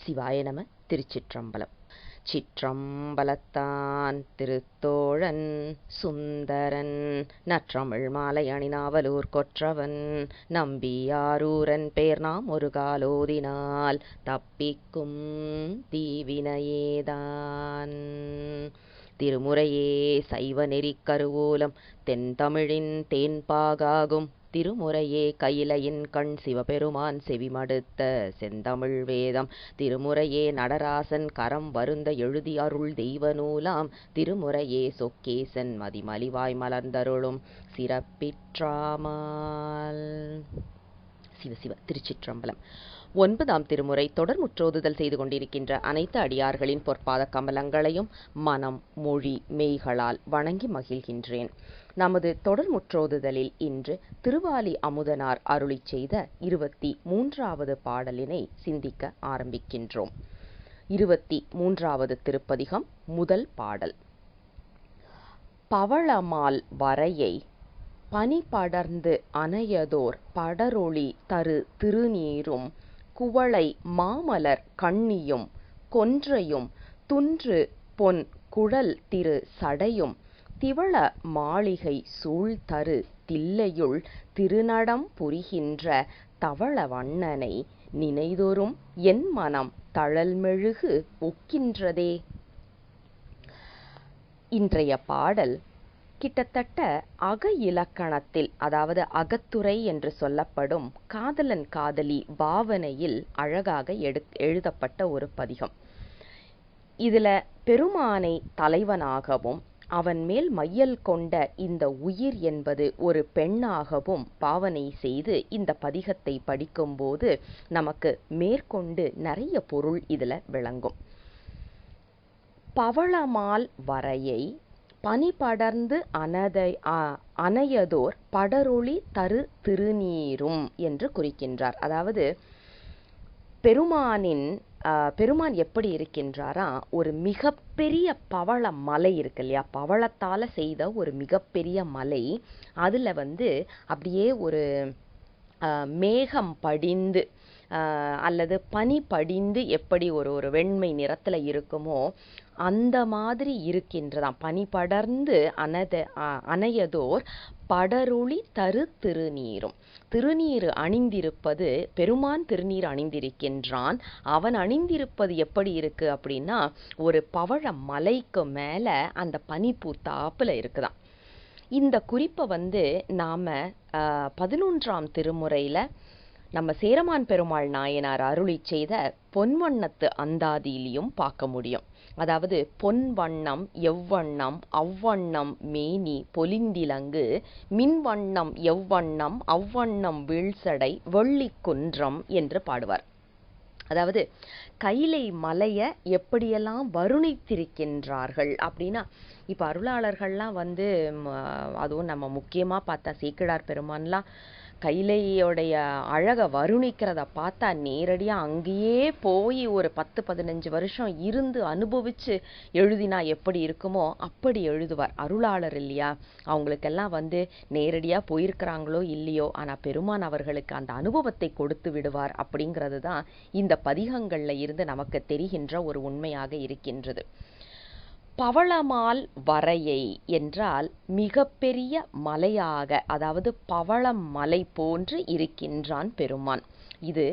சிவாய நம. திருச்சிற்றம்பலம். சிற்றம்பலத்தான் திருத்தோழன் சுந்தரன் நற்றமிழ் மாலை அணிநாவலூர் கொற்றவன் நம்பியாரூரன் பேர் நாம் ஒரு காலோதினால் தப்பிக்கும் தீவினையேதான். திருமுறையே சைவ நெறிக் கருவூலம் தென்தமிழின் தேன்பாகாகும் திருமுறையே கையிலையின் கண் சிவபெருமான் செவிமடுத்த செந்தமிழ் வேதம் திருமுறையே நடராசன் கரம் வருந்த எழுதி அருள் தெய்வ நூலாம் திருமுறையே சொக்கேசன் மதிமலிவாய் மலர்ந்தருளும் சிறப்பிற்றாமால். சிவ சிவ. திருச்சிற்றம்பலம். 9ஆம் திருமுறை தொடர் முற்றோதுதல் செய்து கொண்டிருக்கின்ற அனைத்து அடியார்களின் பொற்பாத கமலங்களையும் மனம் மொழி மெய்களால் வணங்கி மகிழ்கின்றேன். நமது தொடர் முற்றோதுதலில் இன்று திருவாலி அமுதனார் அருளிச் செய்த 23வது பாடலினை சிந்திக்க ஆரம்பிக்கின்றோம். 23வது திருப்பதிகம், முதல் பாடல். பவளமால் வரையை பனி படர்ந்து அனையதோர் படரொளி தரு திருநீரும் குவளை மாமலர் கண்ணியும் கொன்றையும் துன்று பொன் குழல் திரு சடையும் திவள மாளிகை சூழ்தரு தில்லையுள் திருநடம் புரிகின்ற தவள வண்ணனை நினைதொறும் என் மனம் தழல்மெழுகு ஒக்கின்றதே. இன்றைய பாடல் கிட்டத்தட்ட அக இலக்கணத்தில், அதாவது அகத்துறை என்று சொல்லப்படும் காதலன் காதலி பாவனையில் அழகாக எழுதப்பட்ட ஒரு பதிகம். இதுல பெருமானை தலைவனாகவும் அவன் மேல் மையல் கொண்ட இந்த உயிர் என்பது ஒரு பெண்ணாகவும் பாவனை செய்து இந்த பதிகத்தை படிக்கும்போது நமக்கு மேற்கொண்டு நிறைய பொருள் இதுல விளங்கும். பவளமால் வரையை பனி படர்ந்து அனையதோர் படரொளி தரு திருநீரும் என்று குறிக்கின்றார். அதாவது பெருமான் எப்படி இருக்கின்றாரா, ஒரு மிகப்பெரிய பவள மலை இருக்கு இல்லையா, பவளத்தால் செய்த ஒரு மிகப்பெரிய மலை, அதில் அப்படியே ஒரு மேகம் படிந்து அல்லது பனி படிந்து எப்படி ஒரு வெண்மை நிறத்தில் இருக்குமோ அந்த மாதிரி இருக்கின்றதாம். பனி படர்ந்து அனையதோர் படரொளி தரு திருநீரும். திருநீர் அணிந்திருப்பது, பெருமான் திருநீர் அணிந்திருக்கின்றான். அவன் அணிந்திருப்பது எப்படி இருக்கு அப்படின்னா, ஒரு பவழ மலைக்கு மேல அந்த பனி பூத்தாப்புல இருக்குதாம். இந்த குறிப்பை நாம 11ஆம் திருமுறையில நம்ம சேரமான் பெருமாள் நாயனார் அருளி செய்த பொன்வண்ணத்து அந்தாதியிலையும் பார்க்க முடியும். அதாவது பொன்வண்ணம் எவ்வண்ணம் அவ்வண்ணம் மேனி பொலிந்திலங்கு மின்வண்ணம் எவ்வண்ணம் அவ்வண்ணம் வீழ்சடை வெள்ளி குன்றம் என்று பாடுவார். அதாவது கைலை மலையை எப்படியெல்லாம் வருணித்திருக்கின்றார்கள் அப்படின்னா, இப்போ அருளாளர்கள்லாம் அதுவும் நம்ம முக்கியமாக பார்த்தா சேக்கிழார் பெருமான்லாம் கைலையோடைய அழகை வருணிக்கிறத பார்த்தா நேரடியாக அங்கேயே போய் ஒரு 10-15 வருஷம் இருந்து அனுபவித்து எழுதினா எப்படி இருக்குமோ அப்படி எழுதுவார் அருளாளர் இல்லையா. அவங்களுக்கெல்லாம் நேரடியாக போயிருக்கிறாங்களோ இல்லையோ, ஆனால் பெருமான் அவர்களுக்கு அந்த அனுபவத்தை கொடுத்து விடுவார். அப்படிங்கிறது தான் இந்த பதிகங்களில் இருந்து நமக்கு தெரிகின்ற ஒரு உண்மையாக இருக்கின்றது. பவளமால் வரையை என்றால் மிகப்பெரிய மலையாக, அதாவது பவளம் மலை போன்று இருக்கின்றான் பெருமான். இது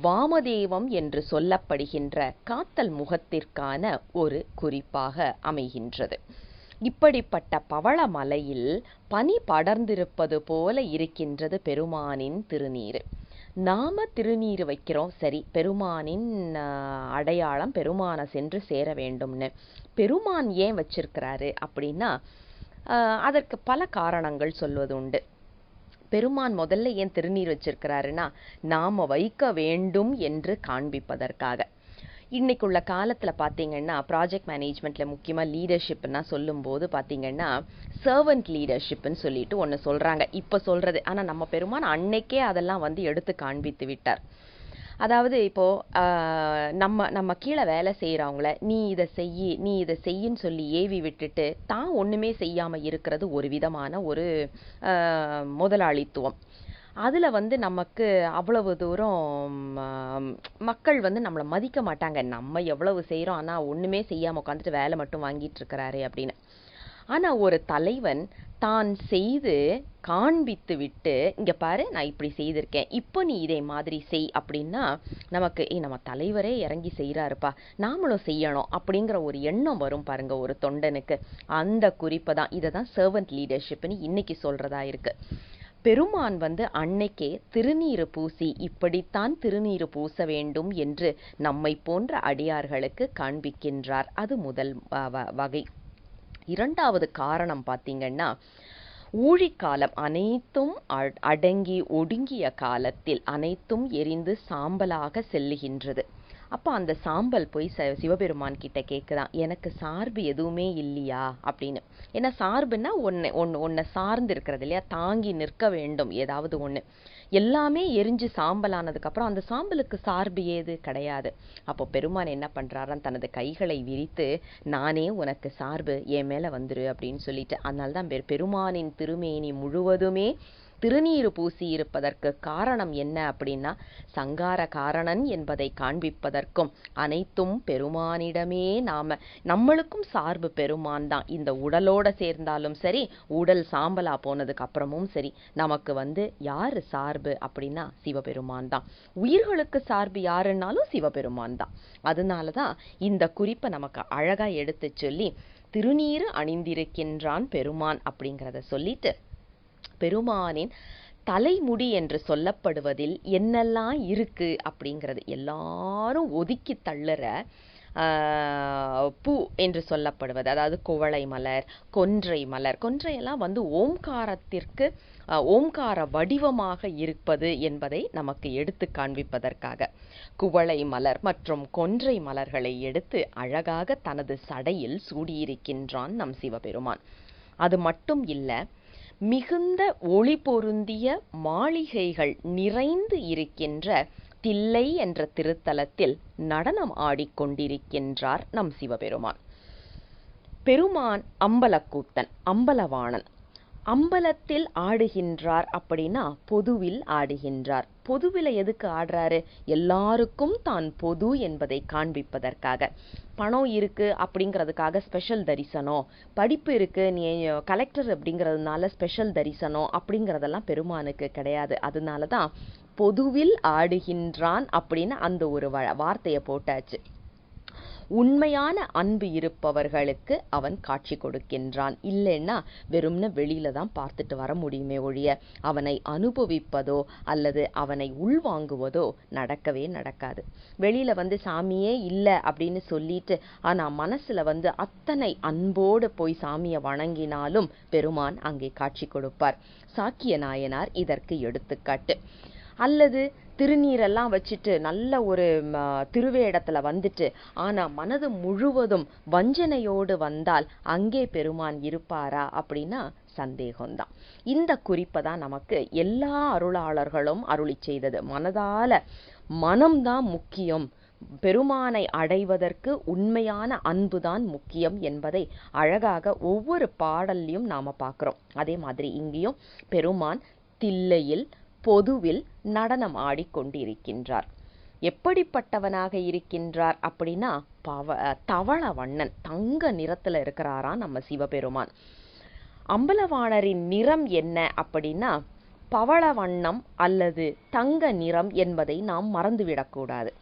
வாமதேவம் என்று சொல்லப்படுகின்ற காத்தல் முகத்திற்கான ஒரு குறிப்பாக அமைகின்றது. இப்படிப்பட்ட பவள மலையில் பனி படர்ந்திருப்பது போல இருக்கின்றது பெருமானின் திருநீர். நாம திருநீர் வைக்கிறோம், சரி, பெருமானின் அடையாளம், பெருமானை சென்று சேர வேண்டும்னு. பெருமான் ஏன் வச்சிருக்கிறாரு அப்படின்னா, அதற்கு பல காரணங்கள் சொல்வது உண்டு. பெருமான் முதல்ல ஏன் திருநீர் வச்சிருக்கிறாருன்னா, நாம வைக்க வேண்டும் என்று காண்பிப்பதற்காக. இன்னைக்குள்ள காலத்தில் பார்த்தீங்கன்னா ப்ராஜெக்ட் மேனேஜ்மெண்ட்டில் முக்கியமாக லீடர்ஷிப்னா சொல்லும்போது பார்த்தீங்கன்னா சர்வன்ட் லீடர்ஷிப்னு சொல்லிட்டு ஒன்று சொல்கிறாங்க. இப்போ சொல்கிறது, ஆனால் நம்ம பெருமான் அன்னைக்கே அதெல்லாம் எடுத்து காண்பித்து விட்டார். அதாவது இப்போது நம்ம கீழே வேலை செய்கிறவங்கள நீ இதை செய்யின்னு சொல்லி ஏவி விட்டுட்டு தான் ஒன்றுமே செய்யாமல் இருக்கிறது ஒரு விதமான ஒரு முதலாளித்துவம். அதுல வந்து நமக்கு அவ்வளவு தூரம் மக்கள் வந்து நம்மளை மதிக்க மாட்டாங்க. நம்ம எவ்வளவு செய்றோம், ஆனா ஒண்ணுமே செய்யாம உட்காந்துட்டு வேலை மட்டும் வாங்கிட்டு இருக்கிறாரே அப்படின்னு. ஆனா ஒரு தலைவன் தான் செய்து காண்பித்து விட்டு, இங்க பாரு நான் இப்படி செய்திருக்கேன், இப்போ நீ இதே மாதிரி செய் அப்படின்னா நமக்கு நம்ம தலைவரே இறங்கி செய்யறாருப்பா, நாமளும் செய்யணும் அப்படிங்கிற ஒரு எண்ணம் வரும் பாருங்க ஒரு தொண்டனுக்கு. அந்த குறிப்பை தான், இதை தான் சர்வன்ட் லீடர்ஷிப்னு இன்னைக்கு சொல்றதா இருக்கு. பெருமான் வந்து அன்னைக்கே திருநீறு பூசி இப்படித்தான் திருநீறு பூச வேண்டும் என்று நம்மை போன்ற அடியார்களுக்கு காண்பிக்கின்றார். அது முதல் வகை. இரண்டாவது காரணம் பார்த்தீங்கன்னா, ஊழிக்காலம் அனைத்தும் அடங்கி ஒடுங்கிய காலத்தில் அனைத்தும் எரிந்து சாம்பலாக செல்லுகின்றது. அப்போ அந்த சாம்பல் போய் சிவபெருமான் கிட்ட கேட்குதான், எனக்கு சார்பு எதுவுமே இல்லையா அப்படின்னு. ஏன்னா சார்புன்னா ஒன்றை சார்ந்து இருக்கிறது இல்லையா, தாங்கி நிற்க வேண்டும் ஏதாவது ஒன்று. எல்லாமே எரிஞ்சு சாம்பலானதுக்கப்புறம் அந்த சாம்பலுக்கு சார்பு ஏது கிடையாது. அப்போ பெருமான் என்ன பண்ணுறாரான், தனது கைகளை விரித்து நானே உனக்கு சார்பு, என் மேலே வந்துரு அப்படின்னு சொல்லிட்டு. அதனால தான் பெருமானின் திருமேனி முழுவதுமே திருநீறு பூசி இருப்பதற்கு காரணம் என்ன அப்படின்னா, சங்கார காரணன் என்பதை காண்பிப்பதற்கும், அனைத்தும் பெருமானிடமே நம்மளுக்கும் சார்பு பெருமான் தான். இந்த உடலோட சேர்ந்தாலும் சரி, உடல் சாம்பலா போனதுக்கு அப்புறமும் சரி, நமக்கு வந்து யாரு சார்பு அப்படின்னா சிவபெருமான் தான். உயிர்களுக்கு சார்பு யாருன்னாலும் சிவபெருமான் தான். அதனாலதான் இந்த குறிப்பை நமக்கு அழகா எடுத்து சொல்லி திருநீறு அணிந்திருக்கின்றான் பெருமான் அப்படிங்கிறத சொல்லிட்டு, பெருமானின் தலைமுடி என்று சொல்லப்படுவதில் என்னெல்லாம் இருக்கு அப்படிங்கிறது எல்லாரும் ஒதுக்கி தள்ளுற பூ என்று சொல்லப்படுவது, அதாவது குவளை மலர், கொன்றை மலர். கொன்றையெல்லாம் வந்து ஓம்காரத்திற்கு ஓம்கார வடிவமாக இருப்பது என்பதை நமக்கு எடுத்து காண்பிப்பதற்காக குவளை மலர் மற்றும் கொன்றை மலர்களை எடுத்து அழகாக தனது சடையில் சூடியிருக்கின்றான் நம் சிவபெருமான். அது மட்டும் இல்லை, மிகுந்த ஒளி பொருந்திய மாளிகைகள் நிறைந்து இருக்கின்ற தில்லை என்ற திருத்தலத்தில் நடனம் ஆடிக்கொண்டிருக்கின்றார் நம் சிவபெருமான். பெருமான் அம்பலக்கூத்தன், அம்பலவாணன். அம்பலத்தில் ஆடுகின்றார் அப்படின்னா பொதுவில் ஆடுகின்றார். பொதுவில் எதுக்கு ஆடுறாரு? எல்லாருக்கும் தான் பொது என்பதை காண்பிப்பதற்காக. பணம் இருக்கு அப்படிங்கிறதுக்காக ஸ்பெஷல் தரிசனம், படிப்பு இருக்கு நீ கலெக்டர் அப்படிங்கிறதுனால ஸ்பெஷல் தரிசனம் அப்படிங்கிறதெல்லாம் பெருமானுக்கு கிடையாது. அதனால தான் பொதுவில் ஆடுகின்றான் அப்படின்னு அந்த ஒரு வார்த்தையை போட்டாச்சு. உண்மையான அன்பு இருப்பவர்களுக்கு அவன் காட்சி கொடுக்கின்றான். இல்லைன்னா வெறும்னு வெளியில தான் பார்த்துட்டு வர முடியுமே ஒழிய அவனை அனுபவிப்பதோ அல்லது அவனை உள்வாங்குவதோ நடக்கவே நடக்காது. வெளியில வந்து சாமியே இல்லை அப்படின்னு சொல்லிட்டு ஆனா மனசுல வந்து அத்தனை அன்போடு போய் சாமியை வணங்கினாலும் பெருமான் அங்கே காட்சி கொடுப்பார். சாக்கிய நாயனார் இதற்கு எடுத்துக்காட்டு. அல்லது திருநீரெல்லாம் வச்சுட்டு நல்ல ஒரு திருவேடத்துல வந்துட்டு ஆனா மனது முழுவதும் வஞ்சனையோடு வந்தால் அங்கே பெருமான் இருப்பாரா அப்படின்னா சந்தேகம்தான். இந்த குறிப்பை தான் நமக்கு எல்லா அருளாளர்களும் அருளி செய்தது. மனம்தான் முக்கியம், பெருமானை அடைவதற்கு உண்மையான அன்புதான் முக்கியம் என்பதை அழகாக ஒவ்வொரு பாடல்லையும் நாம பார்க்கிறோம். அதே மாதிரி இங்கேயும் பெருமான் தில்லையில் பொதுவில் நடனம் ஆடிக்கொண்டிருக்கின்றார். எப்படிப்பட்டவனாக இருக்கின்றார் அப்படின்னா தவள வண்ணன், தங்க நிறத்துல இருக்கிறாரா நம்ம சிவபெருமான். அம்பலவாணரின் நிறம் என்ன அப்படின்னா பவள வண்ணம் அல்லது தங்க நிறம் என்பதை நாம் மறந்துவிடக்கூடாது.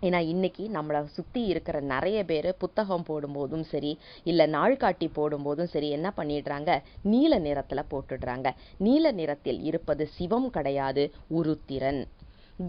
ஏன்னா இன்னைக்கு நம்மளை சுற்றி இருக்கிற நிறைய பேர் புத்தகம் போடும்போதும் சரி இல்லை நாள்காட்டி போடும்போதும் சரி என்ன பண்ணிடுறாங்க, நீல நிறத்தில் போட்டுடுறாங்க. நீல நிறத்தில் இருப்பது சிவம் கிடையாது, உருத்திரன்,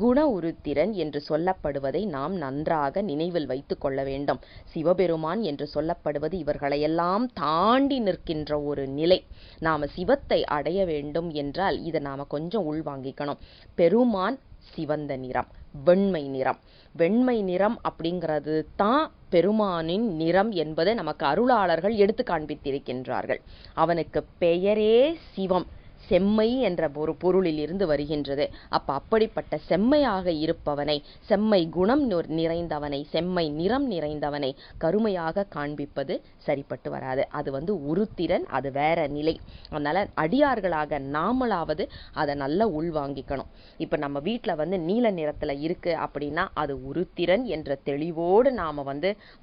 குண உருத்திரன் என்று சொல்லப்படுவதை நாம் நன்றாக நினைவில் வைத்து கொள்ள வேண்டும். சிவபெருமான் என்று சொல்லப்படுவது இவர்களையெல்லாம் தாண்டி நிற்கின்ற ஒரு நிலை. நாம் சிவத்தை அடைய வேண்டும் என்றால் இதை நாம் கொஞ்சம் உள்வாங்கிக்கணும். பெருமான் சிவந்த நிறம், வெண்மை நிறம். வெண்மை நிறம் அப்படிங்கிறது தான் பெருமானின் நிறம் என்பதை நமக்கு அருளாளர்கள் எடுத்து காண்பித்திருக்கின்றார்கள். அவனுக்கு பெயரே சிவம். செம்மை என்ற ஒரு பொருளில் இருந்து வருகின்றது. அப்படிப்பட்ட செம்மையாக இருப்பவனை, செம்மை குணம் நிறைந்தவனை, செம்மை நிறம் நிறைந்தவனை கருமையாக காண்பிப்பது சரிப்பட்டு வராது. அது உருத்திரன், அது வேற நிலை. அதனால அடியார்களாக நாமளாவது அதை நல்லா உள்வாங்கிக்கணும். இப்ப நம்ம வீட்டுல நீல நிறத்துல இருக்கு அப்படின்னா அது உருத்திரன் என்ற தெளிவோடு நாம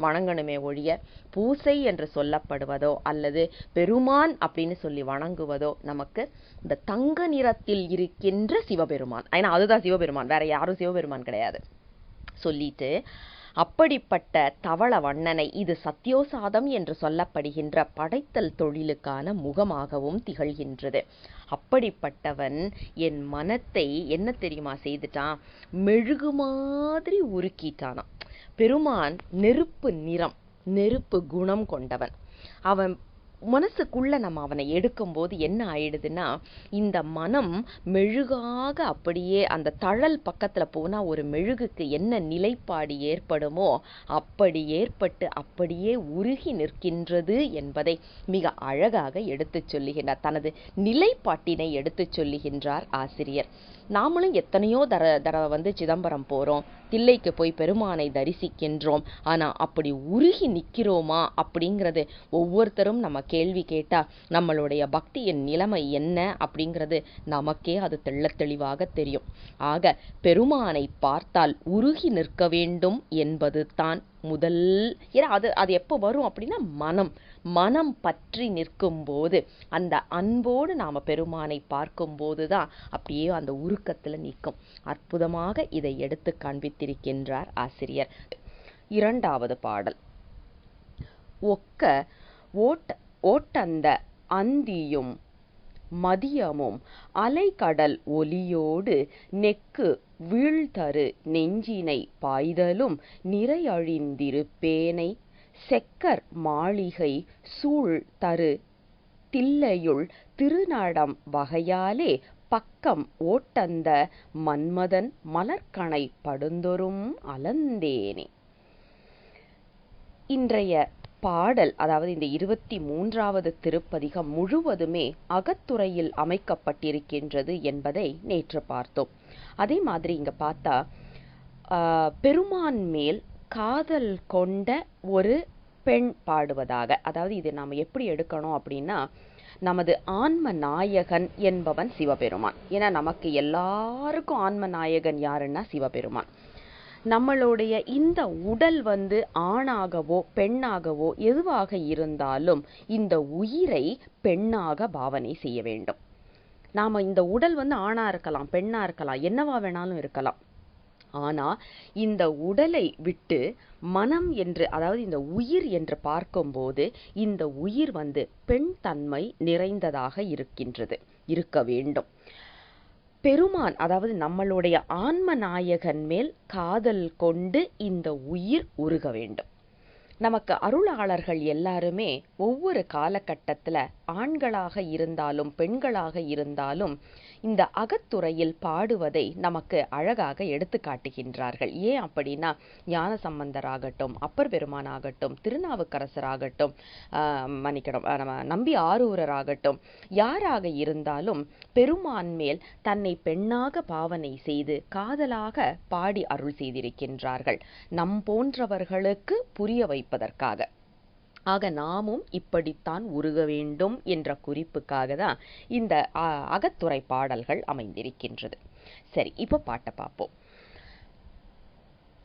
வணங்கணுமே ஒழிய பூசை என்று சொல்லப்படுவதோ அல்லது பெருமான் அப்படின்னு சொல்லி வணங்குவதோ நமக்கு இந்த தங்க நிறத்தில் இருக்கின்ற சிவபெருமான், ஏன்னா அதுதான் சிவபெருமான், வேற யாரும் சிவபெருமான் கிடையாது சொல்லிட்டு, அப்படிப்பட்ட தவள வண்ணனை இது சத்யோசாதம் என்று சொல்லப்படுகின்ற படைத்தல் தொழிலுக்கான முகமாகவும் திகழ்கின்றது. அப்படிப்பட்டவன் என் மனத்தை என்ன தெரியுமா செய்துட்டான், மெழுகு மாதிரி உருக்கிட்டானாம். பெருமான் நெருப்பு நிறம், நெருப்பு குணம் கொண்டவன். அவன் மனசுக்குள்ள நம்ம அவனை எடுக்கும்போது என்ன ஆயிடுதுன்னா, இந்த மனம் மெழுகாக அப்படியே அந்த தழல் பக்கத்துல போனா ஒரு மெழுகுக்கு என்ன நிலைப்பாடு ஏற்படுமோ அப்படி ஏற்பட்டு அப்படியே உருகி நிற்கின்றது என்பதை மிக அழகாக எடுத்துச் சொல்லுகின்றார். தனது நிலைப்பாட்டினை எடுத்துச் சொல்லுகின்றார் ஆசிரியர். நாமளும் எத்தனையோ தடவை சிதம்பரம் போறோம், தில்லைக்கு போய் பெருமானை தரிசிக்கின்றோம். ஆனா அப்படி உருகி நிற்கிறோமா அப்படிங்கிறது ஒவ்வொருத்தரும் நம்ம கேள்வி கேட்டா நம்மளுடைய பக்தியின் நிலைமை என்ன அப்படிங்கிறது நமக்கே அது தெள்ளத் தெளிவாக தெரியும். ஆக பெருமானை பார்த்தால் உருகி நிற்க வேண்டும் என்பது தான் முதல். ஏன்னா அது எப்போ வரும் அப்படின்னா மனம் பற்றி நிற்கும் போது, அந்த அன்போடு நாம பெருமானை பார்க்கும் போதுதான் அப்படியே அந்த உருக்கத்துல நிற்கும். அற்புதமாக இதை எடுத்து காண்பித்திருக்கின்றார் ஆசிரியர். இரண்டாவது பாடல். ஒக்க ஓட்டந்த அந்தியும் மதியமும் அலைகடல் ஒலியோடு நெக்கு வீழ்தரு நெஞ்சினை பாய்தலும் நிறையழிந்திருப்பேனை செக்கர் மாளிகை சூழ் தரு தில்லையுள் திருநடம் வகையாலே பக்கம் ஓட்டந்த மன்மதன் மலர்கணை படுந்தொரும் அலந்தேனே. இன்றைய பாடல், அதாவது இந்த 23வது திருப்பதிகம் முழுவதுமே அகத்துறையில் அமைக்கப்பட்டிருக்கின்றது என்பதை நேற்று பார்த்தோம். அதே மாதிரி இங்க பார்த்தா பெருமான் மேல் காதல் கொண்ட ஒரு பெண் பாடுவதாக, அதாவது இது நாம எப்படி எடுக்கணும் அப்படின்னா, நமது ஆன்ம நாயகன் என்பவன் சிவபெருமான். ஏன்னா நமக்கு எல்லாருக்கும் ஆன்ம நாயகன் யாருன்னா சிவபெருமான். நம்மளுடைய இந்த உடல் ஆணாகவோ பெண்ணாகவோ எதுவாக இருந்தாலும் இந்த உயிரை பெண்ணாக பாவனை செய்ய வேண்டும். நாம இந்த உடல் ஆணா இருக்கலாம், பெண்ணா இருக்கலாம், என்னவா வேணாலும் இருக்கலாம். ஆனா இந்த உடலை விட்டு மனம் என்று, அதாவது இந்த உயிர் என்று பார்க்கும்போது இந்த உயிர் பெண் தன்மை நிறைந்ததாக இருக்க வேண்டும். பெருமான், அதாவது நம்மளுடைய ஆன்ம நாயகன் மேல் காதல் கொண்டு இந்த உயிர் உருக வேண்டும். நமக்கு அருளாளர்கள் எல்லாருமே ஒவ்வொரு காலகட்டத்துல ஆண்களாக இருந்தாலும் பெண்களாக இருந்தாலும் இந்த அகத்துறையில் பாடுவதை நமக்கு அழகாக எடுத்து காட்டுகின்றார்கள். ஏன் அப்படின்னா, ஞான சம்பந்தராகட்டும், அப்பர் பெருமானாகட்டும், திருநாவுக்கரசராகட்டும், நம்ம நம்பி ஆரூரராகட்டும், யாராக இருந்தாலும் பெருமான் மேல் தன்னை பெண்ணாக பாவனை செய்து காதலாக பாடி அருள் செய்திருக்கின்றார்கள், நம் போன்றவர்களுக்கு புரிய வைப்பதற்காக. ஆக நாமும் இப்படித்தான் உருக வேண்டும் என்ற குறிப்புக்காக தான் இந்த அகத்துறை பாடல்கள் அமைந்திருக்கின்றது. சரி, இப்போ பாட்டை பார்ப்போம்.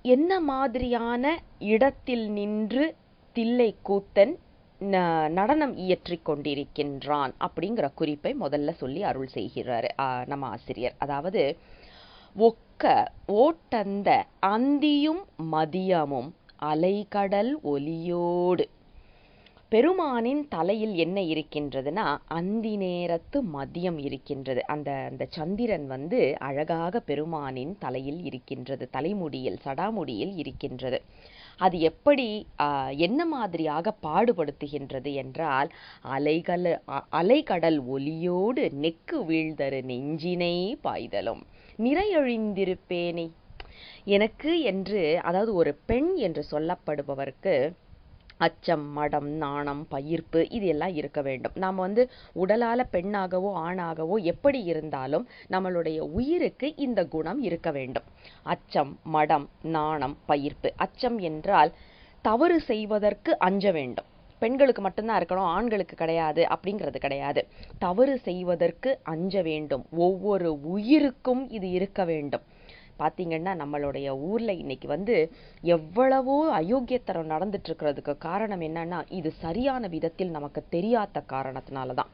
என்ன மாதிரியான இடத்தில் நின்று தில்லை கூத்தன் நடனம் இயற்றிக் கொண்டிருக்கின்றான் அப்படிங்கிற குறிப்பை முதல்ல சொல்லி அருள் செய்கிறார் நம்ம ஆசிரியர். அதாவது, ஒக்க ஓட்டந்த அந்தியும் மதியமும் அலைகடல் ஒலியோடு. பெருமானின் தலையில் என்ன இருக்கின்றதுன்னா, அந்தி நேரத்து மதியம் இருக்கின்றது. அந்த சந்திரன் அழகாக பெருமானின் தலையில் இருக்கின்றது, தலைமுடியில் சடாமுடியில் இருக்கின்றது. அது எப்படி என்ன மாதிரியாக பாடுபடுத்துகின்றது என்றால், அலைகடல் ஒலியோடு நெக்கு வீழ்தரு நெஞ்சினை பாய்தலும் நிறையழிந்திருப்பேனே. எனக்கு என்று, அதாவது ஒரு பெண் என்று சொல்லப்படுபவருக்கு அச்சம், மடம், நாணம், பயிர்ப்பு இது எல்லாம் இருக்க வேண்டும். நாம் உடலால பெண்ணாகவோ ஆணாகவோ எப்படி இருந்தாலும் நம்மளுடைய உயிருக்கு இந்த குணம் இருக்க வேண்டும். அச்சம், மடம், நாணம், பயிர்ப்பு. அச்சம் என்றால் தவறு செய்வதற்கு அஞ்ச வேண்டும். பெண்களுக்கு மட்டும்தான் இருக்கணும், ஆண்களுக்கு கிடையாது அப்படிங்கிறது கிடையாது. தவறு செய்வதற்கு அஞ்ச வேண்டும். ஒவ்வொரு உயிருக்கும் இது இருக்க வேண்டும். பார்த்தீங்கன்னா நம்மளுடைய ஊர்ல இன்னைக்கு எவ்வளவோ அயோக்கியத்தனம் நடந்துட்டு இருக்கிறதுக்கு காரணம் என்னன்னா, இது சரியான விதத்தில் நமக்கு தெரியாத காரணத்தினாலதான்.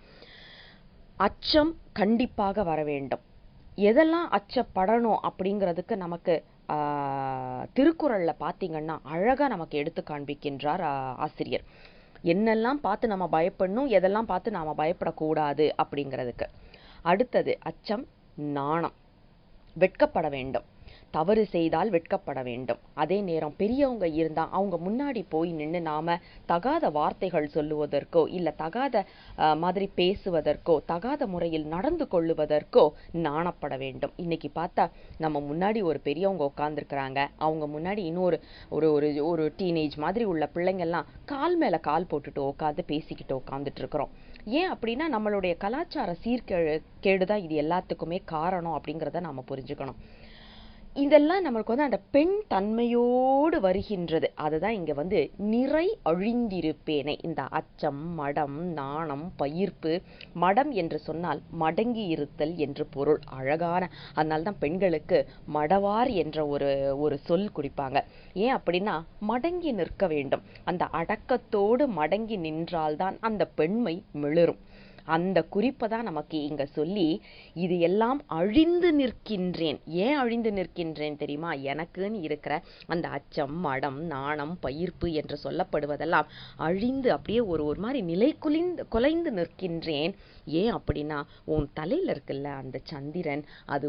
அச்சம் கண்டிப்பாக வர வேண்டும். எதெல்லாம் அச்சப்படணும் அப்படிங்கிறதுக்கு நமக்கு திருக்குறள்ல பார்த்தீங்கன்னா அழகா நமக்கு எடுத்து காண்பிக்கின்றார் ஆசிரியர். என்னெல்லாம் பார்த்து நம்ம பயப்படணும், எதெல்லாம் பார்த்து நாம பயப்படக்கூடாது அப்படிங்கிறதுக்கு. அடுத்தது அச்சம், நாணம். வெட்கப்பட வேண்டும். தவறு செய்தால் வெட்கப்பட வேண்டும். அதே நேரம் பெரியவங்க இருந்தா அவங்க முன்னாடி போய் நின்று நாம தகாத வார்த்தைகள் சொல்லுவதற்கோ இல்ல தகாத மாதிரி பேசுவதற்கோ தகாத முறையில் நடந்து கொள்ளுவதற்கோ நாணப்பட வேண்டும். இன்னைக்கு பார்த்தா நம்ம முன்னாடி ஒரு பெரியவங்க உட்கார்ந்துருக்கிறாங்க, அவங்க முன்னாடி இன்னொரு ஒரு ஒரு ஒரு டீனேஜ் மாதிரி உள்ள பிள்ளைங்கள்லாம் கால் மேல கால் போட்டுட்டு உட்காந்து பேசிக்கிட்டு உட்காந்துட்டு இருக்கிறோம். ஏன் அப்படின்னா நம்மளுடைய கலாச்சார சீர்கேடுதான் இது எல்லாத்துக்குமே காரணம் அப்படிங்கிறத நாம புரிஞ்சுக்கணும். இதெல்லாம் நம்மளுக்கு அந்த பெண் தன்மையோடு வருகின்றது. அதுதான் இங்க நிறை அழிந்திருப்பேனே. இந்த அச்சம், மடம், நாணம், பயிர்ப்பு. மடம் என்று சொன்னால் மடங்கி இருத்தல் என்று பொருள். அழகான, அதனால்தான் பெண்களுக்கு மடவார் என்ற ஒரு சொல் குறிப்பாங்க. ஏன் அப்படின்னா மடங்கி நிற்க வேண்டும். அந்த அடக்கத்தோடு மடங்கி நின்றால்தான் அந்த பெண்மை மிளிரும். அந்த குறிப்பை தான் நமக்கு இங்க சொல்லி இது எல்லாம் அழிந்து நிற்கின்றேன். ஏன் அழிந்து நிற்கின்றேன் தெரியுமா? எனக்குன்னு இருக்கிற அந்த அச்சம், மடம், நாணம், பயிர்ப்பு என்று சொல்லப்படுவதெல்லாம் அழிந்து அப்படியே ஒரு மாதிரி குலைந்து நிற்கின்றேன். ஏன் அப்படின்னா உன் தலையில இருக்குல்ல அந்த சந்திரன், அது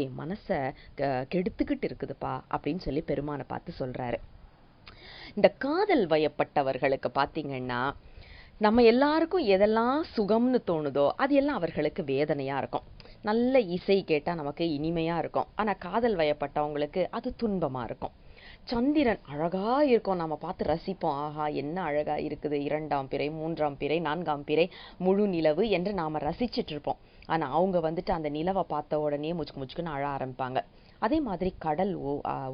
என் மனசை கெடுத்துக்கிட்டு இருக்குதுப்பா அப்படின்னு சொல்லி பெருமானை பார்த்து சொல்றாரு. இந்த காதல் வயப்பட்டவர்களுக்கு பார்த்தீங்கன்னா நம்ம எல்லாருக்கும் எதெல்லாம் சுகம்னு தோணுதோ அது எல்லாம் அவர்களுக்கு வேதனையா இருக்கும். நல்ல இசை கேட்டா நமக்கு இனிமையா இருக்கும். ஆனா காதல் வயப்பட்டவங்களுக்கு அது துன்பமா இருக்கும். சந்திரன் அழகா இருக்கும், நம்ம பார்த்து ரசிப்போம். ஆஹா என்ன அழகா இருக்குது, 2ஆம் பிறை, 3ஆம் பிறை, 4ஆம் பிறை, முழு நிலவு என்று நாம ரசிச்சிட்டு இருப்போம். ஆனா அவங்க அந்த நிலவை பார்த்த உடனே முச்சுக்குன்னு அழ ஆரம்பிப்பாங்க. அதே மாதிரி கடல்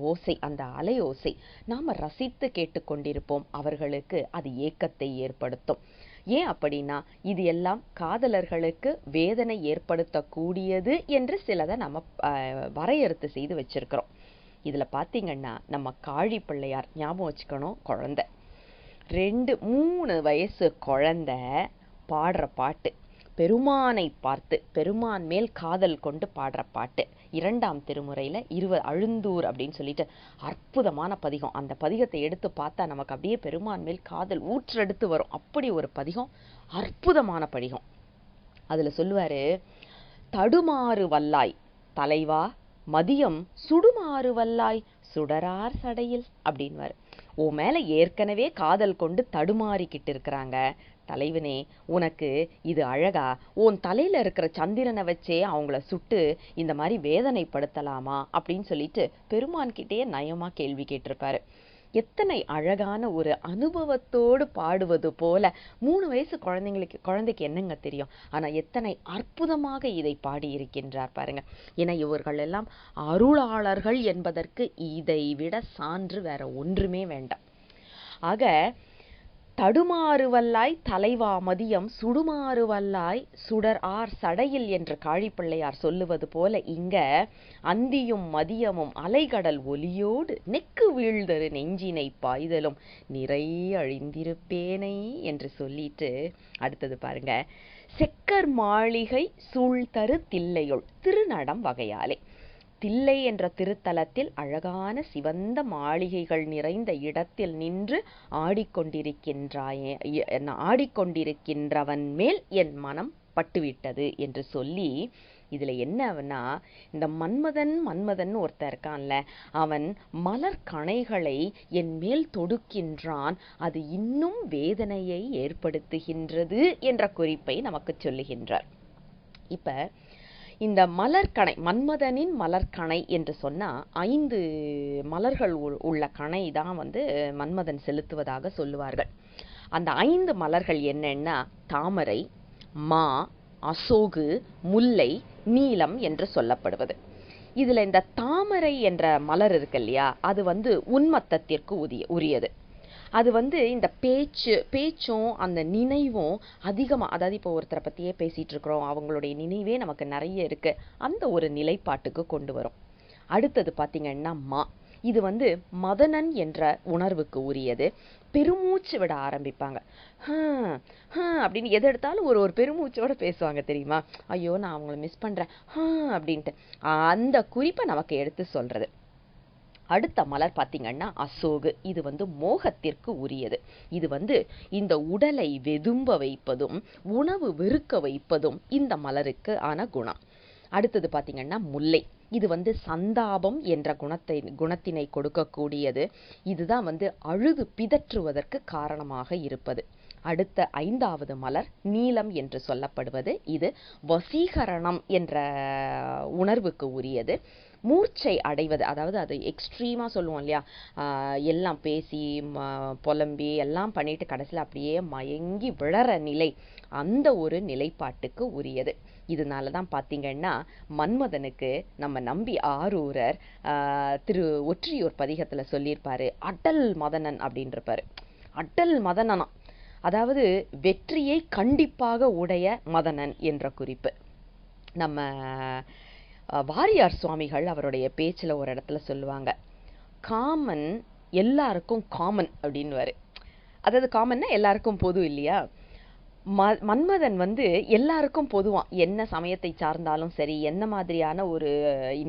ஓசை, அந்த அலை ஓசை நாம ரசித்து கேட்டுக்கொண்டிருப்போம். அவர்களுக்கு அது ஏக்கத்தை ஏற்படுத்தும். ஏன் அப்படின்னா இது எல்லாம் காதலர்களுக்கு வேதனை ஏற்படுத்தக்கூடியது என்று சிலதை நம்ம வரையறுத்து செய்து வச்சிருக்கிறோம். இதுல பாத்தீங்கன்னா நம்ம காழி பிள்ளையார் ஞாபகம் வச்சுக்கணும். குழந்தை 2-3 வயசு குழந்தை பாடுற பாட்டு, பெருமானை பார்த்து பெருமான் மேல் காதல் கொண்டு பாடுற பாட்டு. 2ஆம் திருமுறையில அழுந்தூர் அப்படின்னு சொல்லிட்டு அற்புதமான பதிகம். அந்த பதிகத்தை எடுத்து பார்த்தா நமக்கு அப்படியே பெருமான் மேல் காதல் ஊற்றெடுத்து வரும். அப்படி ஒரு பதிகம், அற்புதமான பதிகம். அதுல சொல்லுவாரு, தடுமாறு வல்லாய் தலைவா மதியம் சுடுமாறு வல்லாய் சுடரார் சடையில் அப்படின்வாரு. உன் மேல ஏற்கனவே காதல் கொண்டு தடுமாறிக்கிட்டு இருக்கிறாங்க தலைவனே, உனக்கு இது அழகா? உன் தலையில இருக்கிற சந்திரனை வச்சே அவங்கள சுட்டு இந்த மாதிரி வேதனைப்படுத்தலாமா அப்படின்னு சொல்லிட்டு பெருமான் கிட்டேயே நயமா கேள்வி கேட்டிருப்பாரு. எத்தனை அழகான ஒரு அனுபவத்தோடு பாடுவது போல. 3 வயசு குழந்தைக்கு என்னங்க தெரியும்? ஆனா எத்தனை அற்புதமாக இதை பாடி இருக்கின்றார் பாருங்க. ஏன்னா இவர்கள் எல்லாம் அருளாளர்கள் என்பதற்கு இதை விட சான்று வேற ஒன்றுமே வேண்டாம். ஆக தடுமாறுவல்லாய் தலைவா மதியம் சுடுமாறுவல்லாய் சுடர் ஆர் சடையில் என்று காழிப்பிள்ளையார் சொல்லுவது போல இங்க அந்தியும் மதியமும் அலைகடல் ஒலியோடு நெக்கு வீழ்தரு நெஞ்சினை பாய்தலும் நிறை அழிந்திருப்பேனை என்று சொல்லிட்டு அடுத்தது பாருங்க, செக்கர் மாளிகை சூழ்தரு தில்லையுள் திருநடம் வகையாலே. தில்லை என்ற திருத்தலத்தில் அழகான சிவந்த மாளிகைகள் நிறைந்த இடத்தில் நின்று ஆடிக்கொண்டிருக்கின்றவன் மேல் என் மனம் பட்டுவிட்டது என்று சொல்லி, இதுல என்னன்னா இந்த மன்மதன் ஒருத்தர் இருக்கான்ல, அவன் மலர் கணைகளை என் மேல் தொடுக்கின்றான், அது இன்னும் வேதனையை ஏற்படுத்துகின்றது என்ற குறிப்பை நமக்கு சொல்லுகின்றார். இப்ப இந்த மலர்கணை, மன்மதனின் மலர்கணை என்று சொன்னா 5 மலர்கள் உள்ள கணை தான் வந்து மன்மதன் செலுத்துவதாக சொல்லுவார்கள். அந்த 5 மலர்கள் என்னன்னா தாமரை, மா, அசோகு, முல்லை, நீலம் என்று சொல்லப்படுவது. இதுல இந்த தாமரை என்ற மலர் இருக்கு இல்லையா, அது வந்து உன்மத்தத்திற்கு உரியது. அது வந்து இந்த பேச்சும் அந்த நினைவும் அதிகமாக, அதாவது இப்போ ஒருத்தரை பற்றியே பேசிகிட்டு இருக்கிறோம், அவங்களுடைய நினைவே நமக்கு நிறைய இருக்குது, அந்த ஒரு நிலைப்பாட்டுக்கு கொண்டு வரும். அடுத்தது பார்த்திங்கன்னா மா, இது வந்து மதனன் என்ற உணர்வுக்கு உரியது. பெருமூச்சு விட ஆரம்பிப்பாங்க. அப்படின்னு எது எடுத்தாலும் ஒரு பெருமூச்சோட பேசுவாங்க தெரியுமா. ஐயோ நான் அவங்கள மிஸ் பண்ணுறேன் அப்படின்ட்டு அந்த குறிப்பை நமக்கு எடுத்து சொல்கிறது. அடுத்த மலர் பார்த்தீங்கன்னா அசோகு, இது வந்து மோகத்திற்கு உரியது. இது வந்து இந்த உடலை வெதும்ப வைப்பதும் உணவு வெறுக்க வைப்பதும் இந்த மலருக்கு ஆன குணம். அடுத்தது பார்த்தீங்கன்னா முல்லை, இது வந்து சந்தாபம் என்ற குணத்தினை கொடுக்கக்கூடியது. இதுதான் வந்து அழுது பிதற்றுவதற்கு காரணமாக இருப்பது. அடுத்த 5வது மலர் நீலம் என்று சொல்லப்படுவது. இது வசீகரணம் என்ற உணர்வுக்கு உரியது. மூர்ச்சை அடைவது, அதாவது அது எக்ஸ்ட்ரீமாக சொல்லுவோம் இல்லையா, எல்லாம் பேசி புலம்பி எல்லாம் பண்ணிட்டு கடைசியில் அப்படியே மயங்கி விழற நிலை, அந்த ஒரு நிலைப்பாட்டுக்கு உரியது. இதனால தான் பார்த்தீங்கன்னா மன்மதனுக்கு நம்ம நம்பி ஆரூரர் திரு ஒற்றியூர் பதிகத்தில் சொல்லியிருப்பாரு, அடல் மதனன் அப்படின்றப்பாரு. அடல் மதனனா, அதாவது வெற்றியை கண்டிப்பாக உடைய மதனன் என்ற குறிப்பு. நம்ம வாரியார் சுவாமிகள் அவருடைய பேச்சில் ஒரு இடத்துல சொல்லுவாங்க, காமன் எல்லாருக்கும் காமன் அப்படின்னுவாரு. அதாவது காமன்னா எல்லாருக்கும் பொது இல்லையா. மன்மதன் வந்து எல்லாருக்கும் பொதுவான், என்ன சமயத்தை சார்ந்தாலும் சரி, என்ன மாதிரியான ஒரு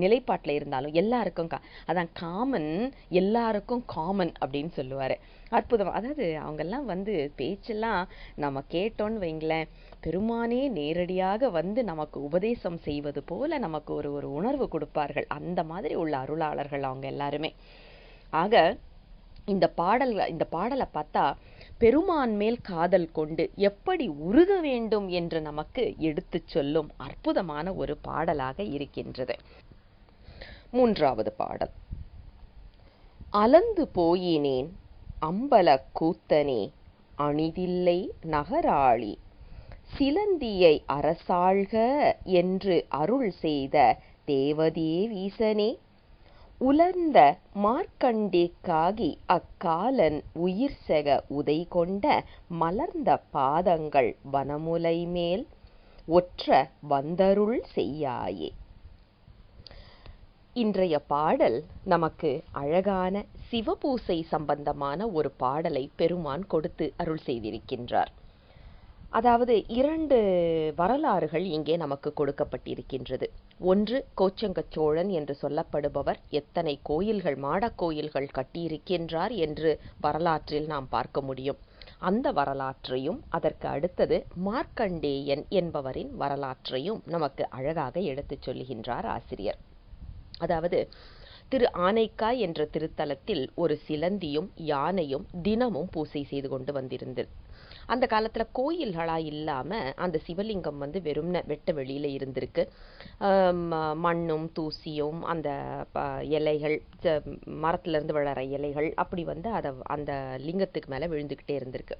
நிலைப்பாட்டில் இருந்தாலும் எல்லாருக்கும் அதான் காமன், எல்லாருக்கும் காமன் அப்படின்னு சொல்லுவார். அற்புதம். அதாவது அவங்கெல்லாம் வந்து பேச்செல்லாம் நம்ம கேட்டோன்னு வைங்களேன், பெருமானே நேரடியாக வந்து நமக்கு உபதேசம் செய்வது போல நமக்கு ஒரு உணர்வு கொடுப்பார்கள். அந்த மாதிரி உள்ள அருளாளர்கள் அவங்க எல்லாருமே. ஆக இந்த பாடலை பார்த்தா பெருமான் மேல் காதல் கொண்டு எப்படி உருக வேண்டும் என்று நமக்கு எடுத்து சொல்லும் அற்புதமான ஒரு பாடலாக இருக்கின்றது. 3வது பாடல். அலந்து போயினேன் அம்பல கூத்தனே, அணிதில்லை நகராளி, சிலந்தியை அரசாள்க என்று அருள் செய்த தேவதேவீசனே, உலர்ந்த மார்க்கண்டிற்காகி அக்காலன் உயிர் செக உதை கொண்ட மலர்ந்த பாதங்கள் வனமுலை மேல் ஒற்ற வந்தருள் செய்யாயே. இன்றைய பாடல் நமக்கு அழகான சிவபூசை சம்பந்தமான ஒரு பாடலை பெருமான் கொடுத்து அருள் செய்திருக்கின்றார். அதாவது 2 வரலாறுகள் இங்கே நமக்கு கொடுக்கப்பட்டிருக்கின்றது. ஒன்று, கோச்சங்கச்சோழன் என்று சொல்லப்படுபவர் எத்தனை கோயில்கள், மாடக்கோயில்கள் கட்டியிருக்கின்றார் என்று வரலாற்றில் நாம் பார்க்க முடியும். அந்த வரலாற்றையும் அதற்கு அடுத்தது மார்க்கண்டேயன் என்பவரின் வரலாற்றையும் நமக்கு அழகாக எடுத்துச் சொல்லுகின்றார் ஆசிரியர். அதாவது திரு ஆனைக்காய் என்ற திருத்தலத்தில் ஒரு சிலந்தியும் யானையும் தினமும் பூசை செய்து கொண்டு வந்திருந்தது. அந்த காலத்தில் கோயில்களாக இல்லாமல் அந்த சிவலிங்கம் வந்து வெறும் வெட்ட வெளியில் இருந்திருக்கு. மண்ணும் தூசியும் அந்த இலைகள், மரத்துலேருந்து விழற இலைகள் அப்படி வந்து அந்த லிங்கத்துக்கு மேலே விழுந்துக்கிட்டே இருந்திருக்கு.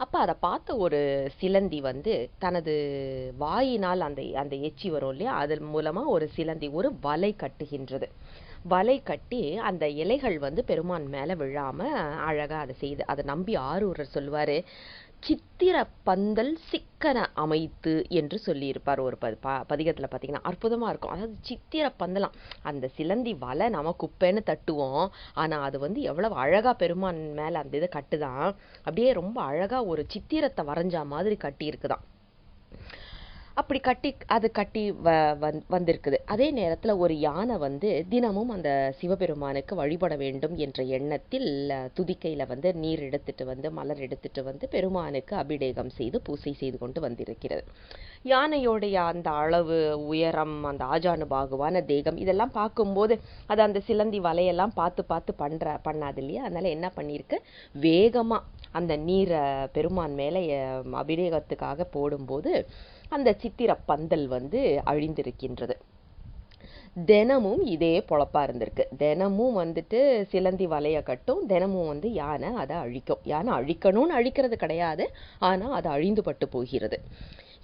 அப்போ அதை பார்த்த ஒரு சிலந்தி வந்து தனது வாயினால் அந்த எச்சி வரும் இல்லையா, அதன் மூலமாக ஒரு சிலந்தி ஒரு வலை கட்டுகின்றது. வலை கட்டி அந்த இலைகள் வந்து பெருமான் மேலே விழாமல் அழகாக அதை செய்து, அதை நம்பி ஆரூரர் சொல்லுவார், சித்திர பந்தல் சிக்கன அமைத்து என்று சொல்லியிருப்பார் ஒரு பதிகத்தில். பார்த்தீங்கன்னா அற்புதமாக இருக்கும். அதாவது சித்திர பந்தலாம், அந்த சிலந்தி வலை நம்ம குப்பைன்னு தட்டுவோம், ஆனால் அது வந்து எவ்வளவு அழகாக பெருமான் மேலே அந்த இதை கட்டுதான், அப்படியே ரொம்ப அழகாக ஒரு சித்திரத்தை வரைஞ்சா மாதிரி கட்டி இருக்குதான். அப்படி கட்டி வந்திருக்குது. அதே நேரத்தில் ஒரு யானை வந்து தினமும் அந்த சிவபெருமானுக்கு வழிபட வேண்டும் என்ற எண்ணத்தில் துதிக்கையில் வந்து நீர் எடுத்துட்டு வந்து மலர் எடுத்துட்டு வந்து பெருமானுக்கு அபிஷேகம் செய்து பூசை செய்து கொண்டு வந்திருக்கிறது. யானையோடைய அந்த அளவு, உயரம், அந்த ஆஜானுபாகுவான தேகம் இதெல்லாம் பார்க்கும்போது அது அந்த சிலந்தி வலையெல்லாம் பார்த்து பண்ணாது இல்லையா. அதனால என்ன பண்ணியிருக்கு, வேகமாக அந்த நீரை பெருமான் மேலே அபிஷேகத்துக்காக போடும்போது அந்த சித்திர பந்தல் வந்து அழிந்திருக்கின்றது. தினமும் இதே பொழப்பா இருந்திருக்கு. தினமும் வந்துட்டு சிலந்தி வலைய கட்டும், தினமும் வந்து யானை அதை அழிக்கும். யானை அழிக்கணும்னு அழிக்கிறது கிடையாது, ஆனா அது அழிந்துபட்டு போகிறது.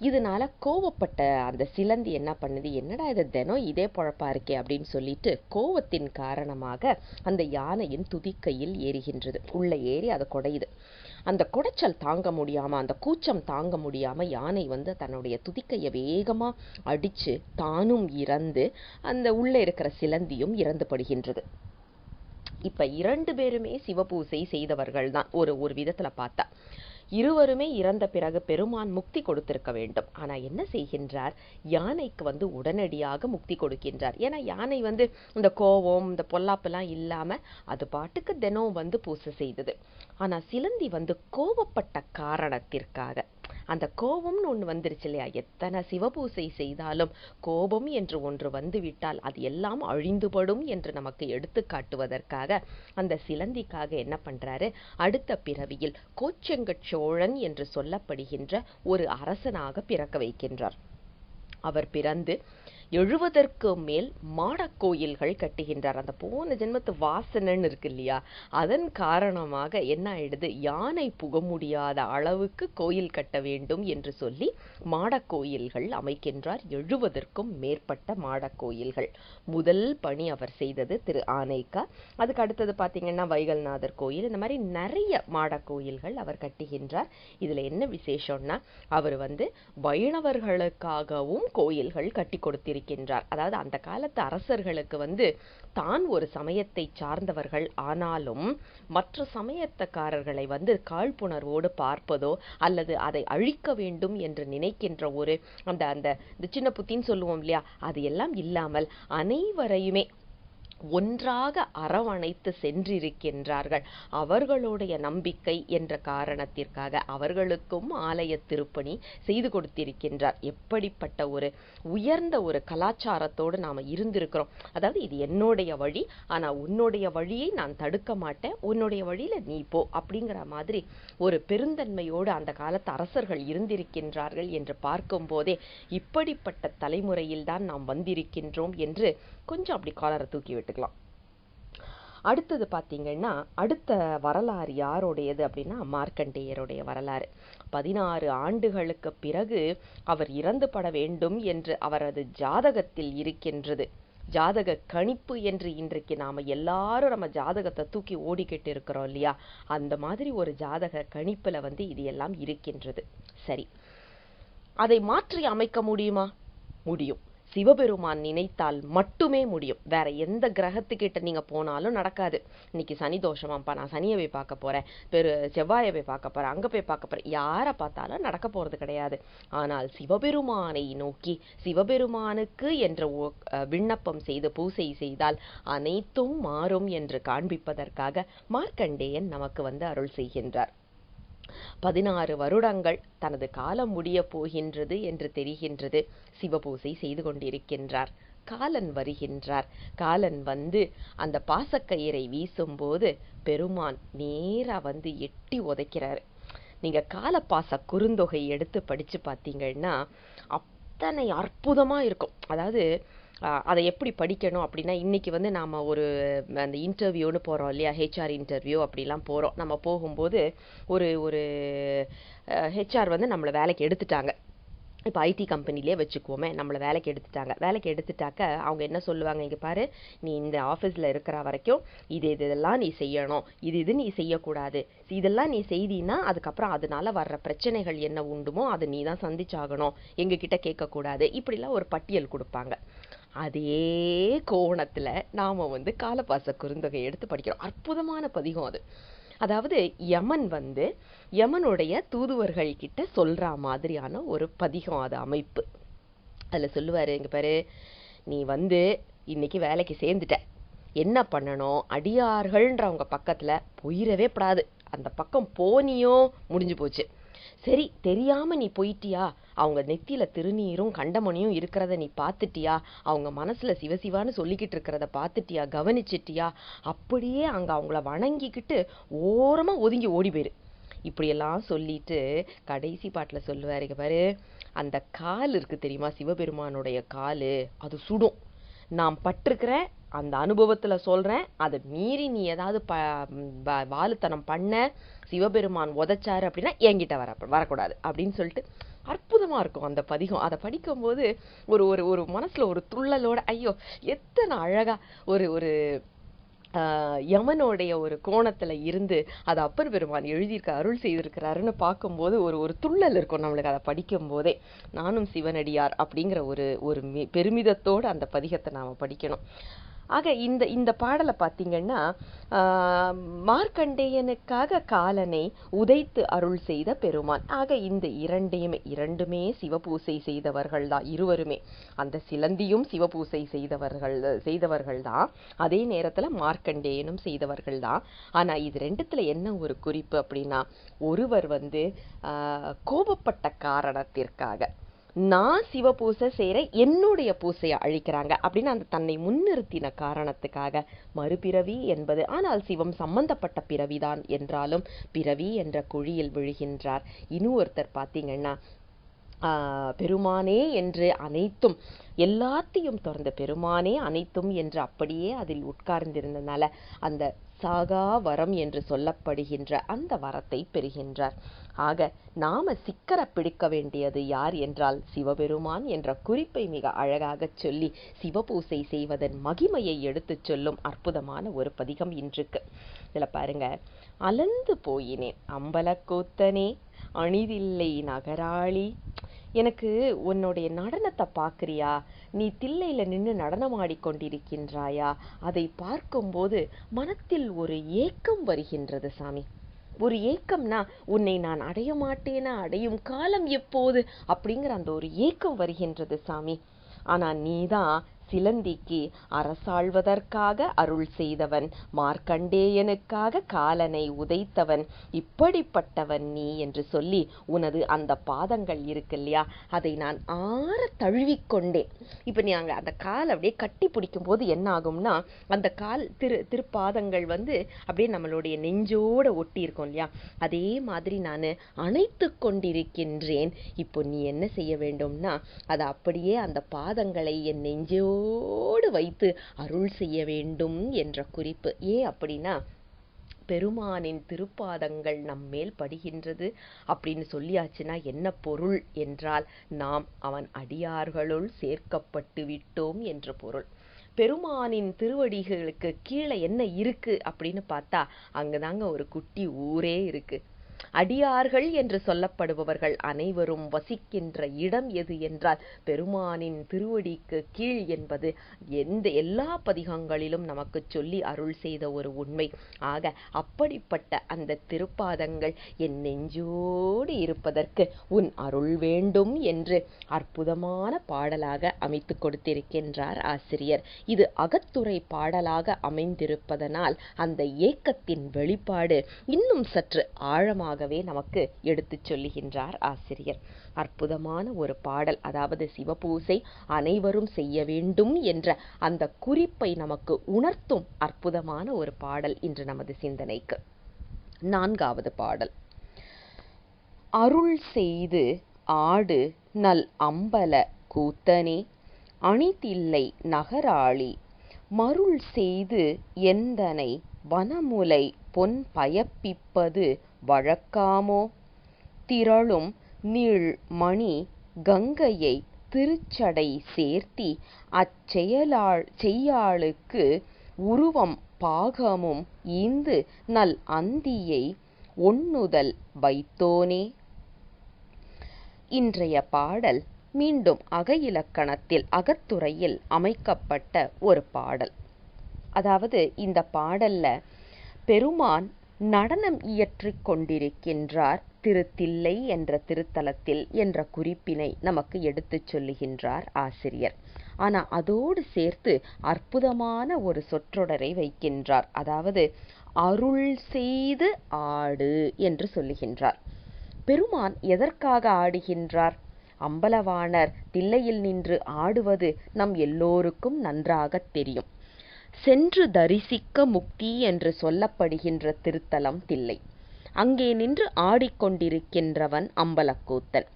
இதனால கோவப்பட்ட அந்த சிலந்தி என்ன பண்ணுது, என்னடா இது தினம் இதே பொழப்பா இருக்கே அப்படின்னு சொல்லிட்டு கோவத்தின் காரணமாக அந்த யானையின் துதிக்கையில் ஏறுகின்றது. உள்ள ஏறி அதை குடையுது. அந்த குடைச்சல் தாங்க முடியாம, அந்த கூச்சம் தாங்க முடியாம யானை வந்து தன்னுடைய துதிக்கையை வேகமா அடிச்சு தானும் இறந்து அந்த உள்ள இருக்கிற சிலந்தியும் இறந்து படுகின்றது. இப்ப 2 பேருமே சிவபூசை செய்தவர்கள் தான் ஒரு விதத்துல பார்த்தா. இருவருமே இறந்த பிறகு பெருமான் முக்தி கொடுத்திருக்க வேண்டும். ஆனா என்ன செய்கின்றார், யானைக்கு வந்து உடனடியாக முக்தி கொடுக்கின்றார். ஏன்னா யானை வந்து இந்த கோபம் இந்த பொல்லாப்பெல்லாம் இல்லாம அது பாட்டுக்கு தினம் வந்து பூசை செய்தது. ஆனா சிலந்தி வந்து கோபப்பட்ட காரணத்திற்காக, அந்த கோபம்னு ஒண்ணு வந்துருச்சு இல்லையா, எத்தனை சிவபூசை செய்தாலும் கோபம் என்று ஒன்று வந்துவிட்டால் அது எல்லாம் அழிந்துபடும் என்று நமக்கு எடுத்து காட்டுவதற்காக அந்த சிலந்திக்காக என்ன பண்றாரு, அடுத்த பிறவியில் கோச்செங்கட் சோழன் என்று சொல்லப்படுகின்ற ஒரு அரசனாக பிறக்க வைக்கின்றார். அவர் பிறந்து 70க்கு மேல் மாடக்கோயில்கள் கட்டுகின்றார். அந்த போன ஜென்மத்து வாசனைன்னு இருக்கு இல்லையா, அதன் காரணமாக என்ன ஆயிடுது, யானை புக முடியாத அளவுக்கு கோயில் கட்ட வேண்டும் என்று சொல்லி மாடக்கோயில்கள் அமைக்கின்றார். 70க்கும் மேற்பட்ட மாடக்கோயில்கள். முதல் பணி அவர் செய்தது திரு ஆனைக்கா. அதுக்கு அடுத்தது பார்த்தீங்கன்னா வைகல்நாதர் கோயில், இந்த மாதிரி நிறைய மாடக்கோயில்கள் அவர் கட்டுகின்றார். இதுல என்ன விசேஷம்னா, அவர் வந்து வைணவர்களுக்காகவும் கோயில்கள் கட்டி கொடுத்திருக்கிறார். அதாவது அந்த காலத்து அரசர்களுக்கு வந்து தான் ஒரு சமயத்தை சார்ந்தவர்கள் ஆனாலும் மற்ற சமயத்தக்காரர்களை வந்து காழ்ப்புணர்வோடு பார்ப்பதோ அல்லது அதை அழிக்க வேண்டும் என்று நினைக்கின்ற ஒரு அந்த சின்ன புத்தின்னு சொல்லுவோம் இல்லையா, அது எல்லாம் இல்லாமல் அனைவரையுமே ஒன்றாக அரவணைத்து சென்றிருக்கின்றார்கள். அவர்களுடைய நம்பிக்கை என்ற காரணத்திற்காக அவர்களுக்கும் ஆலய திருப்பணி செய்து கொடுத்திருக்கின்றார். எப்படிப்பட்ட ஒரு உயர்ந்த ஒரு கலாச்சாரத்தோடு நாம இருந்திருக்கிறோம். அதாவது இது என்னுடைய வழி, ஆனா உன்னுடைய வழியை நான் தடுக்க மாட்டேன், உன்னுடைய வழியில நீ போ அப்படிங்கிற மாதிரி ஒரு பெருந்தன்மையோடு அந்த காலத்து அரசர்கள் இருந்திருக்கின்றார்கள் என்று பார்க்கும் போதே இப்படிப்பட்ட தலைமுறையில் தான் நாம் வந்திருக்கின்றோம் என்று கொஞ்சம் அப்படி காலரை தூக்கி விட்டுக்கலாம். அடுத்தது பார்த்தீங்கன்னா, அடுத்த வரலாறு யாருடையது அப்படின்னா மார்க்கண்டேயருடைய வரலாறு. 16 ஆண்டுகளுக்கு பிறகு அவர் இறந்து பட வேண்டும் என்று அவரது ஜாதகத்தில் இருக்கின்றது. ஜாதக கணிப்பு என்று இன்றைக்கு நாம எல்லாரும் நம்ம ஜாதகத்தை தூக்கி ஓடிக்கிட்டு இருக்கிறோம் இல்லையா, அந்த மாதிரி ஒரு ஜாதக கணிப்புல வந்து இது எல்லாம் இருக்கின்றது. சரி, அதை மாற்றி அமைக்க முடியுமா? முடியும். சிவபெருமான் நினைத்தால் மட்டுமே முடியும். வேற எந்த கிரகத்துக்கிட்ட நீங்க போனாலும் நடக்காது. இன்னைக்கு சனி தோஷமாப்பா, நான் சனியை போய் பார்க்க போறேன், செவ்வாயை போய் பார்க்க போறேன், அங்க போய் பார்க்க போறேன், யாரை பார்த்தாலும் நடக்க போறது கிடையாது. ஆனால் சிவபெருமானை நோக்கி சிவபெருமானுக்கு என்ற விண்ணப்பம் செய்து பூசை செய்தால் அனைத்தும் மாறும் என்று காண்பிப்பதற்காக மார்க்கண்டேயன் நமக்கு வந்து அருள் செய்கின்றார். 16 வருடங்கள் தனது காலம் முடிய போகின்றது என்று தெரிகின்றது. சிவபூசை செய்து கொண்டிருக்கின்றார். காலன் வருகின்றார். காலன் வந்து அந்த பாசக்கயிறை வீசும்போது பெருமான் நேரா வந்து எட்டி உதைக்கிறாரு. நீங்க காலப்பாச குறுந்தொகை எடுத்து படிச்சு பார்த்தீங்கன்னா அத்தனை அற்புதமா இருக்கும். அதாவது அதை எப்படி படிக்கணும் அப்படின்னா, இன்னைக்கு வந்து நாம ஒரு அந்த இன்டர்வியூன்னு போறோம் இல்லையா, ஹெச்ஆர் இன்டர்வியூ அப்படிலாம் போறோம். நம்ம போகும்போது ஒரு ஒரு ஹெச்ஆர் வந்து நம்மளை வேலைக்கு எடுத்துட்டாங்க. இப்போ ஐடி கம்பெனிலே வச்சுக்குவோமே, நம்மளை வேலைக்கு எடுத்துட்டாங்க. வேலைக்கு எடுத்துட்டாக்க அவங்க என்ன சொல்லுவாங்க, இங்கே பாரு, நீ இந்த ஆஃபீஸில் இருக்கிற வரைக்கும் இதெல்லாம் நீ செய்யணும், இது நீ செய்யக்கூடாது, இதெல்லாம் நீ செய்தினா அதுக்கப்புறம் அதனால வர்ற பிரச்சனைகள் என்ன உண்டுமோ அதை நீ தான் சந்திச்சாகணும், எங்ககிட்ட கேட்கக்கூடாது, இப்படிலாம் ஒரு பட்டியல் கொடுப்பாங்க. அதே கோணத்துல நாம வந்து காலப்பாச குறுந்தொகை எடுத்து படிக்கிறோம். அற்புதமான பதிகம் அது. அதாவது யமன் வந்து யமனுடைய தூதுவர்கள் கிட்ட சொல்ற மாதிரியான ஒரு பதிகம் அது அமைப்பு. அதுல சொல்லுவாரு, இங்க பாரு, நீ வந்து இன்னைக்கு வேலைக்கு சேர்ந்துட்ட, என்ன பண்ணணும், அடியார்கள்ன்றவங்க பக்கத்துல போயிடவே படாது. அந்த பக்கம் போனியோ முடிஞ்சு போச்சு. சரி, தெரியாம நீ போயிட்டியா, அவங்க நெத்தியில திருநீரும் கண்டமணியும் இருக்கிறத நீ பார்த்துட்டியா, அவங்க மனசுல சிவசிவான்னு சொல்லிக்கிட்டு இருக்கிறத பார்த்துட்டியா, கவனிச்சிட்டியா, அப்படியே அங்க அவங்கள வணங்கிக்கிட்டு ஓரமா ஒதுங்கி ஓடி போயிரு. இப்படியெல்லாம் சொல்லிட்டு கடைசி பாட்டுல சொல்லுவாரு, பாரு, அந்த கால் இருக்கு தெரியுமா, சிவபெருமானுடைய காலு, அது சுடும். நான் பட்டிருக்கிற அந்த அனுபவத்துல சொல்றேன். அதை மீறி நீ ஏதாவது வாலுத்தனம் பண்ண, சிவபெருமான் உதைச்சாரு அப்படின்னா என்கிட்ட வரக்கூடாது அப்படின்னு சொல்லிட்டு அற்புதமா இருக்கும் அந்த பதிகம். அதை படிக்கும்போது ஒரு ஒரு ஒரு மனசுல ஒரு துள்ளலோட, ஐயோ எத்தனை அழகா ஒரு ஒரு யமனுடைய ஒரு கோணத்துல இருந்து அதை அப்பர் பெருமான் எழுதியிருக்க அருள் செய்திருக்கிறாருன்னு பார்க்கும்போது ஒரு ஒரு துள்ளல் இருக்கும் நம்மளுக்கு. அதை படிக்கும் போதே நானும் சிவனடியார் அப்படிங்கிற ஒரு ஒரு பெருமிதத்தோடு அந்த பதிகத்தை நாம படிக்கணும். ஆக இந்த இந்த பாடலை பார்த்தீங்கன்னா, மார்க்கண்டேயனுக்காக காலனை உதைத்து அருள் செய்த பெருமான். ஆக இந்த இரண்டுமே சிவபூசை செய்தவர்கள் தான். இருவருமே அந்த சிலந்தியும் சிவபூசை செய்தவர்கள் தான். அதே நேரத்துல மார்க்கண்டேயனும் செய்தவர்கள் தான். ஆனா இது ரெண்டுத்துல என்ன ஒரு குறிப்பு அப்படின்னா, ஒருவர் கோபப்பட்ட காரணத்திற்காக நான் சிவபூசை செய்யற என்னுடைய பூசையை அழிக்கிறாங்க அப்படின்னு அந்த தன்னை முன்னிறுத்தின காரணத்துக்காக மறுபிறவி என்பது, ஆனால் சிவம் சம்பந்தப்பட்ட பிறவிதான் என்றாலும் பிறவி என்ற குழியில் விழுகின்றார். இன்னொருத்தர் பார்த்தீங்கன்னா, பெருமானே என்று அனைத்தும் எல்லாத்தையும் திறந்த பெருமானே அனைத்தும் என்று அப்படியே அதில் உட்கார்ந்திருந்தனால அந்த சாகா வரம் என்று சொல்லப்படுகின்ற அந்த வரத்தை பெறுகின்றார். ஆக நாம சிக்கர பிடிக்க வேண்டியது யார் என்றால் சிவபெருமான் என்ற குறிப்பை மிக அழகாக சொல்லி சிவபூசை செய்வதன் மகிமையை எடுத்து சொல்லும் அற்புதமான ஒரு பதிகம் இன்றுக்கு. இதுல பாருங்க, அலந்து போயினேன் அம்பலக்கூத்தனே அணிதில்லை நகராளி. எனக்கு உன்னுடைய நடனத்தை பார்க்கிறியா, நீ தில்லையில நின்று நடனமாடி கொண்டிருக்கின்றாயா, அதை பார்க்கும்போது மனத்தில் ஒரு ஏக்கம் வருகின்றது சாமி. ஒரு ஏக்கம்னா உன்னை நான் அடைய மாட்டேனா, அடையும் காலம் எப்போது அப்படிங்கிற அந்த ஒரு ஏக்கம் வருகின்றது சாமி. ஆனா நீதான் சிலந்திக்கு அரசாள்வதற்காக அருள் செய்தவன், மார்க்கண்டேயனுக்காக காலனை உதைத்தவன், இப்படிப்பட்டவன் நீ என்று சொல்லி உனது அந்த பாதங்கள் இருக்கு இல்லையா, அதை நான் ஆற தழுவிக்கொண்டேன். இப்ப நீ அங்க அந்த கால் அப்படியே கட்டி பிடிக்கும் போது என்ன ஆகும்னா, அந்த கால் திருப்பாதங்கள் அப்படியே நம்மளுடைய நெஞ்சோட ஒட்டி இருக்கும் இல்லையா, அதே மாதிரி நான் அணைத்து கொண்டிருக்கின்றேன். இப்போ நீ என்ன செய்ய வேண்டும்னா, அதை அப்படியே அந்த பாதங்களை என் நெஞ்சோடு வைத்து அருள் செய்ய வேண்டும் என்ற குறிப்பு. ஏன் அப்படின்னா, பெருமானின் திருப்பாதங்கள் நம்மேல் படுகின்றது அப்படின்னு சொல்லியாச்சுன்னா என்ன பொருள் என்றால், நாம் அவன் அடியார்களுள் சேர்க்கப்பட்டு விட்டோம் என்ற பொருள். பெருமானின் திருவடிகளுக்கு கீழே என்ன இருக்கு அப்படின்னு பார்த்தா, அங்கதாங்க ஒரு குட்டி ஊரே இருக்கு. அடியார்கள் என்று சொல்லப்படுபவர்கள் அனைவரும் வசிக்கின்ற இடம் எது என்றால் பெருமானின் திருவடிக்கு கீழ் என்பது எல்லா பதிகங்களிலும் நமக்கு சொல்லி அருள் செய்த ஒரு உண்மை. ஆக அப்படிப்பட்ட அந்த திருப்பாதங்கள் என் நெஞ்சோடு இருப்பதற்கு உன் அருள் வேண்டும் என்று அற்புதமான பாடலாக அமைத்து கொடுத்திருக்கின்றார் ஆசிரியர். இது அகத்துறை பாடலாக அமைந்திருப்பதனால் அந்த ஏக்கத்தின் வெளிப்பாடு இன்னும் சற்று ஆழமாக நமக்கு எடுத்து சொல்லுகின்றார் ஆசிரியர். அற்புதமான ஒரு பாடல். அதாவது சிவபூசை அனைவரும் செய்ய வேண்டும் என்ற அந்த குறிப்பை நமக்கு உணர்த்தும் அற்புதமான ஒரு பாடல் இன்று நமது சிந்தனைக்கு. 4வது பாடல். அருள் செய்து ஆடு நல் அம்பல கூத்தனே அணிதில்லை நகராளி, மருள் செய்து எந்தனை வனமுலை பொன் பயப்பிப்பது வழக்காமோ, திரளும் நீள் மணி கங்கையை திருச்சடை சேர்த்தி செய்யாளுக்கு உருவம் பாகமும் ஈந்து நல் அந்தியை ஒண்ணுதல் வைத்தோனே. இன்றைய பாடல் மீண்டும் இலக்கணத்தில் அகத்துறையில் அமைக்கப்பட்ட ஒரு பாடல். அதாவது இந்த பாடல்ல பெருமான் நடனம் இயற்றிக் கொண்டிருக்கின்றார் திருத்தில்லை என்ற திருத்தலத்தில் என்ற குறிப்பினை நமக்கு எடுத்துச் சொல்லுகின்றார் ஆசிரியர். ஆனா அதோடு சேர்த்து அற்புதமான ஒரு சொற்றொடரை வைக்கின்றார். அதாவது அருள் செய்து ஆடு என்று சொல்லுகின்றார். பெருமான் எதற்காக ஆடுகின்றார்? அம்பலவாணர் தில்லையில் நின்று ஆடுவது நம் எல்லோருக்கும் நன்றாக தெரியும். சென்று தரிசிக்க முக்தி என்று சொல்லப்படுகின்ற திருத்தலம் தில்லை. அங்கே நின்று ஆடிக்கொண்டிருக்கின்றவன் அம்பலக்கூத்தன்.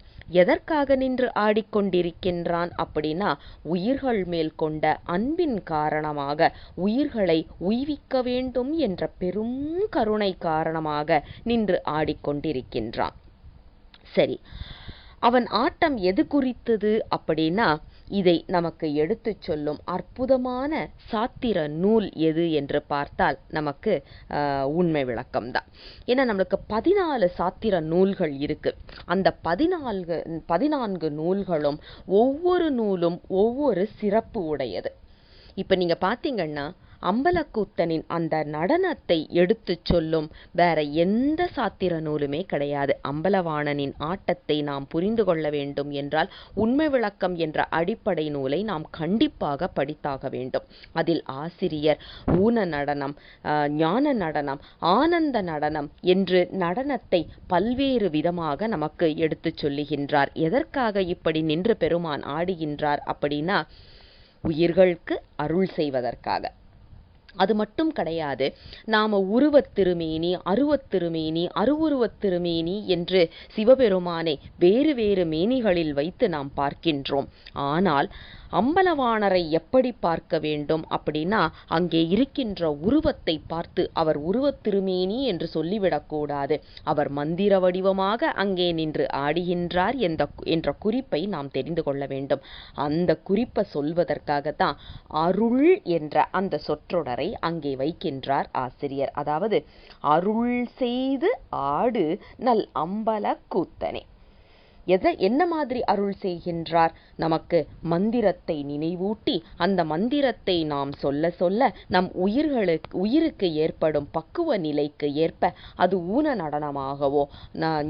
எதற்காக நின்று ஆடிக்கொண்டிருக்கின்றான் அப்படின்னா, உயிர்கள் மேல் கொண்ட அன்பின் காரணமாக, உயிர்களை உய்விக்க வேண்டும் என்ற பெரும் கருணை காரணமாக நின்று ஆடிக்கொண்டிருக்கின்றான். சரி, அவன் ஆட்டம் எது குறித்தது அப்படின்னா, இதை நமக்கு எடுத்துச் சொல்லும் அற்புதமான சாத்திர நூல் எது என்று பார்த்தால் நமக்கு உண்மை விளக்கம்தான். ஏன்னா நம்மளுக்கு 14 சாத்திர நூல்கள் இருக்கு. அந்த 14 நூல்களும் ஒவ்வொரு நூலும் ஒவ்வொரு சிறப்பு உடையது. இப்ப நீங்க பாத்தீங்கன்னா, அம்பலக்கூத்தனின் அந்த நடனத்தை எடுத்துச் சொல்லும் வேற எந்த சாத்திர நூலுமே கிடையாது. அம்பலவாணனின் ஆட்டத்தை நாம் புரிந்து கொள்ள வேண்டும் என்றால் உண்மை விளக்கம் என்ற அடிப்படை நூலை நாம் கண்டிப்பாக படித்தாக வேண்டும். அதில் ஆசிரியர் ஊன நடனம், ஞான நடனம், ஆனந்த நடனம் என்று நடனத்தை பல்வேறு விதமாக நமக்கு எடுத்துச் சொல்லுகின்றார். எதற்காக இப்படி நின்று பெருமான் ஆடுகின்றார் அப்படின்னா, உயிர்களுக்கு அருள் செய்வதற்காக. அது மட்டும் கிடையாது. நாம உருவத் திருமேனி, அருவத் திருமேனி, அருவுருவத் திருமேனி என்று சிவபெருமானை வேறு வேறு மேனிகளில் வைத்து நாம் பார்க்கின்றோம். ஆனால் அம்பலவாணரை எப்படி பார்க்க வேண்டும் அப்படின்னா, அங்கே இருக்கின்ற உருவத்தை பார்த்து அவர் உருவத் திருமேனி என்று சொல்லிவிடக்கூடாது. அவர் மந்திர வடிவமாக அங்கே நின்று ஆடுகின்றார் என்ற குறிப்பை நாம் தெரிந்து கொள்ள வேண்டும். அந்த குறிப்பை சொல்வதற்காகத்தான் அருள் என்ற அந்த சொற்றொடரை அங்கே வைக்கின்றார் ஆசிரியர். அதாவது அருள் செய்து ஆடு நல் அம்பல கூத்தனே. என்ன மாதிரி அருள் செய்கின்றார்? நமக்கு மந்திரத்தை நினைவூட்டி, அந்த மந்திரத்தை நாம் சொல்ல சொல்ல நம் உயிருக்கு ஏற்படும் பக்குவ நிலைக்கு ஏற்ப அது ஊன நடனமாகவோ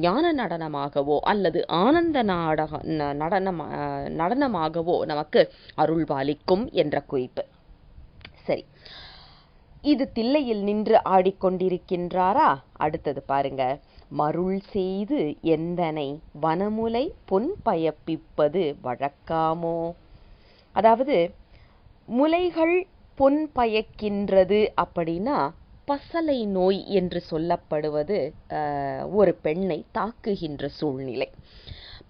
ஞான நடனமாகவோ அல்லது ஆனந்த நடனமாகவோ நமக்கு அருள் பாலிக்கும் என்ற குறிப்பு. சரி, இது தில்லையில் நின்று ஆடிக்கொண்டிருக்கின்றாரா? அடுத்தது பாருங்க. மருள் செய்து எந்தனை வனமுலை பொன் பயப்பிப்பது வழக்காமோ. அதாவது முலைகள் பொன் பயக்கின்றது அப்படின்னா, பசலை நோய் என்று சொல்லப்படுவது ஒரு பெண்ணை தாக்குகின்ற சூழ்நிலை.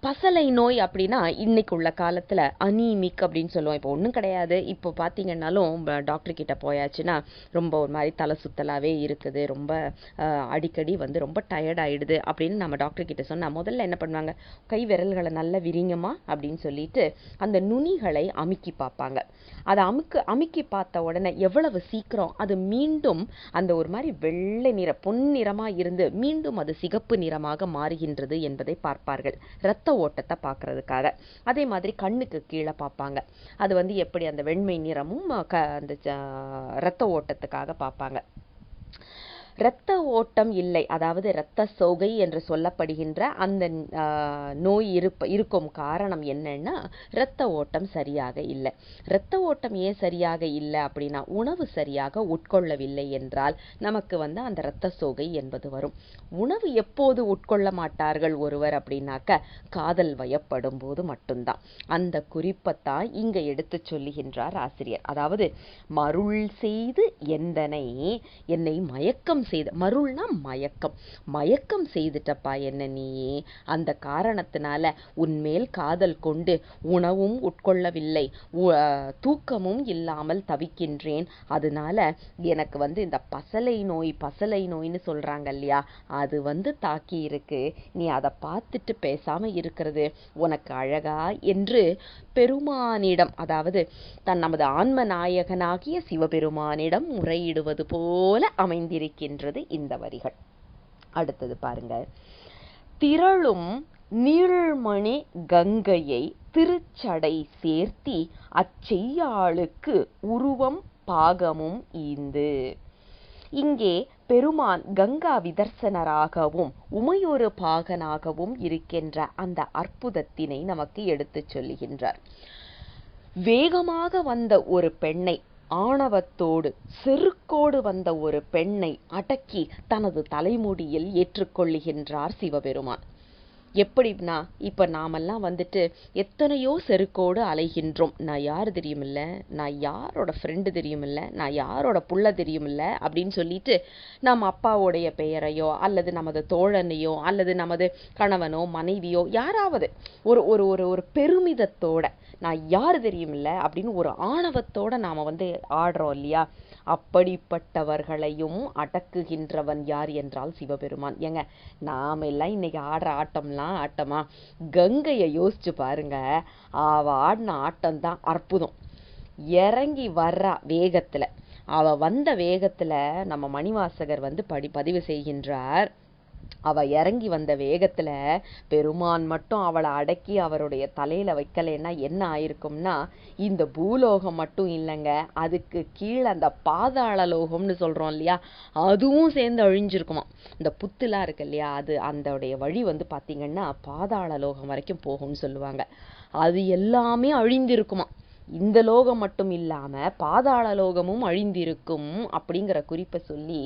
பசலை நோய் அப்படின்னா இன்னைக்கு உள்ள காலத்தில் அனீமிக் அப்படின்னு சொல்லுவோம். இப்போ ஒன்றும் கிடையாது. இப்போ பார்த்தீங்கன்னாலும் டாக்டர் கிட்ட போயாச்சுன்னா ரொம்ப ஒரு மாதிரி தலை சுத்தலாகவே இருக்குது, ரொம்ப அடிக்கடி ரொம்ப டயர்ட் ஆகிடுது அப்படின்னு நம்ம டாக்டர் கிட்ட சொன்னால் முதல்ல என்ன பண்ணுவாங்க, கை விரல்களை நல்லா விரிங்கம்மா அப்படின்னு சொல்லிட்டு அந்த நுனிகளை அமுக்கி பார்ப்பாங்க. அதை அமுக்கி பார்த்த உடனே எவ்வளவு சீக்கிரம் அது மீண்டும் அந்த ஒரு மாதிரி வெள்ளை நிற பொன்னிறமாக இருந்து மீண்டும் அது சிகப்பு நிறமாக மாறுகின்றது என்பதை பார்ப்பார்கள், இரத்த ஓட்டத்தை பார்க்கறதுக்காக. அதே மாதிரி கண்ணுக்கு கீழே பார்ப்பாங்க. அது எப்படி அந்த வெண்மை நிறமும் அந்த இரத்த ஓட்டத்துக்காக பார்ப்பாங்க. இரத்த ஓட்டம் இல்லை, அதாவது இரத்த சோகை என்று சொல்லப்படுகின்ற அந்த நோய் இருக்கும் காரணம் என்னன்னா, இரத்த ஓட்டம் சரியாக இல்லை. இரத்த ஓட்டம் ஏன் சரியாக இல்லை அப்படின்னா, உணவு சரியாக உட்கொள்ளவில்லை என்றால் நமக்கு அந்த இரத்த சோகை என்பது வரும். உணவு எப்போது உட்கொள்ள மாட்டார்கள் ஒருவர் அப்படின்னாக்க, காதல் வயப்படும் போது மட்டும்தான். அந்த குறிப்பத்தான் இங்க எடுத்து சொல்லுகின்றார் ஆசிரியர். அதாவது மருள் செய்து என்னை மயக்கம் செய்த, மருள்னா மயக்கம் செய்துட்டப்பா என்ன நீ, அந்த காரணத்தினால உன்மேல் காதல் கொண்டு உணவும் உட்கொள்ளவில்லை, தூக்கமும் இல்லாமல் தவிக்கின்றேன். அதனால எனக்கு இந்த பசலை நோய்னு சொல்றாங்க இல்லையா, அது தாக்கி இருக்கு. நீ அதை பார்த்துட்டு பேசாம இருக்கிறது உனக்கு அழகா என்று பெருமானிடம், அதாவது நமது ஆன்ம நாயகனாகிய சிவபெருமானிடம் முறையிடுவது போல அமைந்திருக்கின்றது இந்த வரிகள். அடுத்தது பாருங்க. திரளும் நீள்மணி கங்கையை திருச்சடை சேர்த்தி அச்செய்யாளுக்கு உருவம் பாகமும் ஈந்து. இங்கே பெருமான் கங்கா விதர்சனராகவும் உமையொரு பாகனாகவும் இருக்கின்ற அந்த அற்புதத்தினை நமக்கு எடுத்துச் சொல்லுகின்றார். வேகமாக வந்த ஒரு பெண்ணை, ஆணவத்தோடு செருக்கோடு வந்த ஒரு பெண்ணை அடக்கி தனது தலைமுடியில் ஏற்றுக்கொள்ளுகின்றார் சிவபெருமான். எப்படின்னா, இப்ப நாமெல்லாம் வந்துட்டு எத்தனையோ செருக்கோடு அலைகின்றோம். நான் யாரு தெரியுமில்ல, நான் யாரோட ஃப்ரெண்டு தெரியுமில்ல, நான் யாரோட புள்ள தெரியுமில்ல அப்படின்னு சொல்லிட்டு நம்ம அப்பாவுடைய பெயரையோ அல்லது நமது தோழனையோ அல்லது நமது கணவனோ மனைவியோ யாராவது ஒரு ஒரு ஒரு ஒரு பெருமிதத்தோட நான் யாரு தெரியுமில்ல அப்படின்னு ஒரு ஆணவத்தோட நாம வந்து ஆடுறோம் இல்லையா? அப்படிப்பட்டவர்களையும் அடக்குகின்றவன் யார் என்றால் சிவபெருமான். ஏங்க, நாம எல்லாம் இன்னைக்கு ஆடுற ஆட்டம்லாம் ஆட்டமா? கங்கையை யோசிச்சு பாருங்க. அவ ஆடின ஆட்டம் தான் அற்புதம். இறங்கி வர்றா வேகத்துல. அவ வந்த வேகத்துல நம்ம மணிவாசகர் வந்து பதிவு செய்கின்றார். அவ இறங்கி வந்த வேகத்துல பெருமான் மட்டும் அவளை அடக்கி அவருடைய தலையில வைக்கலைன்னா என்ன ஆயிருக்கும்னா, இந்த பூலோகம் மட்டும் இல்லைங்க, அதுக்கு கீழே அந்த பாதாள லோகம்னு சொல்றோம் இல்லையா, அதுவும் சேர்ந்து அழிஞ்சிருக்குமா. இந்த புத்துலாம் இருக்கு இல்லையா, அது அந்தோடைய வழி வந்து பாத்தீங்கன்னா பாதாள லோகம் வரைக்கும் போகும்னு சொல்லுவாங்க. அது எல்லாமே அழிந்திருக்குமா. இந்த லோகம் மட்டும் இல்லாம பாதாள லோகமும் அழிந்திருக்கும் அப்படிங்கிற குறிப்பை சொல்லி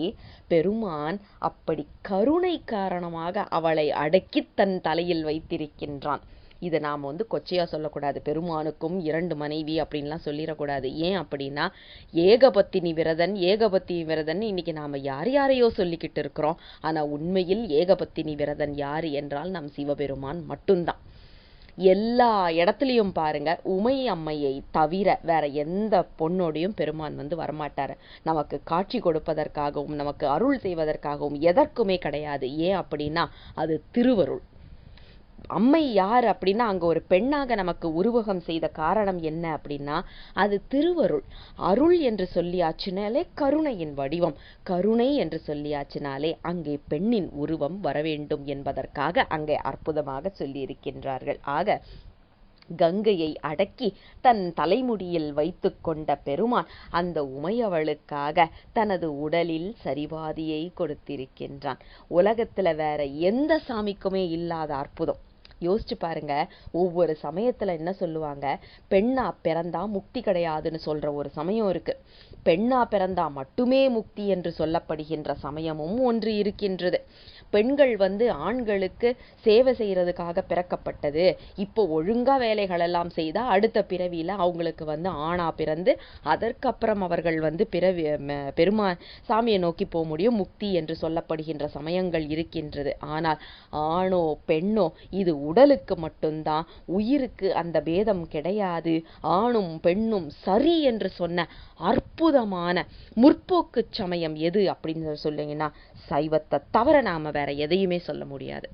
பெருமான் அப்படி கருணை காரணமாக அவளை அடக்கி தன் தலையில் வைத்திருக்கின்றான். இதை நாம வந்து கொச்சையா சொல்லக்கூடாது. பெருமானுக்கும் 2 மனைவி அப்படின்லாம் சொல்லிடக்கூடாது. ஏன் அப்படின்னா, ஏகபத்தினி விரதன் இன்னைக்கு நாம யாரையோ சொல்லிக்கிட்டு இருக்கிறோம். ஆனா உண்மையில் ஏகபத்தினி விரதன் யாரு என்றால் நம் சிவபெருமான் மட்டும்தான். எல்லா இடத்துலையும் பாருங்க, உமை அம்மையை தவிர வேற எந்த பொண்ணோடையும் பெருமான் வந்து வரமாட்டாரு. நமக்கு காட்சி கொடுப்பதற்காகவும் நமக்கு அருள் செய்வதற்காகவும் எதற்குமே கிடையாது. ஏன் அப்படின்னா அது திருவருள். அம்மை யார் அப்படின்னா, அங்க ஒரு பெண்ணாக நமக்கு உருவகம் செய்த காரணம் என்ன அப்படின்னா அது திருவருள். அருள் என்று சொல்லியாச்சுனாலே கருணையின் வடிவம், கருணை என்று சொல்லியாச்சுனாலே அங்கே பெண்ணின் உருவம் வர வேண்டும் என்பதற்காக அங்கே அற்புதமாக சொல்லியிருக்கின்றார்கள். ஆக கங்கையை அடக்கி தன் தலைமுடியில் வைத்து கொண்ட பெருமான் அந்த உமையவளுக்காக தனது உடலில் சரிபாதியை கொடுத்திருக்கின்றான். உலகத்துல வேற எந்த சாமிக்குமே இல்லாத அற்புதம். யோசிச்சு பாருங்க. ஒவ்வொரு சமயத்துல என்ன சொல்லுவாங்க, பெண்ணா பிறந்தா முக்தி கிடையாதுன்னு சொல்ற ஒரு சமயம் இருக்கு. பெண்ணா பிறந்தா மட்டுமே முக்தி என்று சொல்லப்படுகின்ற சமயமும் ஒன்று இருக்கின்றது. பெண்கள் வந்து ஆண்களுக்கு சேவை செய்யறதுக்காக பிறக்கப்பட்டது, இப்போ ஒழுங்கா வேலைகள் எல்லாம் செய்தா அடுத்த பிறவியில அவங்களுக்கு வந்து ஆணா பிறந்து அதற்கப்புறம் அவர்கள் வந்து சாமியை நோக்கி போக முடியும், முக்தி என்று சொல்லப்படுகின்ற சமயங்கள் இருக்கின்றது. ஆனால் ஆணோ பெண்ணோ இது உடலுக்கு மட்டும்தான், உயிருக்கு அந்த பேதம் கிடையாது. ஆணும் பெண்ணும் சரி என்று சொன்ன அற்புதமான முற்போக்கு சமயம் எது அப்படின்னு சொல்லுங்கன்னா சைவத்தை தவிர நாம வேற எதையுமே சொல்ல முடியாது.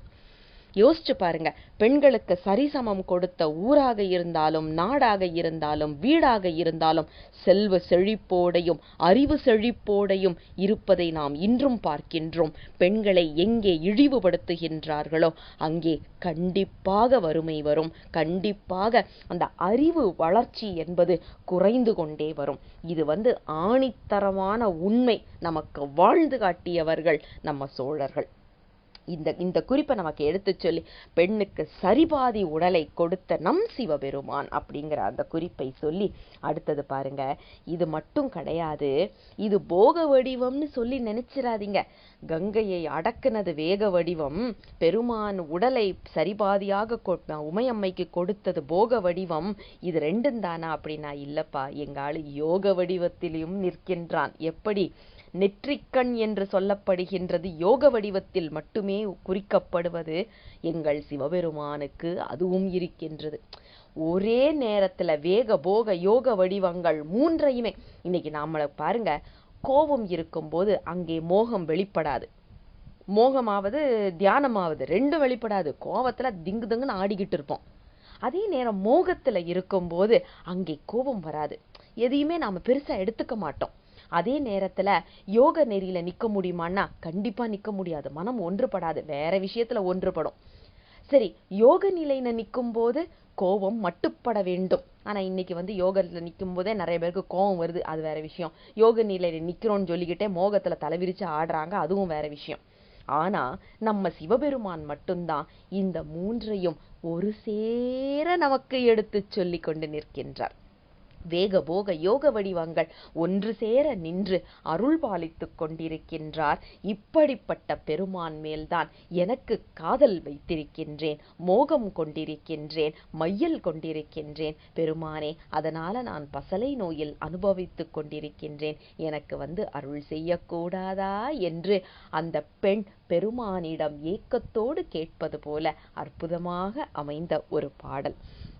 யோசிச்சு பாருங்க. பெண்களுக்கு சரிசமம் கொடுத்த ஊராக இருந்தாலும் நாடாக இருந்தாலும் வீடாக இருந்தாலும் செல்வ செழிப்போடையும் அறிவு செழிப்போடையும் இருப்பதை நாம் இன்றும் பார்க்கின்றோம். பெண்களை எங்கே இழிவுபடுத்துகின்றார்களோ அங்கே கண்டிப்பாக வறுமை வரும். கண்டிப்பாக அந்த அறிவு வளர்ச்சி என்பது குறைந்து கொண்டே வரும். இது வந்து ஆணித்தரமான உண்மை. நமக்கு வாழ்ந்து காட்டியவர்கள் நம்ம சோழர்கள். இந்த குறிப்பை நமக்கு எடுத்து சொல்லி பெண்ணுக்கு சரிபாதி உடலை கொடுத்த நம் சிவபெருமான் அப்படிங்கிற அந்த குறிப்பை சொல்லி அடுத்தது பாருங்க. இது மட்டும் கிடையாது, இது போக வடிவம்னு சொல்லி நினைச்சிடாதீங்க. கங்கையை அடக்குனது வேக வடிவம், பெருமான் உடலை சரிபாதியாக உமையம்மைக்கு கொடுத்தது போக வடிவம். இது ரெண்டும் தானா அப்படின்னா இல்லப்பா, எங்காளு யோக வடிவத்திலும் நிற்கின்றான். எப்படி? நெற்றிக்கண் என்று சொல்லப்படுகின்றது யோக வடிவத்தில் மட்டுமே குறிக்கப்படுவது எங்கள் சிவபெருமானுக்கு அதுவும் இருக்கின்றது. ஒரே நேரத்துல வேக போக யோக வடிவங்கள் மூன்றையுமே. இன்னைக்கு நாமள பாருங்க, கோபம் இருக்கும்போது அங்கே மோகம் வெளிப்படாது. மோகமாவது தியானமாவது ரெண்டும் வெளிப்படாது. கோபத்துல திங்கு திங்குன்னு ஆடிக்கிட்டு இருப்போம். அதே நேரம் மோகத்துல இருக்கும்போது அங்கே கோபம் வராது. எதையுமே நாம பெருசா எடுத்துக்க மாட்டோம். அதே நேரத்துல யோக நெறியில நிக்க முடியுமான்னா கண்டிப்பா நிக்க முடியாது. மனம் ஒன்றுபடாது, வேற விஷயத்துல ஒன்றுபடும். சரி, யோக நிலையில நிற்கும் போது கோபம் மட்டுப்பட வேண்டும். ஆனா இன்னைக்கு வந்து யோகத்துல நிற்கும் போதே நிறைய பேருக்கு கோபம் வருது, அது வேற விஷயம். யோக நிலையில நிக்கிறோம்னு சொல்லிக்கிட்டே மோகத்துல தலைவிரிச்சு ஆடுறாங்க, அதுவும் வேற விஷயம். ஆனா நம்ம சிவபெருமான் மட்டும்தான் இந்த மூன்றையும் ஒரு சேர நமக்கு எடுத்து சொல்லி கொண்டு நிற்கின்றார். வேக போக யோக வடிவங்கள் ஒன்று சேர நின்று அருள் பாலித்துக் கொண்டிருக்கின்றார். இப்படிப்பட்ட பெருமான் மேல்தான் எனக்கு காதல் வைத்திருக்கின்றேன், மோகம் கொண்டிருக்கின்றேன், மையல் கொண்டிருக்கின்றேன் பெருமானே. அதனால நான் பசலை நோயில் அனுபவித்துக் கொண்டிருக்கின்றேன், எனக்கு அருள் செய்யக்கூடாதா என்று அந்த பெண் பெருமானிடம் ஏக்கத்தோடு கேட்பது போல அற்புதமாக அமைந்த ஒரு பாடல்.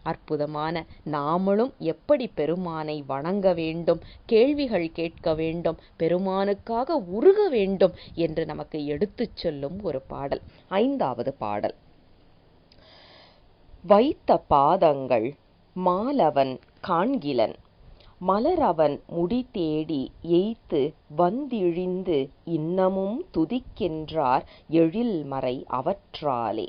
அற்புதமான நாமளும் எப்படி பெருமானை வணங்க வேண்டும், கேள்விகள் கேட்க வேண்டும், பெருமானுக்காக உருக வேண்டும் என்று நமக்கு எடுத்துச் சொல்லும் ஒரு பாடல். 5வது பாடல். வைத்த பாதங்கள் மாலவன் காண்கிலன், மலரவன் முடி தேடி எய்த்து வந்திழிந்து இன்னமும் துதிக்கின்றார் எழில்மறை அவற்றாலே.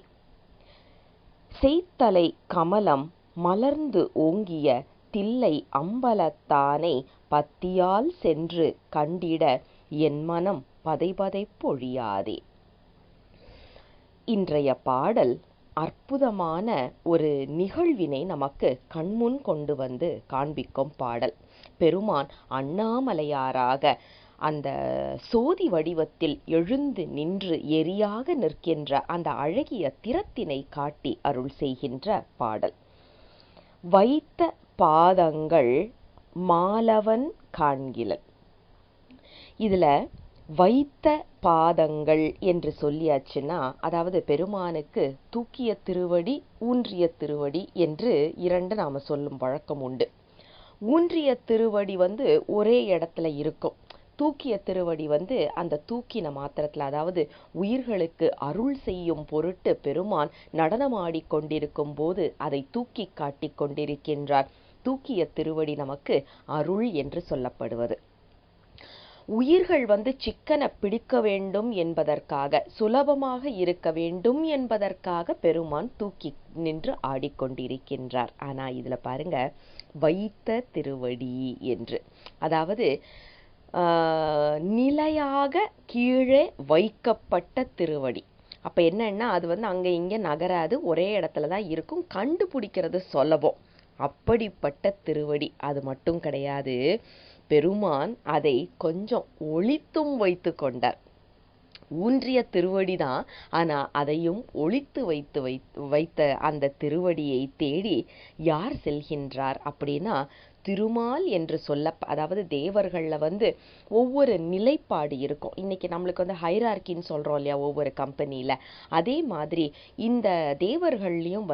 செய்த்தலை கமலம் மலர்ந்து ஓங்கிய தில்லை அம்பலத்தானை பத்தியால் சென்று கண்டிட என் மனம் பதைபதைப்பொழியாதே. இன்றைய பாடல் அற்புதமான ஒரு நிகழ்வினை நமக்கு கண்முன் கொண்டு காண்பிக்கும் பாடல். பெருமான் அண்ணாமலையாராக அந்த சோதி வடிவத்தில் எழுந்து நின்று எரியாக நிற்கின்ற அந்த அழகிய திறத்தினை காட்டி அருள் செய்கின்ற பாடல். வைத்த பாதங்கள் மாலவன் காண்கிலன். இதுல வைத்த பாதங்கள் என்று சொல்லியாச்சுன்னா, அதாவது பெருமானுக்கு தூக்கிய திருவடி, ஊன்றிய திருவடி என்று 2 நாம சொல்லும் வழக்கம் உண்டு. ஊன்றிய திருவடி ஒரே இடத்துல இருக்கும். தூக்கிய திருவடி அந்த தூக்கின மாத்திரத்தில், அதாவது உயிர்களுக்கு அருள் செய்யும் பொருட்டு பெருமான் நடனமாடி கொண்டிருக்கும் போது அதை தூக்கி காட்டி கொண்டிருக்கின்றார். தூக்கிய திருவடி நமக்கு அருள் என்று சொல்லப்படுவது. உயிர்கள் சிக்கன பிடிக்க வேண்டும் என்பதற்காக, சுலபமாக இருக்க வேண்டும் என்பதற்காக பெருமான் தூக்கி நின்று ஆடிக்கொண்டிருக்கின்றார். ஆனா இதுல பாருங்க, வைத்த திருவடி என்று, அதாவது நிலையாக கீழே வைக்கப்பட்ட திருவடி. அப்ப என்னன்னா, அது அங்க இங்க நகராது, ஒரே இடத்துல தான் இருக்கும், கண்டுபிடிக்கிறது சுலபம். அப்படிப்பட்ட திருவடி. அது மட்டும் கிடையாது, பெருமான் அதை கொஞ்சம் ஒளித்தும் வைத்து கொண்டார். ஊன்றிய திருவடிதான், ஆனா அதையும் ஒளித்து வைத்த அந்த திருவடியை தேடி யார் செல்கின்றார் அப்படின்னா, திருமால் என்று அதாவது தேவர்கள்ல ஒவ்வொரு நிலைப்பாடு இருக்கும். இன்னைக்கு நம்மளுக்கு ஹைரார்கின்னு சொல்றோம் இல்லையா, ஒவ்வொரு கம்பெனியில. அதே மாதிரி இந்த தேவர்கள்லயும்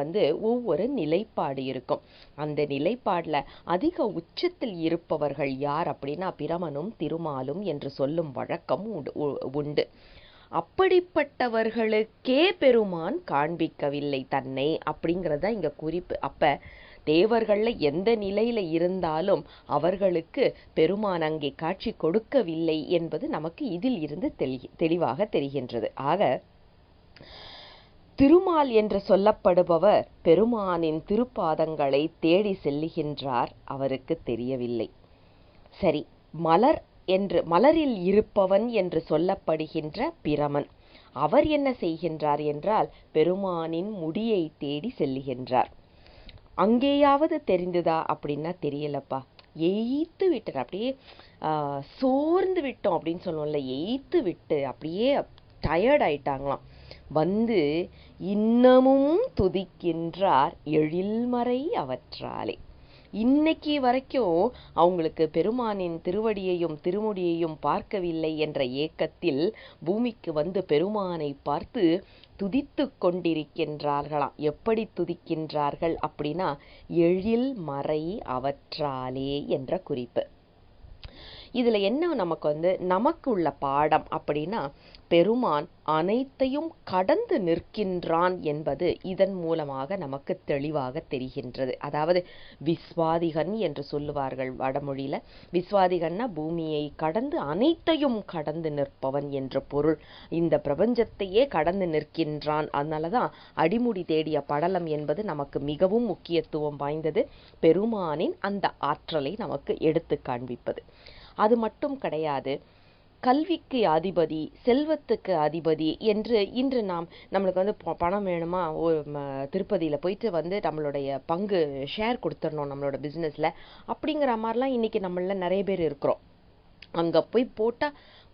ஒவ்வொரு நிலைப்பாடு இருக்கும். அந்த நிலைப்பாடுல அதிக உச்சத்தில் இருப்பவர்கள் யார் அப்படின்னா, பிரமனும் திருமாலும் என்று சொல்லும் வழக்கம் உண்டு. அப்படிப்பட்டவர்களுக்கே பெருமான் காண்பிக்கவில்லை தன்னை அப்படிங்கிறத இங்க குறிப்பு. அப்ப தேவர்கள்ல எந்த நிலையில இருந்தாலும் அவர்களுக்கு பெருமான் அங்கே காட்சி கொடுக்கவில்லை என்பது நமக்கு இதில் இருந்து தெளிவாக தெரிகின்றது. ஆக திருமால் என்று சொல்லப்படுபவர் பெருமானின் திருப்பாதங்களை தேடி செல்லுகின்றார், அவருக்கு தெரியவில்லை. சரி, மலரில் இருப்பவன் என்று சொல்லப்படுகின்ற பிரமன், அவர் என்ன செய்கின்றார் என்றால், பெருமானின் முடியை தேடி செல்லுகின்றார். அங்கேயாவது தெரிந்ததா அப்படின்னா தெரியலப்பா. எய்த்து விட்டார், அப்படியே சோர்ந்து விட்டோம் அப்படின்னு சொல்லுவோம்ல, எய்த்து விட்டு அப்படியே டயர்ட் ஆயிட்டாங்களாம். இன்னமும் துதிக்கின்றார் எழில்மறை அவற்றாலே. இன்னைக்கு வரைக்கும் அவங்களுக்கு பெருமானின் திருவடியையும் திருமுடியையும் பார்க்கவில்லை என்ற ஏக்கத்தில் பூமிக்கு பெருமானை பார்த்து துதித்து கொண்டிருக்கின்றார்களாம். எப்படி துதிக்கின்றார்கள் அப்படின்னா, எழில் மறை அவற்றாலே என்ற குறிப்பு. இதுல என்ன நமக்கு உள்ள பாடம் அப்படின்னா, பெருமான் அனைத்தையும் கடந்து நிற்கின்றான் என்பது இதன் மூலமாக நமக்கு தெளிவாக தெரிகின்றது. அதாவது விஸ்வாதிகன் என்று சொல்லுவார்கள் வடமொழியில. விஸ்வாதிகன்னா பூமியை கடந்து அனைத்தையும் கடந்து நிற்பவன் என்ற பொருள். இந்த பிரபஞ்சத்தையே கடந்து நிற்கின்றான். அதனாலதான் அடிமுடி தேடிய படலம் என்பது நமக்கு மிகவும் முக்கியத்துவம் வாய்ந்தது. பெருமானின் அந்த ஆற்றலை நமக்கு எடுத்து காண்பிப்பது. அது மட்டும் கிடையாது, கல்விக்கு அதிபதி, செல்வத்துக்கு அதிபதி என்று இன்று நம்மளுக்கு வந்து பணம் வேணுமா, திருப்பதியில போயிட்டு வந்து நம்மளுடைய பங்கு ஷேர் கொடுத்துடணும் நம்மளோட பிஸ்னஸ்ல அப்படிங்கிற மாதிரிலாம் இன்னைக்கு நம்மள நிறைய பேர் இருக்கிறோம். அங்க போய் போட்டா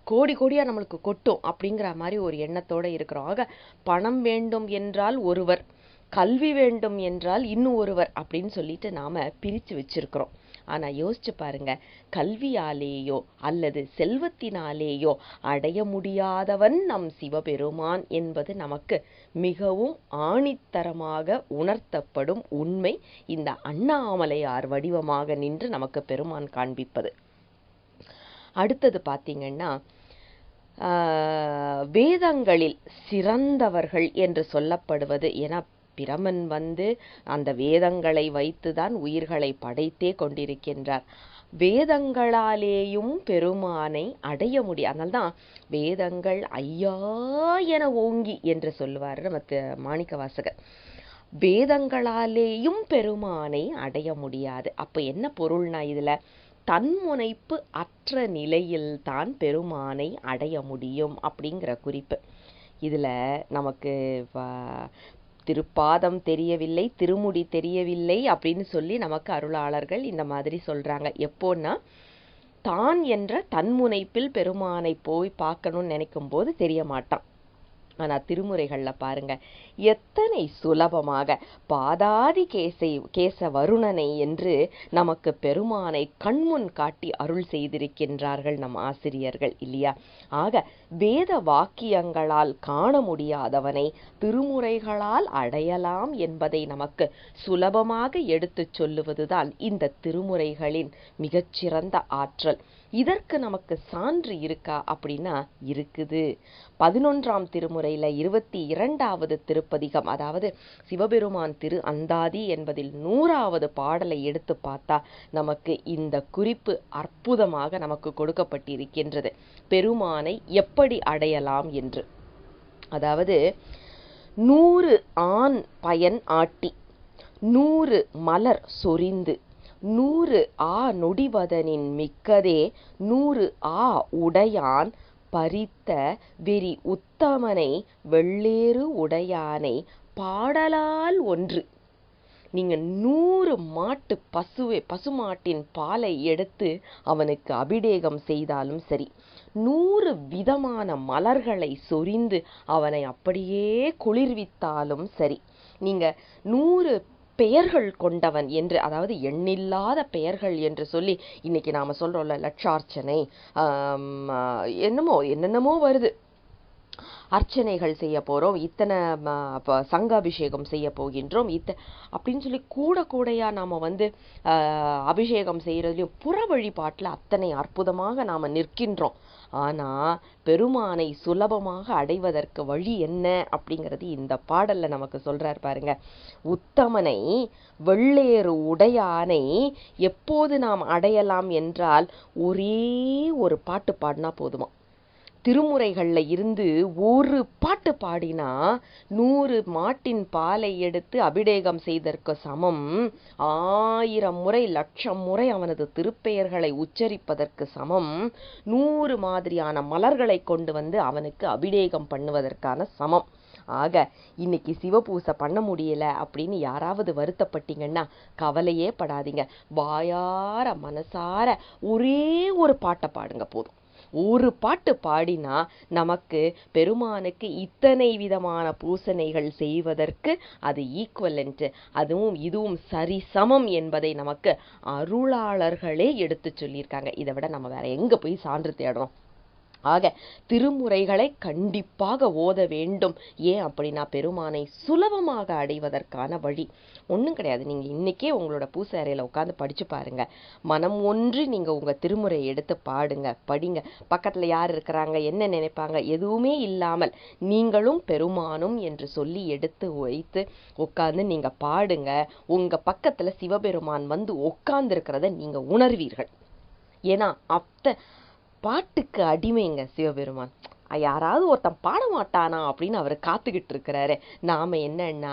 கோடி கோடியா நம்மளுக்கு கொட்டும் அப்படிங்கிற மாதிரி ஒரு எண்ணத்தோட இருக்கிறோம். ஆக பணம் வேண்டும் என்றால் ஒருவர், கல்வி வேண்டும் என்றால் இன்னும் ஒருவர் அப்படின்னு சொல்லிட்டு நாம பிரிச்சு வச்சிருக்கிறோம். ஆனா யோசிச்சு பாருங்க, கல்வியாலேயோ அல்லது செல்வத்தினாலேயோ அடைய முடியாதவன் நம் சிவபெருமான் என்பது நமக்கு மிகவும் ஆணித்தரமாக உணர்த்தப்படும் உண்மை இந்த அண்ணாமலையார் வடிவமாக நின்று நமக்கு பெருமான் காண்பிப்பது. அடுத்தது பார்த்தீங்கன்னா, வேதங்களில் சிறந்தவர்கள் என்று சொல்லப்படுவது, ஏன்னா பிரமன் வந்து அந்த வேதங்களை வைத்துதான் உயிர்களை படைத்தே கொண்டிருக்கின்றார். வேதங்களாலேயும் பெருமானை அடைய முடியும். அதனால்தான் வேதங்கள் ஐயா என ஓங்கி என்று சொல்லுவார் நம்ம மாணிக்க வாசகர். வேதங்களாலேயும் பெருமானை அடைய முடியாது. அப்ப என்ன பொருள்னா, இதுல தன்முனைப்பு அற்ற நிலையில் தான் பெருமானை அடைய முடியும் அப்படிங்கிற குறிப்பு. இதுல நமக்கு திருப்பாதம் தெரியவில்லை, திருமுடி தெரியவில்லை அப்படின்னு சொல்லி நமக்கு அருளாளர்கள் இந்த மாதிரி சொல்றாங்க. எப்போன்னா, தான் என்ற தன்முனைப்பில் பெருமானை போய் பார்க்கணும்னு நினைக்கும் போது தெரிய மாட்டான். ஆனா திருமுறைகள்ல பாருங்க, எத்தனை சுலபமாக பாதாதி கேச வருணனை என்று நமக்கு பெருமானை கண்முன் காட்டி அருள் செய்திருக்கின்றார்கள் நம் ஆசிரியர்கள் இல்லையா? ஆக வேத வாக்கியங்களால் காண முடியாதவனை திருமுறைகளால் அடையலாம் என்பதை நமக்கு சுலபமாக எடுத்துச் சொல்லுவதுதான் இந்த திருமுறைகளின் மிகச்சிறந்த ஆற்றல். இதற்கு நமக்கு சான்று இருக்கா அப்படின்னா இருக்குது. 11ஆம் திருமுறையில 22வது திருப்பதிகம், அதாவது சிவபெருமான் திரு அந்தாதி என்பதில் 100வது பாடலை எடுத்து பார்த்தா நமக்கு இந்த குறிப்பு அற்புதமாக நமக்கு கொடுக்கப்பட்டிருக்கின்றது. பெருமானை எப்படி அடையலாம் என்று. அதாவது 100 ஆண் பயன் ஆட்டி 100 மலர் சொரிந்து 100 ஆ நொடிவதனின் மிக்கதே 100 ஆ உடையான் பறித்த வெறி உத்தமனை வெள்ளேறு உடையானை பாடலால் ஒன்று. நீங்க 100 மாட்டு பசுமாட்டின் பாலை எடுத்து அவனுக்கு அபிடேகம் செய்தாலும் சரி, 100 விதமான மலர்களை சொரிந்து அவனை அப்படியே குளிர்வித்தாலும் சரி, நீங்க 100 பெயர்கள் கொண்டவன் என்று, அதாவது எண்ணில்லாத பெயர்கள் என்று சொல்லி இன்னைக்கு நாம சொல்றோம்ல, லட்சார்ச்சனை, என்னென்னமோ வருது, அர்ச்சனைகள் செய்ய போறோம், இத்தனை சங்காபிஷேகம் செய்ய போகின்றோம், அப்படின்னு சொல்லி கூடையா நாம வந்து அபிஷேகம் செய்யறதுலயும் புற வழிபாட்டுல அத்தனை அற்புதமாக நாம நிற்கின்றோம். ஆனா பெருமானை சுலபமாக அடைவதற்கு வழி என்ன அப்படிங்கிறது இந்த பாடல்ல நமக்கு சொல்றார் பாருங்க. உத்தமனை வெள்ளேறு உடையானை எப்போது நாம் அடையலாம் என்றால், ஒரே ஒரு பாட்டு பாடினா போதுமா. திருமுறைகள்ல இருந்து ஒரு பாட்டு பாடினா 100 மாட்டின் பாலை எடுத்து அபிடேகம் செய்தற்கு சமம். 1000 முறை 1,00,000 முறை அவனது திருப்பெயர்களை உச்சரிப்பதற்கு சமம். 100 மாதிரியான மலர்களை கொண்டு வந்து அவனுக்கு அபிடேகம் பண்ணுவதற்கான சமம். ஆக இன்னைக்கு சிவபூசை பண்ண முடியல அப்படின்னு யாராவது வருத்தப்பட்டீங்கன்னா கவலையே படாதீங்க. வாயார மனசார ஒரே ஒரு பாட்டை பாடுங்க போதும். ஒரு பாட்டு பாடினா நமக்கு பெருமானுக்கு இத்தனை விதமான பூசனைகள் செய்வதற்கு அது ஈக்குவலண்ட், அதுவும் இதுவும் சரிசமம் என்பதை நமக்கு அருளாளர்களே எடுத்து சொல்லியிருக்காங்க. இதை விட நம்ம வேற எங்க போய் சான்று தேடுறோம்? ஆக திருமுறைகளை கண்டிப்பாக ஓத வேண்டும். ஏன் அப்படின்னா பெருமானை சுலபமாக அடைவதற்கான வழி ஒன்றும் கிடையாது. நீங்க இன்னைக்கே உங்களோட பூசை அறையில உட்காந்து படிச்சு பாருங்க. மனம் ஒன்று நீங்க உங்க திருமுறையை எடுத்து பாடுங்க, படிங்க. பக்கத்துல யார் இருக்கிறாங்க, என்ன நினைப்பாங்க, எதுவுமே இல்லாமல் நீங்களும் பெருமானும் என்று சொல்லி எடுத்து வைத்து உட்கார்ந்து நீங்க பாடுங்க. உங்க பக்கத்துல சிவபெருமான் வந்து உட்கார்ந்து இருக்கிறத நீங்க உணர்வீர்கள். ஏன்னா பாட்டுக்கு அடிமைங்க சிவபெருமான். யாராவது ஒருத்தன் பாட மாட்டானா அப்படின்னு அவர் காத்துக்கிட்டு இருக்கிறாரு. நாம என்னன்னா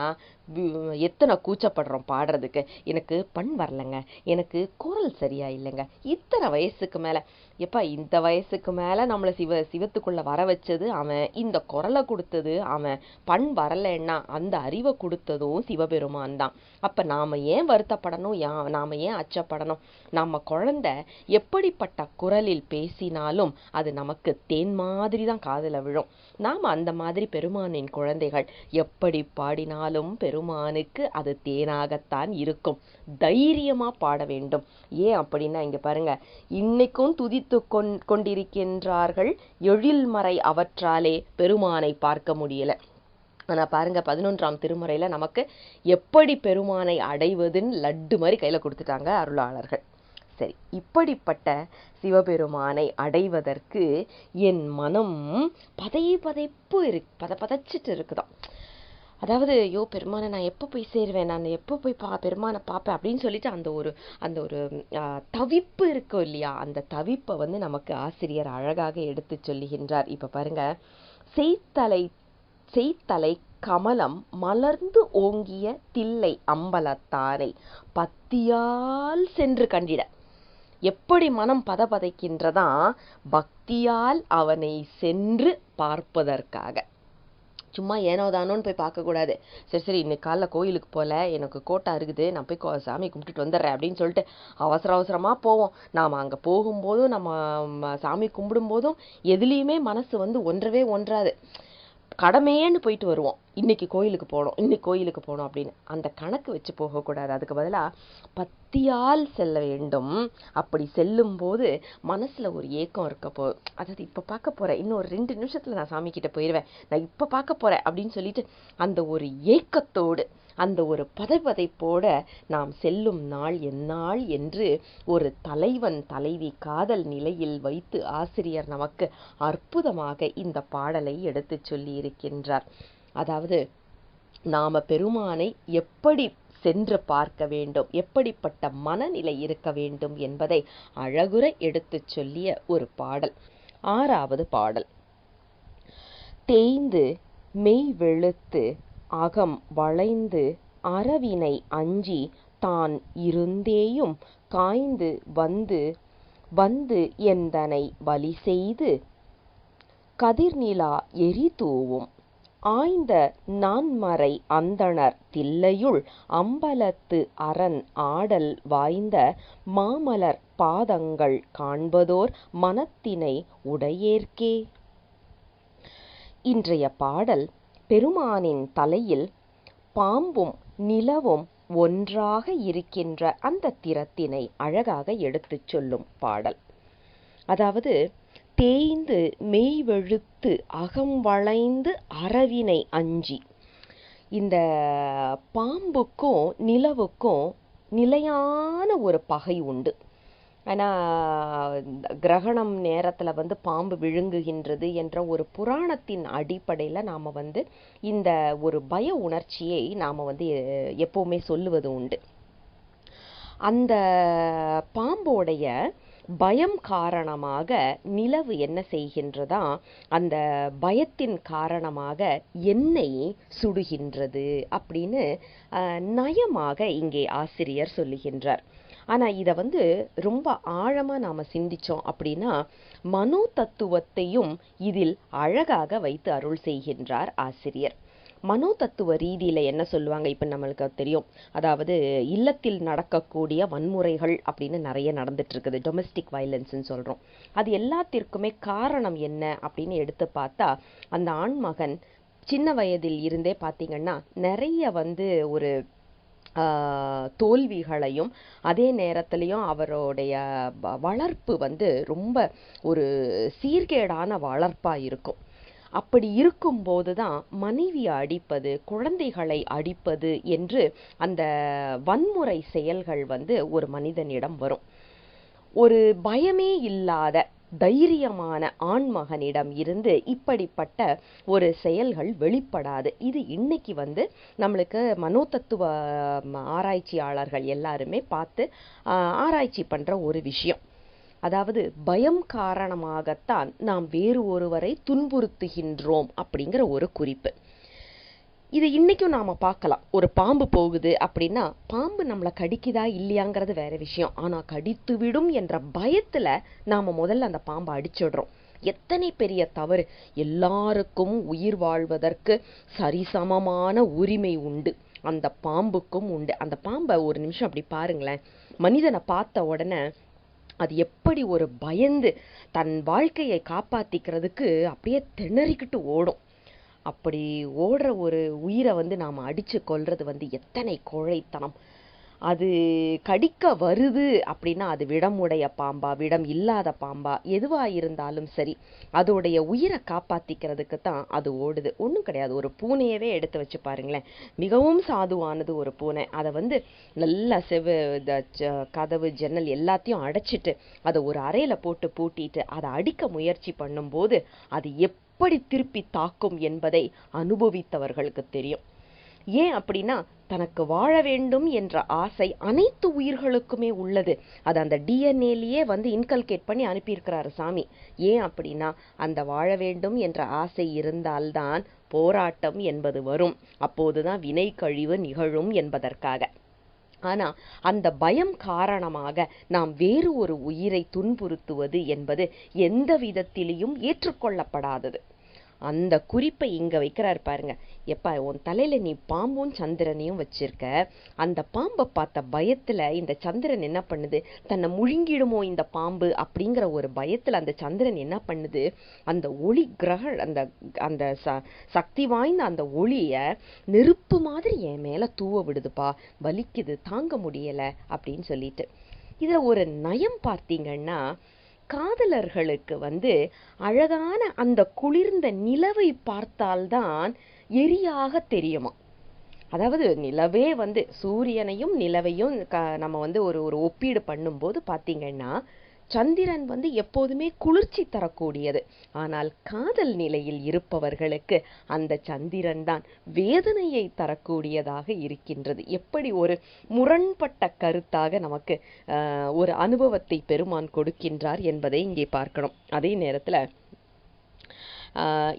எத்தனை கூச்சப்படுறோம் பாடுறதுக்கு. எனக்கு பண் வரலைங்க, எனக்கு குரல் சரியா இல்லைங்க. இத்தனை வயசுக்கு மேல எப்பா இந்த வயசுக்கு மேல நம்மளை சிவத்துக்குள்ள வர வச்சது அவன், இந்த குரலை கொடுத்தது அவன், பண் வரலைன்னா அந்த அறிவை கொடுத்ததும் சிவபெருமான் தான். அப்ப நாம ஏன் வருத்தப்படணும், நாம ஏன் அச்சப்படணும்? நம்ம குழந்தை எப்படிப்பட்ட குரலில் பேசினாலும் அது நமக்கு தேன் மாதிரி தான் காதுல விழும். நாம அந்த மாதிரி பெருமானின் குழந்தைகள். எப்படி பாடினாலும் பெருமானுக்கு அது தேனாகத்தான் இருக்கும். தைரியமா பாட வேண்டும். ஏன் அப்படின்னா இங்க பாருங்க, இன்னைக்கும் துதித்து கொண்டிருக்கின்றார்கள் எழில்மறை அவற்றாலே பெருமானை பார்க்க முடியல. ஆனா பாருங்க 11ஆம் திருமுறையில நமக்கு எப்படி பெருமானை அடைவதுன்னு லட்டு மாதிரி கையில கொடுத்துட்டாங்க அருளாளர்கள். சரி, இப்படிப்பட்ட சிவபெருமானை அடைவதற்கு என் மனம் பதைப்பு பதைச்சிட்டு இருக்குதாம். அதாவது ஐயோ பெருமானை நான் எப்போ போய் சேருவேன், நான் எப்போ போய் பெருமானை பார்ப்பேன் அப்படின்னு சொல்லிட்டு அந்த ஒரு தவிப்பு இருக்கும் இல்லையா, அந்த தவிப்பை வந்து நமக்கு ஆசிரியர் அழகாக எடுத்து சொல்லுகின்றார். இப்ப பாருங்க, செய்தலை கமலம் மலர்ந்து ஓங்கிய தில்லை அம்பலத்தானை பத்தியால் சென்று கண்டிட. எப்படி மனம் பதைக்கின்றதா, பக்தியால் அவனை சென்று பார்ப்பதற்காக. சும்மா ஏனோதானோன்னு போய் பார்க்கக்கூடாது. சரி இன்னைக்கு காலைல கோயிலுக்கு போல, எனக்கு கோட்டா இருக்குது, நான் போய் சாமி கும்பிட்டுட்டு வந்துடுறேன் அப்படின்னு சொல்லிட்டு அவசரமா போவோம். நாம் அங்கே போகும்போதும் நம்ம சாமி கும்பிடும்போதும் எதுலேயுமே மனசு வந்து ஒன்றாது. கடமையேன்னு போயிட்டு வருவோம். இன்னைக்கு கோயிலுக்கு போகணும் அப்படின்னு அந்த கணக்கு வச்சு போகக்கூடாது. அதுக்கு பதிலாக பக்தியால் செல்ல வேண்டும். அப்படி செல்லும் போது மனசுல ஒரு ஏக்கம் அதாவது இப்ப பார்க்க போறேன், இன்னும் ஒரு 2 நிமிஷத்துல நான் சாமி கிட்ட போயிடுவேன், நான் இப்ப பார்க்க போறேன் அப்படின்னு சொல்லிட்டு அந்த ஒரு ஏக்கத்தோடு, அந்த ஒரு பதைப்போட நாம் செல்லும் நாள் எந்நாள் என்று ஒரு தலைவன் தலைவி காதல் நிலையில் வைத்து ஆசிரியர் நமக்கு அற்புதமாக இந்த பாடலை எடுத்து சொல்லி இருக்கின்றார். அதாவது நாம பெருமானை எப்படி சென்று பார்க்க வேண்டும், எப்படிப்பட்ட மனநிலை இருக்க வேண்டும் என்பதை அழகுற எடுத்து சொல்லிய ஒரு பாடல். 6வது பாடல். தேய்ந்து மெய் வெளுத்து அகம் வளைந்து அரவினை அஞ்சி தான் இருந்தேயும் காய்ந்து வந்து எந்தனை வலி செய்து கதிர்நிலா எரி தூவும் ஆய்ந்த நான்மறை அந்தணர் தில்லையுள் அம்பலத்து அரண் ஆடல் வாய்ந்த மாமலர் பாதங்கள் காண்பதோர் மனத்தினை உடையேற்கே. இன்றைய பாடல் பெருமானின் தலையில் பாம்பும் நிலவும் ஒன்றாக இருக்கின்ற அந்த திறத்தினை அழகாக எடுத்துச் சொல்லும் பாடல். அதாவது தேய்ந்து மெய்வெழுத்து அகம் வளைந்து அரவினை அஞ்சி. இந்த பாம்புக்கும் நிலவுக்கும் நிலையான ஒரு பகை உண்டு. ஆனால் கிரகணம் நேரத்தில் வந்து பாம்பு விழுங்குகின்றது என்ற ஒரு புராணத்தின் அடிப்படையில் நாம் வந்து இந்த ஒரு பய உணர்ச்சியை நாம் வந்து எப்போவுமே சொல்லுவது உண்டு. அந்த பாம்போடைய பயம் காரணமாக நிலவு என்ன செய்கின்றதா, அந்த பயத்தின் காரணமாக எண்ணெய் சுடுகின்றது அப்படின்னு நயமாக இங்கே ஆசிரியர் சொல்லுகின்றார். ஆனால் இதை வந்து ரொம்ப ஆழமாக நாம் சிந்திச்சோம் அப்படின்னா மனோ தத்துவத்தையும் இதில் அழகாக வைத்து அருள் செய்கின்றார் ஆசிரியர். மனோ தத்துவ ரீதியில் என்ன சொல்லுவாங்க, இப்போ நம்மளுக்கு தெரியும். அதாவது இல்லத்தில் நடக்கக்கூடிய வன்முறைகள் அப்படின்னு நிறைய நடந்துட்டு இருக்குது, டொமெஸ்டிக் வயலன்ஸ்ன்னு சொல்கிறோம். அது எல்லாத்திற்குமே காரணம் என்ன அப்படின்னு எடுத்து பார்த்தா, அந்த ஆண்மகன் சின்ன வயதில் இருந்தே பார்த்தீங்கன்னா நிறைய வந்து ஒரு தோல்விகளையும் அதே நேரத்திலையும் அவருடைய வளர்ப்பு வந்து ரொம்ப ஒரு சீர்கேடான வளர்ப்பாக இருக்கும். அப்படி இருக்கும்போது தான் மனைவியை அடிப்பது, குழந்தைகளை அடிப்பது என்று அந்த வன்முறை செயல்கள் வந்து ஒரு மனிதனிடம் வரும். ஒரு பயமே இல்லாத தைரியமான ஆண்மகனிடம் இருந்து இப்படிப்பட்ட ஒரு செயல்கள் வெளிப்படாது. இது இன்னைக்கு வந்து நம்மளுக்கு மனோதத்துவ ஆராய்ச்சியாளர்கள் எல்லாருமே பார்த்து ஆராய்ச்சி பண்ற ஒரு விஷயம். அதாவது பயம் காரணமாகத்தான் நாம் வேறு ஒருவரை துன்புறுத்துகின்றோம் அப்படிங்கிற ஒரு குறிப்பு. இது இன்னைக்கும் நாம பார்க்கலாம். ஒரு பாம்பு போகுது அப்படின்னா பாம்பு நம்மளை கடிக்குதா இல்லையாங்கிறது வேற விஷயம். ஆனா கடித்து விடும் என்ற பயத்துல நாம முதல்ல அந்த பாம்பை அடிச்சிடுறோம். எத்தனை பெரிய தவறு! எல்லாருக்கும் உயிர் வாழ்வதற்கு சரிசமமான உரிமை உண்டு, அந்த பாம்புக்கும் உண்டு. அந்த பாம்பை ஒரு நிமிஷம் அப்படி பாருங்களேன். மனிதனை பார்த்த உடனே அது எப்படி ஒரு பயந்து தன் வாழ்க்கையை காப்பாத்திக்கிறதுக்கு அப்படியே திணறிக்கிட்டு ஓடும். அப்படி ஓடுற ஒரு உயிரை நாம அடிச்சு கொல்றது எத்தனை கோழைத்தனம்! அது கடிக்க வருது அப்படின்னா அது விடமுடைய பாம்பா விடம் இல்லாத பாம்பா எதுவா இருந்தாலும் சரி, அதோடைய உயிரை காப்பாத்திக்கிறதுக்கு தான் அது ஓடுது. ஒன்றும் கிடையாது. ஒரு பூனையவே எடுத்து வச்சு பாருங்களேன். மிகவும் சாதுவானது ஒரு பூனை. அதை நல்லா கதவு ஜன்னல் எல்லாத்தையும் அடைச்சிட்டு அதை ஒரு அறையில போட்டு பூட்டிட்டு அதை அடிக்க முயற்சி பண்ணும்போது அது எப்படி திருப்பி தாக்கும் என்பதை அனுபவித்தவர்களுக்கு தெரியும். ஏன் அப்படின்னா தனக்கு வாழ வேண்டும் என்ற ஆசை அனைத்து உயிர்களுக்குமே உள்ளது. அது அந்த டிஎன்ஏலயே இன்கல்கேட் பண்ணி அனுப்பியிருக்கிறாரு சாமி. ஏன் அப்படின்னா அந்த வாழ வேண்டும் என்ற ஆசை இருந்தால்தான் போராட்டம் என்பது வரும், அப்போதுதான் வினை கழிவு நிகழும் என்பதற்காக. ஆனா அந்த பயம் காரணமாக நாம் வேறு ஒரு உயிரை துன்புறுத்துவது என்பது எந்த விதத்திலையும் ஏற்றுக்கொள்ளப்படாதது. அந்த குறிப்பை இங்க வைக்கிறார் பாருங்க. எப்ப உன் தலையில நீ பாம்பும் சந்திரனையும் வச்சிருக்க, அந்த பாம்பை பார்த்த பயத்துல இந்த சந்திரன் என்ன பண்ணுது, தன்னை முழுங்கிடுமோ இந்த பாம்பு அப்படிங்கிற ஒரு பயத்துல அந்த சந்திரன் என்ன பண்ணுது, அந்த ஒளி அந்த அந்த சக்தி வாய்ந்த அந்த ஒளிய நெருப்பு மாதிரி என் மேல தூவ விடுதுப்பா, வலிக்குது, தாங்க முடியல அப்படின்னு சொல்லிட்டு. இதுல ஒரு நயம் பார்த்தீங்கன்னா, காதலர்களுக்கு அழகான அந்த குளிர்ந்த நிலவை பார்த்தால்தான் எரியாக தெரியுமா. அதாவது நிலவே சூரியனையும் நிலவையும் நம்ம ஒரு ஒரு ஒப்பீடு பண்ணும்போது பார்த்தீங்கன்னா சந்திரன் எப்போதுமே குளிர்ச்சி தரக்கூடியது. ஆனால் காதல் நிலையில் இருப்பவர்களுக்கு அந்த சந்திரன் தான் வேதனையை தரக்கூடியதாக இருக்கின்றது. எப்படி ஒரு முரண்பட்ட கருத்தாக நமக்கு ஒரு அனுபவத்தை பெருமான் கொடுக்கின்றார் என்பதை இங்கே பார்க்கணும். அதே நேரத்துல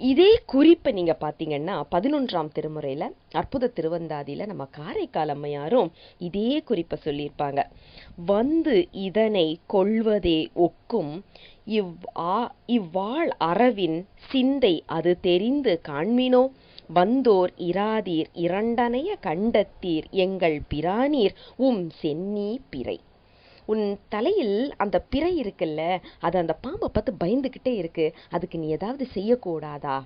இதே குறிப்பை நீங்க பாத்தீங்கன்னா 11ஆம் திருமுறையில அற்புத திருவந்தாதியில நம்ம காரைக்கால் அம்மையாரும் இதே குறிப்பை சொல்லியிருப்பாங்க. இதனை கொள்வதே ஒக்கும் இவ்வாள் அறவின் சிந்தை அது தெரிந்து காண்மினோ, வந்தோர் இராதீர் இரண்டனைய கண்டத்தீர் எங்கள் பிரானீர் சென்னி பிறை. உன் தலையில் அந்த பிறை இருக்குல்ல, அது அந்த பாம்பை பார்த்து பயந்துகிட்டே இருக்கு, அதுக்கு நீ ஏதாவது செய்யக்கூடாதா?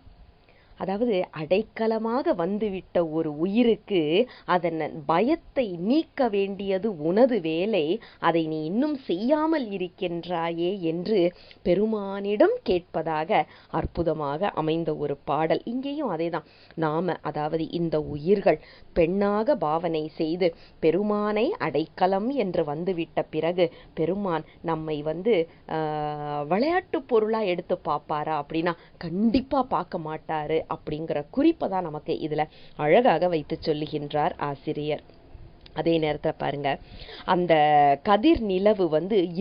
அதாவது அடைக்கலமாக வந்துவிட்ட ஒரு உயிருக்கு அதன் பயத்தை நீக்க வேண்டியது உனது வேலை, அதை நீ இன்னும் செய்யாமல் இருக்கின்றாயே என்று பெருமானிடம் கேட்பதாக அற்புதமாக அமைந்த ஒரு பாடல். இங்கேயும் அதேதான். அதாவது இந்த உயிர்கள் பெண்ணாக பாவனை செய்து பெருமானை அடைக்கலம் என்று வந்துவிட்ட பிறகு பெருமான் நம்மை விளையாட்டு பொருளா எடுத்து பார்ப்பாரா அப்படின்னா கண்டிப்பா பார்க்க மாட்டாரு அப்படிங்கிற குறிப்பை தான் நமக்கு இதுல அழகாக வைத்து சொல்லுகின்றார் ஆசிரியர். அதே நேரத்தில் பாருங்க, அந்த கதிர் நிலவு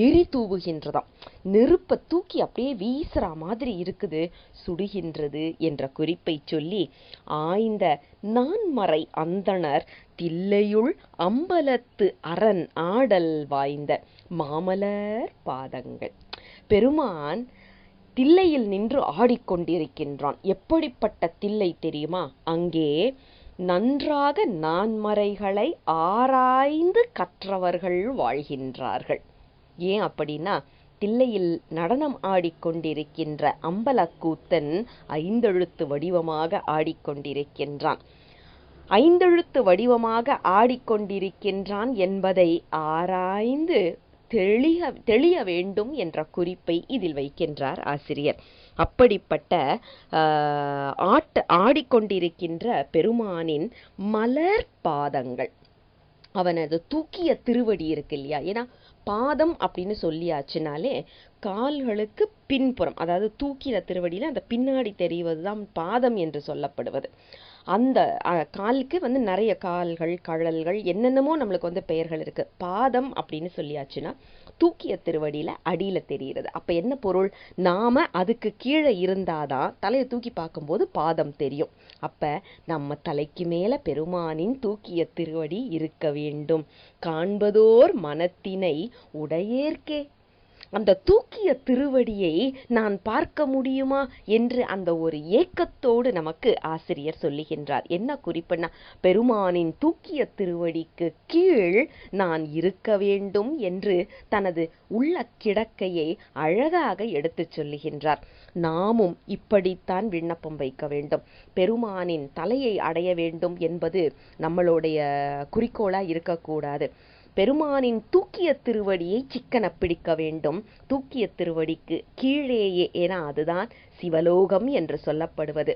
எரி தூவுகின்றதாம், நெருப்பை தூக்கி அப்படியே வீசுற மாதிரி இருக்குது, சுடுகின்றது என்ற குறிப்பை சொல்லி ஆய்ந்த நான்மறை அந்தணர் தில்லையுள் அம்பலத்து அரண் ஆடல் வாய்ந்த மாமலர் பாதங்கள். பெருமான் தில்லையில் நின்று ஆடிக்கொண்டிருக்கின்றான். எப்படிப்பட்ட தில்லை தெரியுமா? அங்கே நன்றாக நான்மறைகளை ஆராய்ந்து கற்றவர்கள் வாழ்கின்றார்கள். ஏன் அப்படின்னா தில்லையில் நடனம் ஆடிக்கொண்டிருக்கின்ற அம்பலக்கூத்தன் 5 எழுத்து வடிவமாக ஆடிக்கொண்டிருக்கின்றான். 5 எழுத்து வடிவமாக ஆடிக்கொண்டிருக்கின்றான் என்பதை ஆராய்ந்து தெளிய வேண்டும் என்ற குறிப்பை இதில் வைக்கின்றார் ஆசிரியர். அப்படிப்பட்ட ஆடிக்கொண்டிருக்கின்ற பெருமானின் மலர் பாதங்கள், அவனது தூக்கிய திருவடி இருக்கு இல்லையா. ஏன்னா பாதம் அப்படின்னு சொல்லியாச்சுனாலே கால்களுக்கு பின்புறம், அதாவது தூக்கின திருவடியில அந்த பின்னாடி தெரிவதுதான் பாதம் என்று சொல்லப்படுவது. அந்த காலுக்கு வந்து நிறைய கால்கள், கழல்கள், என்னென்னமோ நம்மளுக்கு வந்து பெயர்கள் இருக்கு. பாதம் அப்படின்னு சொல்லியாச்சுன்னா தூக்கிய திருவடியில அடியில தெரிகிறது. அப்ப என்ன பொருள்? நாம அதுக்கு கீழே இருந்தாதான் தலையை தூக்கி பார்க்கும்போது பாதம் தெரியும். அப்ப நம்ம தலைக்கு மேல பெருமானின் தூக்கிய திருவடி இருக்க வேண்டும். காண்பதோர் மனத்தினை உடையேற்கே. அந்த தூக்கிய திருவடியை நான் பார்க்க முடியுமா என்று அந்த ஒரு ஏக்கத்தோடு நமக்கு ஆசிரியர் சொல்லுகின்றார். என்ன குறிப்புன்னா, பெருமானின் தூக்கிய திருவடிக்கு கீழ் நான் இருக்க வேண்டும் என்று தனது உள்ள கிடக்கையை அழகாக எடுத்துச் சொல்லுகின்றார். நாமும் இப்படித்தான் விண்ணப்பம் வைக்க வேண்டும். பெருமானின் தலையை அடைய வேண்டும் என்பது நம்மளுடைய குறிக்கோளா இருக்கக்கூடாது. பெருமானின் தூக்கிய திருவடியை சிக்கன பிடிக்க வேண்டும். தூக்கிய திருவடிக்கு கீழேயே, ஏன்னா அதுதான் சிவலோகம் என்று சொல்லப்படுவது.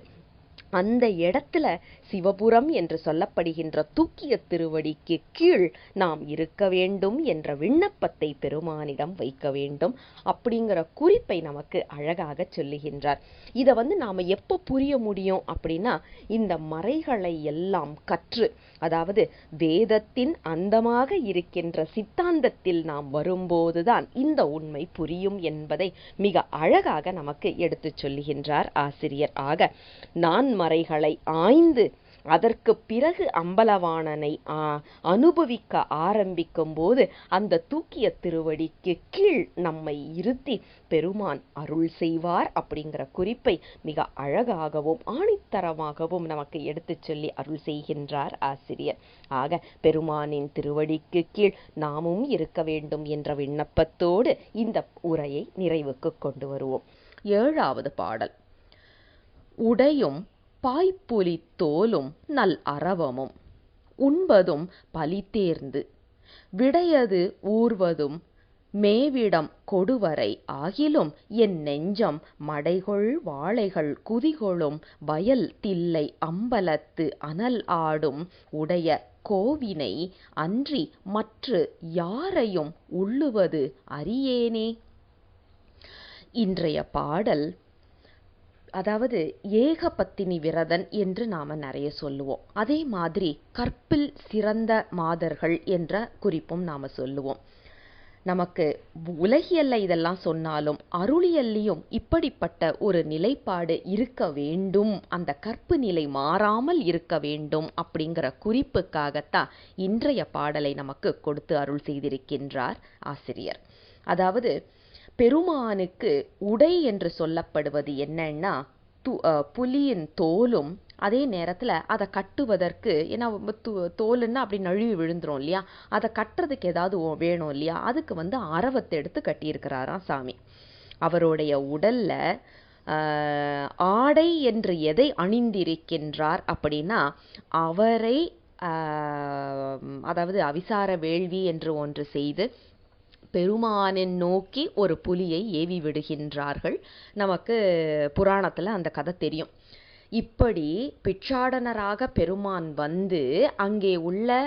அந்த இடத்துல சிவபுரம் என்று சொல்லப்படுகின்ற தூக்கிய திருவடிக்கு கீழ் நாம் இருக்க வேண்டும் என்ற விண்ணப்பத்தை பெருமானிடம் வைக்க வேண்டும். அப்படிங்கிற குறிப்பை நமக்கு அழகாக சொல்லுகின்றார். இதை வந்து நாம எப்போ புரிய முடியும் அப்படின்னா, இந்த மறைகளை எல்லாம் கற்று, அதாவது வேதத்தின் அந்தமாக இருக்கின்ற சித்தாந்தத்தில் நாம் வரும்போதுதான் இந்த உண்மை புரியும் என்பதை மிக அழகாக நமக்கு எடுத்துச் சொல்லுகின்றார் ஆசிரியர். ஆக நான் மறைகளை ஆய்ந்து அதற்கு பிறகு அம்பலவாணனை அனுபவிக்க ஆரம்பிக்கும் போது அந்த தூக்கிய திருவடிக்கு கீழ் நம்மை இருத்தி பெருமான் அருள் செய்வார் அப்படிங்கிற குறிப்பை மிக அழகாகவும் ஆணித்தரமாகவும் நமக்கு எடுத்துச் சொல்லி அருள் செய்கின்றார் ஆசிரியர். ஆக பெருமானின் திருவடிக்கு கீழ் நாமும் இருக்க வேண்டும் என்ற விண்ணப்பத்தோடு இந்த உரையை நிறைவுக்கு கொண்டு வருவோம். 7வது பாடல். உடையும் பாய்ப்புலி தோலும் நல் அரவமும் உண்பதும் பலிதேர்ந்து விடையது ஊர்வதும் மேவிடம் கொடுவரை ஆகிலும் என் நெஞ்சம் மடைகொள் வாழைகள் குதிகொளும் வயல் தில்லை அம்பலத்து அனல் ஆடும் உடைய கோவினை அன்றி மற்று யாரையும் உள்ளுவது அறியேனே. இன்றைய பாடல், அதாவது ஏகபத்தினி விரதன் என்று நாம நிறைய சொல்லுவோம். அதே மாதிரி கற்பில் சிறந்த மாதர்கள் என்ற குறிப்பும் நாம சொல்லுவோம். நமக்கு உலகியல்ல இதெல்லாம் சொன்னாலும் அருளியல்லையும் இப்படிப்பட்ட ஒரு நிலைப்பாடு இருக்க வேண்டும், அந்த கற்பு நிலை மாறாமல் இருக்க வேண்டும் அப்படிங்கிற குறிப்புக்காகத்தான் இன்றைய பாடலை நமக்கு கொடுத்து அருள் செய்திருக்கின்றார் ஆசிரியர். அதாவது பெருமானுக்கு உடை என்று சொல்லப்படுவது என்னன்னா புலியின் தோலும், அதே நேரத்தில் அதை கட்டுவதற்கு, ஏன்னா தோலுன்னா அப்படி நழுவி விழுந்துரும் இல்லையா, அதை கட்டுறதுக்கு ஏதாவது வேணும் இல்லையா, அதுக்கு வந்து அரவத்தை எடுத்து கட்டியிருக்கிறாராம் சாமி. அவருடைய உடல்ல ஆடை என்று எதை அணிந்திருக்கின்றார் அப்படின்னா, அவரை அதாவது அவிசார வேள்வி என்று ஒன்று செய்து பெருமானை நோக்கி ஒரு புலியை ஏவி விடுகின்றார்கள். நமக்கு புராணத்துல அந்த கதை தெரியும். இப்படி பிட்சாடனராக பெருமான் வந்து அங்கே உள்ள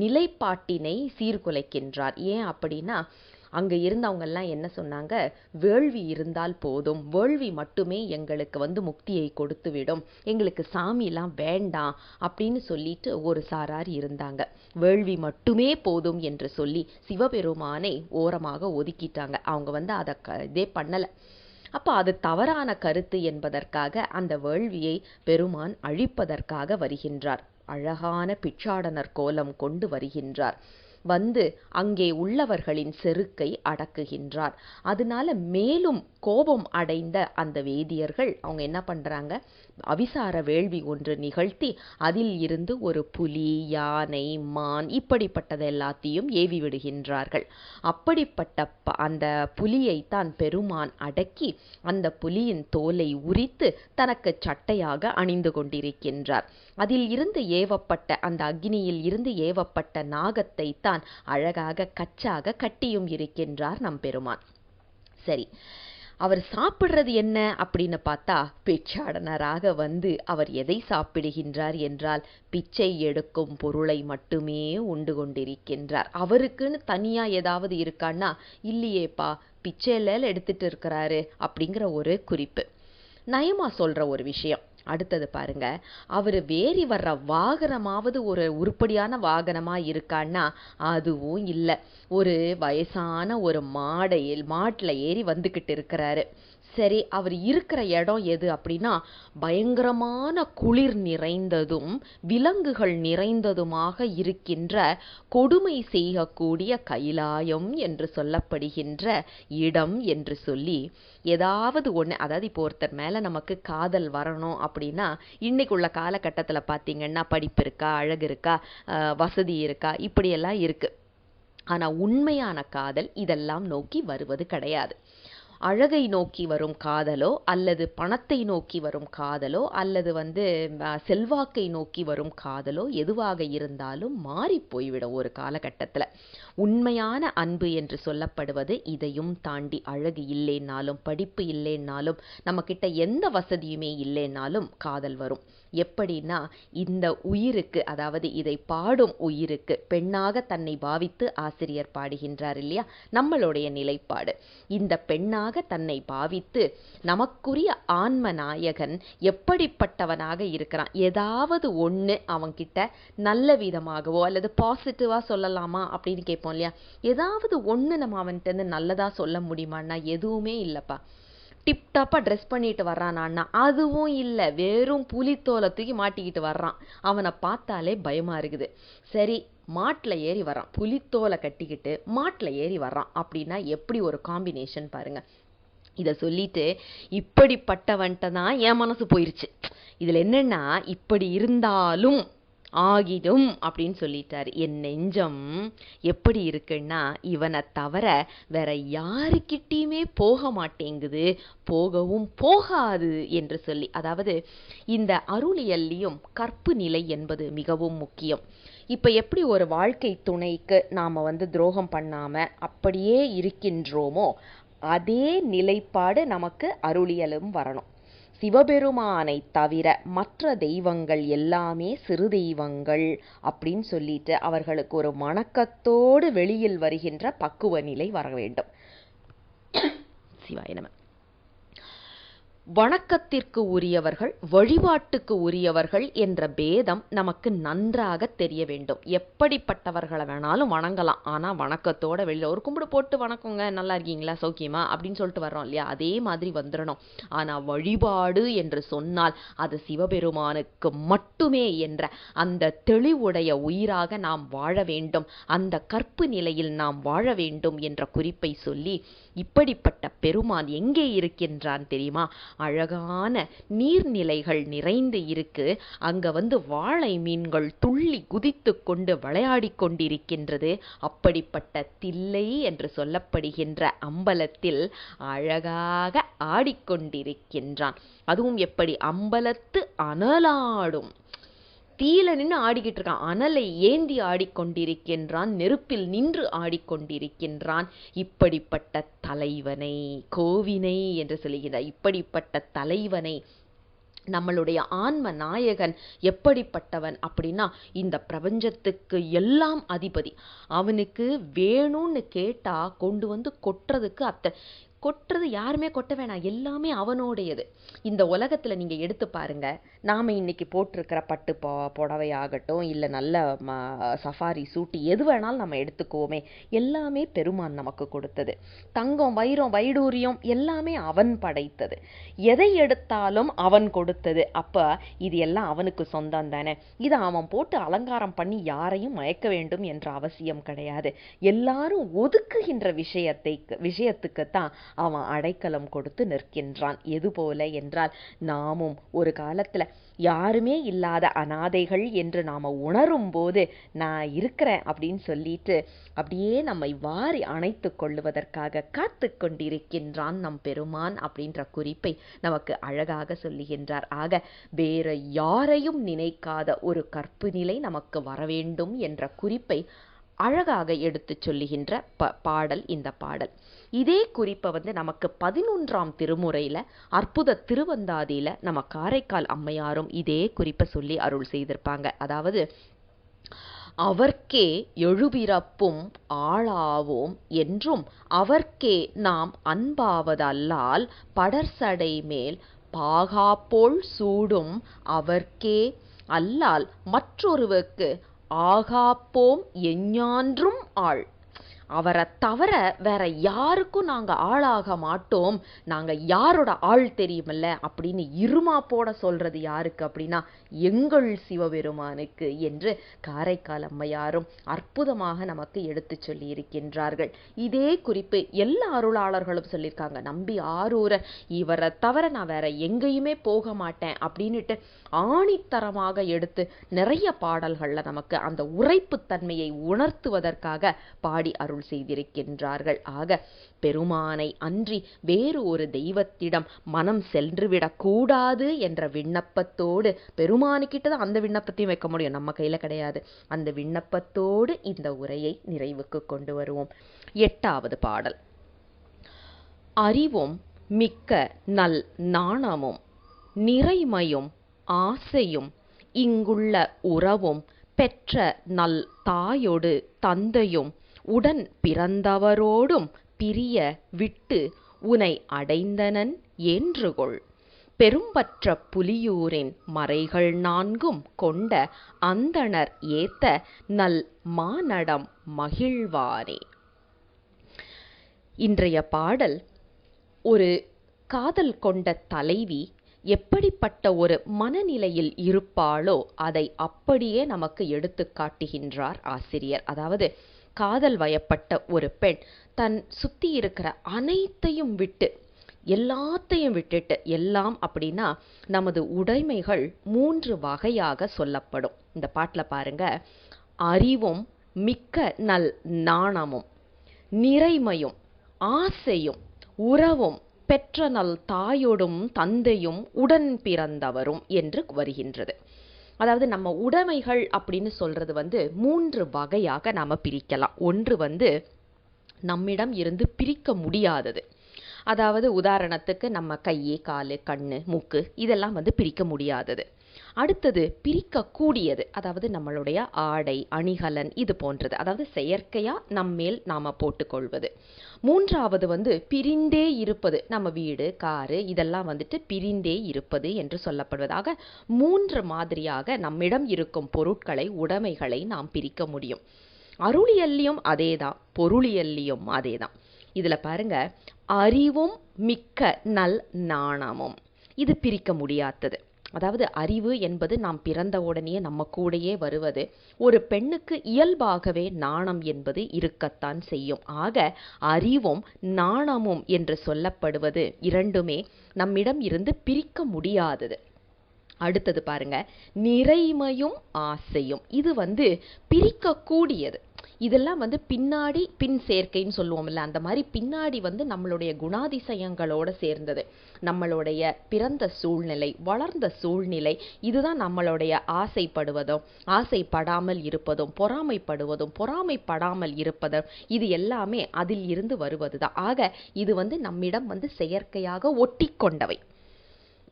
நிலைப்பாட்டினை சீர்குலைக்கின்றார். ஏன் அப்படின்னா, அங்கே இருந்தவங்கெல்லாம் என்ன சொன்னாங்க, வேள்வி இருந்தால் போதும், வேள்வி மட்டுமே எங்களுக்கு வந்து முக்தியை கொடுத்து விடும், எங்களுக்கு சாமியெல்லாம் வேண்டாம் அப்படின்னு சொல்லிட்டு ஒரு சாரார் இருந்தாங்க. வேள்வி மட்டுமே போதும் என்று சொல்லி சிவபெருமானை ஓரமாக ஒதுக்கிட்டாங்க. அவங்க வந்து அதை இதே பண்ணலை. அப்போ அது தவறான கருத்து என்பதற்காக அந்த வேள்வியை பெருமான் அழிப்பதற்காக வருகின்றார். அழகான பிட்சாடனர் கோலம் கொண்டு வருகின்றார். வந்து அங்கே உள்ளவர்களின் செருக்கை அடக்குகின்றார். அதனால மேலும் கோபம் அடைந்த அந்த வேதியர்கள் அவங்க என்ன பண்றாங்க, அவிசார வேள்வி ஒன்று நிகழ்த்தி அதில் இருந்து ஒரு புலி, யானை, மான் இப்படிப்பட்டது எல்லாத்தையும் ஏவி விடுகின்றார்கள். அப்படிப்பட்ட அந்த புலியைத்தான் பெருமான் அடக்கி அந்த புலியின் தோலை உரித்து தனக்கு சட்டையாக அணிந்து கொண்டிருக்கின்றார். அதில் இருந்து ஏவப்பட்ட அந்த அக்னியில் இருந்து ஏவப்பட்ட நாகத்தை தான் அழகாக கச்சாக கட்டியும் இருக்கின்றார் நம் பெருமான். சரி, அவர் சாப்பிடுறது என்ன அப்படின்னு பார்த்தா, பிச்சாடனராக வந்து அவர் எதை சாப்பிடுகின்றார் என்றால், பிச்சை எடுக்கும் பொருளை மட்டுமே உண்டு கொண்டிருக்கின்றார். அவருக்குன்னு தனியா ஏதாவது இருக்கான்னா, இல்லையேப்பா, பிச்சையில எடுத்துட்டு இருக்கிறாரு அப்படிங்கிற ஒரு குறிப்பு. நயமா சொல்ற ஒரு விஷயம். அடுத்தது பாருங்க, அவரு வேறி வர்ற வாகனமாவது ஒரு உருப்படியான வாகனமா இருக்கான்னா அதுவும் இல்லை. ஒரு வயசான ஒரு மாட்டுல ஏறி வந்துகிட்டு இருக்கிறாரு. சரி, அவர் இருக்கிற இடம் எது அப்படின்னா, பயங்கரமான குளிர் நிறைந்ததும் விலங்குகள் நிறைந்ததுமாக இருக்கின்ற, கொடுமை செய்யக்கூடிய கைலாயம் என்று சொல்லப்படுகின்ற இடம் என்று சொல்லி, ஏதாவது ஒன்று, அதாவது இப்போ ஒருத்தர் மேலே நமக்கு காதல் வரணும் அப்படின்னா, இன்னைக்கு உள்ள காலகட்டத்தில் பார்த்தீங்கன்னா படிப்பு இருக்கா, அழகு இருக்கா, வசதி இருக்கா, இப்படியெல்லாம் இருக்கு. ஆனால் உண்மையான காதல் இதெல்லாம் நோக்கி வருவது கிடையாது. அழகை நோக்கி வரும் காதலோ, அல்லது பணத்தை நோக்கி வரும் காதலோ, அல்லது செல்வாக்கை நோக்கி வரும் காதலோ எதுவாக இருந்தாலும் மாறி போய்விடும் ஒரு காலகட்டத்தில். உண்மையான அன்பு என்று சொல்லப்படுவது இதையும் தாண்டி, அழகு இல்லைன்னாலும், படிப்பு இல்லைன்னாலும், நம்மக்கிட்ட எந்த வசதியுமே இல்லைன்னாலும் காதல் வரும். எப்படின்னா, இந்த உயிருக்கு, அதாவது இதை பாடும் உயிருக்கு, பெண்ணாக தன்னை பாவித்து ஆசிரியர் பாடுகின்றார் இல்லையா, நம்மளுடைய நிலைப்பாடு. இந்த பெண்ணாக தன்னை பாவித்து நமக்குரிய ஆன்ம நாயகன் எப்படிப்பட்டவனாக இருக்கிறான், ஏதாவது ஒன்று அவன்கிட்ட நல்ல விதமாகவோ அல்லது பாசிட்டிவா சொல்லலாமா அப்படின்னு கேட்போம் இல்லையா, ஏதாவது ஒன்று நம்ம அவன்கிட்ட நல்லதா சொல்ல முடியுமான்னா எதுவுமே இல்லைப்பா. டிப்டாப்பாக ட்ரெஸ் பண்ணிட்டு வர்றானான்னா அதுவும் இல்லை, வெறும் புலித்தோலை தூக்கி மாட்டிக்கிட்டு வர்றான். அவனை பார்த்தாலே பயமா இருக்குது. சரி, மாட்டில் ஏறி வர்றான், புலித்தோலை கட்டிக்கிட்டு மாட்டில் ஏறி வர்றான் அப்படின்னா எப்படி ஒரு காம்பினேஷன் பாருங்க. இதை சொல்லிட்டு, இப்படிப்பட்டவன்ட்ட தான் என் மனசு போயிருச்சு, இதில் என்னன்னா இப்படி இருந்தாலும் ஆகிடும் அப்படின்னு சொல்லிட்டாரு. என் நெஞ்சம் எப்படி இருக்குன்னா, இவனை தவிர வேற யாருக்கிட்டையுமே போக மாட்டேங்குது, போகவும் போகாது என்று சொல்லி. அதாவது இந்த அருளியல்லையும் கற்பு நிலை என்பது மிகவும் முக்கியம். இப்போ எப்படி ஒரு வாழ்க்கை துணைக்கு நாம் துரோகம் பண்ணாமல் அப்படியே இருக்கின்றோமோ, அதே நிலைப்பாடு நமக்கு அருளியலும் வரணும். சிவபெருமானை தவிர மற்ற தெய்வங்கள் எல்லாமே சிறு தெய்வங்கள் அப்படின்னு சொல்லிட்டு அவர்களுக்கு ஒரு வணக்கத்தோடு வெளியில் வருகின்ற பக்குவ நிலை வர வேண்டும். சிவாய நம. வணக்கத்திற்கு உரியவர்கள், வழிபாட்டுக்கு உரியவர்கள் என்ற பேதம் நமக்கு நன்றாக தெரிய வேண்டும். எப்படிப்பட்டவர்களை வேணாலும் வணங்கலாம், ஆனால் வணக்கத்தோட வெளியில் ஒரு கும்பிடு போட்டு வணக்கங்க, நல்லா இருக்கீங்களா, சௌக்கியமா அப்படின்னு சொல்லிட்டு வர்றோம் இல்லையா, அதே மாதிரி வந்துடணும். ஆனால் வழிபாடு என்று சொன்னால் அது சிவபெருமானுக்கு மட்டுமே என்ற அந்த தெளிவுடைய உயிராக நாம் வாழ வேண்டும், அந்த கற்பு நிலையில் நாம் வாழ வேண்டும் என்ற குறிப்பை சொல்லி, இப்படிப்பட்ட பெருமான் எங்கே இருக்கின்றான் தெரியுமா, அழகான நீர்நிலைகள் நிறைந்து இருக்கு. அங்க வாழை மீன்கள் துள்ளி குதித்து கொண்டு விளையாடி கொண்டிருக்கின்றது. அப்படிப்பட்ட தில்லை என்று சொல்லப்படுகின்ற அம்பலத்தில் அழகாக ஆடிக்கொண்டிருக்கின்றான். அதுவும் எப்படி, அம்பலத்து அனலாடும், தீயில நின்று ஆடிக்கிட்டு இருக்கான், அனலை ஏந்தி ஆடிக்கொண்டிருக்கின்றான், நெருப்பில் நின்று ஆடிக்கொண்டிருக்கின்றான். இப்படிப்பட்ட தலைவனை, கோவினை என்று சொல்லுகிறார். இப்படிப்பட்ட தலைவனை, நம்மளுடைய ஆன்ம நாயகன் எப்படிப்பட்டவன் அப்படின்னா, இந்த பிரபஞ்சத்துக்கு எல்லாம் அதிபதி. அவனுக்கு வேணும்னு கேட்டா கொண்டு கொட்டுறதுக்கு கொட்டுறது யாருமே கொட்ட வேணாம், எல்லாமே அவனோடையது. இந்த உலகத்தில் நீங்கள் எடுத்து பாருங்க, நாம் இன்னைக்கு போட்டிருக்கிற பட்டு புடவையாகட்டும், இல்லை நல்ல சஃபாரி சூட்டு எது வேணாலும் நம்ம எடுத்துக்குவோமே, எல்லாமே பெருமான் நமக்கு கொடுத்தது. தங்கம், வைரம், வைடூரியம் எல்லாமே அவன் படைத்தது. எதை எடுத்தாலும் அவன் கொடுத்தது. அப்போ இது எல்லாம் அவனுக்கு சொந்தம் தானே. இதை அவன் போட்டு அலங்காரம் பண்ணி யாரையும் மயக்க வேண்டும் என்ற அவசியம் கிடையாது. எல்லாரும் ஒதுக்குகின்ற விஷயத்துக்குத்தான் அவன் அடைக்கலம் கொடுத்து நிற்கின்றான். எது போல என்றால், நாமும் ஒரு காலத்துல யாருமே இல்லாத அனாதைகள் என்று நாம உணரும் போது நான் இருக்கிறேன் அப்படின்னு சொல்லிட்டு அப்படியே நம்மை வாரி அணைத்து கொள்ளுவதற்காக காத்து கொண்டிருக்கின்றான் நம் பெருமான் அப்படின்ற குறிப்பை நமக்கு அழகாக சொல்லுகின்றார். ஆக வேற யாரையும் நினைக்காத ஒரு கற்பு நிலை நமக்கு வர வேண்டும் என்ற குறிப்பை அழகாக எடுத்துச் சொல்லுகின்ற பாடல் இந்த பாடல். இதே குறிப்பை வந்து நமக்கு 11ஆம் திருமுறையில அற்புத திருவந்தாதியில நம்ம காரைக்கால் அம்மையாரும் இதே குறிப்பை சொல்லி அருள் செய்திருப்பாங்க. அதாவது, அவர்க்கே எழுபிறப்பும் ஆளாவோம் என்றும் அவர்க்கே நாம் அன்பாவதல்லால் படர்சடை மேல் பாகாப்போல் சூடும் அவர்க்கே அல்லால் மற்றொருவர்க்கு ஆகாப்போம் எஞ்ஞான்றும் ஆள். அவரை தவிர வேற யாருக்கும் நாங்க ஆளாக மாட்டோம், நாங்க யாரோட ஆள் தெரியுமில்ல அப்படின்னு இருமாப்போட சொல்றது யாருக்கு அப்படின்னா எங்கள் சிவபெருமானுக்கு என்று காரைக்கால் அம்மையாரும் அற்புதமாக நமக்கு எடுத்து சொல்லி இருக்கின்றார்கள். இதே குறிப்பு எல்லா அருளாளர்களும் சொல்லியிருக்காங்க. நம்பி ஆரூரர் இவரை தவிர நான் வேற எங்கேயுமே போக மாட்டேன் அப்படின்னுட்டு ஆணித்தரமாக எடுத்து நிறைய பாடல்கள்ல நமக்கு அந்த உரைப்புத்தன்மையை உணர்த்துவதற்காக பாடி அருள் செய்திருக்கின்றார்கள். ஆக பெருமானை அன்றி வேறு ஒரு தெய்வத்திடம் மனம் சென்றுவிடக் கூடாது என்ற விண்ணப்பத்தோடு, பெருமானுக்கிட்ட தான் அந்த விண்ணப்பத்தையும் வைக்க முடியும், நம்ம கையில கிடையாது. அந்த விண்ணப்பத்தோடு இந்த உரையை நிறைவுக்கு கொண்டு வருவோம். 8வது பாடல். அறிவும் மிக்க நல் நாணமும் நிறைமையும் ஆசையும் இங்குள்ள உறவும் பெற்ற நல் தாயொடு தந்தையும் உடன் பிறந்தவரோடும் பிரிய விட்டு உனை அடைந்தனன் ஏன்றுகொள். பெரும்பற்ற புலியூரின் மறைகள் 4ம் கொண்ட அந்தணர் ஏத்த நல் மானடம் மகிழ்வானே. இன்றைய பாடல் ஒரு காதல் கொண்ட தலைவி எப்படிப்பட்ட ஒரு மனநிலையில் இருப்பாளோ அதை அப்படியே நமக்கு எடுத்து காட்டுகின்றார் ஆசிரியர். அதாவது, காதல் வயப்பட்ட ஒரு பெண் தன் சுத்தி இருக்கிற அனைத்தையும் விட்டு, எல்லாத்தையும் விட்டுட்டு, எல்லாம் அப்படின்னா நமது உடைமைகள் 3 வகையாக சொல்லப்படும். இந்த பாட்டுல பாருங்க, அறிவும் மிக்க நல் நாணமும் நிறைமையும் ஆசையும் உறவும் பெற்ற நல் தாயோடும் தந்தையும் உடன் பிறந்தவரும் என்று வருகின்றது. அதாவது நம்ம உடைமைகள் அப்படின்னு சொல்றது வந்து 3 வகையாக நாம பிரிக்கலாம். ஒன்று வந்து நம்மிடம் இருந்து பிரிக்க முடியாதது. அதாவது உதாரணத்துக்கு நம்ம கையே, காலு, கண்ணு, மூக்கு இதெல்லாம் வந்து பிரிக்க முடியாதது. அடுத்தது பிரிக்கக்கூடியது, அதாவது நம்மளுடைய ஆடை, அணிகலன் இது போன்றது, அதாவது செயற்கையா நம்மேல் நாம போட்டுக்கொள்வது. 3வது வந்து பிரிந்தே இருப்பது, நம்ம வீடு, காரு இதெல்லாம் வந்துட்டு பிரிந்தே இருப்பது என்று சொல்லப்படுவதாக 3 மாதிரியாக நம்மிடம் இருக்கும் பொருட்களை, உடைமைகளை நாம் பிரிக்க முடியும். அருளியல்லியும் அதேதான், பொருளியல்லியும் அதேதான். இதுல பாருங்க, அறிவும் மிக்க நல் நாணமும் இது பிரிக்க முடியாதது. அதாவது அறிவு என்பது நாம் பிறந்த உடனே நம்ம கூடயே வருவது. ஒரு பெண்ணுக்கு இயல்பாகவே நாணம் என்பது இருக்கத்தான் செய்யும். ஆக அறிவும் நாணமும் என்று சொல்லப்படுவது இரண்டுமே நம்மிடம் இருந்து பிரிக்க முடியாதது. அடுத்தது பாருங்க, நிறைமையும் ஆசையும் இது வந்து பிரிக்கக்கூடியது. இதெல்லாம் வந்து பின்னாடி பின் சேர்க்கைன்னு சொல்லுவோம்ல, அந்த மாதிரி பின்னாடி வந்து நம்மளுடைய குணாதிசயங்களோட சேர்ந்தது. நம்மளுடைய பிறந்த சூழ்நிலை, வளர்ந்த சூழ்நிலை, இதுதான் நம்மளுடைய ஆசைப்படுவதும் ஆசைப்படாமல் இருப்பதும் பொறாமைப்படுவதும் பொறாமைப்படாமல் இருப்பதும் இது எல்லாமே அதில் இருந்து வருவதுதான். ஆக இது வந்து நம்மிடம் வந்து செயற்கையாக ஒட்டி கொண்டவை.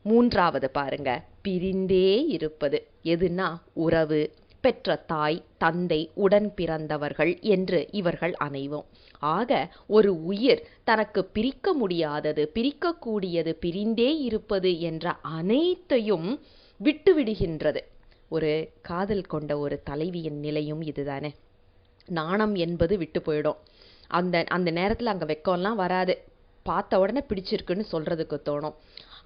3வது பாருங்க, பிரிந்தே இருப்பது. எதுனா உறவு, பெற்ற தாய், தந்தை, உடன் பிறந்தவர்கள் என்று இவர்கள் அனைவரும். ஆக ஒரு உயிர் தனக்கு பிரிக்க முடியாதது, பிரிக்கக்கூடியது, பிரிந்தே இருப்பது என்ற அனைத்தையும் விட்டுவிடுகின்றது. ஒரு காதல் கொண்ட ஒரு தலைவியின் நிலையும் இதுதானே. நாணம் என்பது விட்டு போயிடும். அந்த நேரத்தில் அங்கே வெக்கம்லாம் வராது. பார்த்த உடனே பிடிச்சிருக்குன்னு சொல்றதுக்கு தோணும்.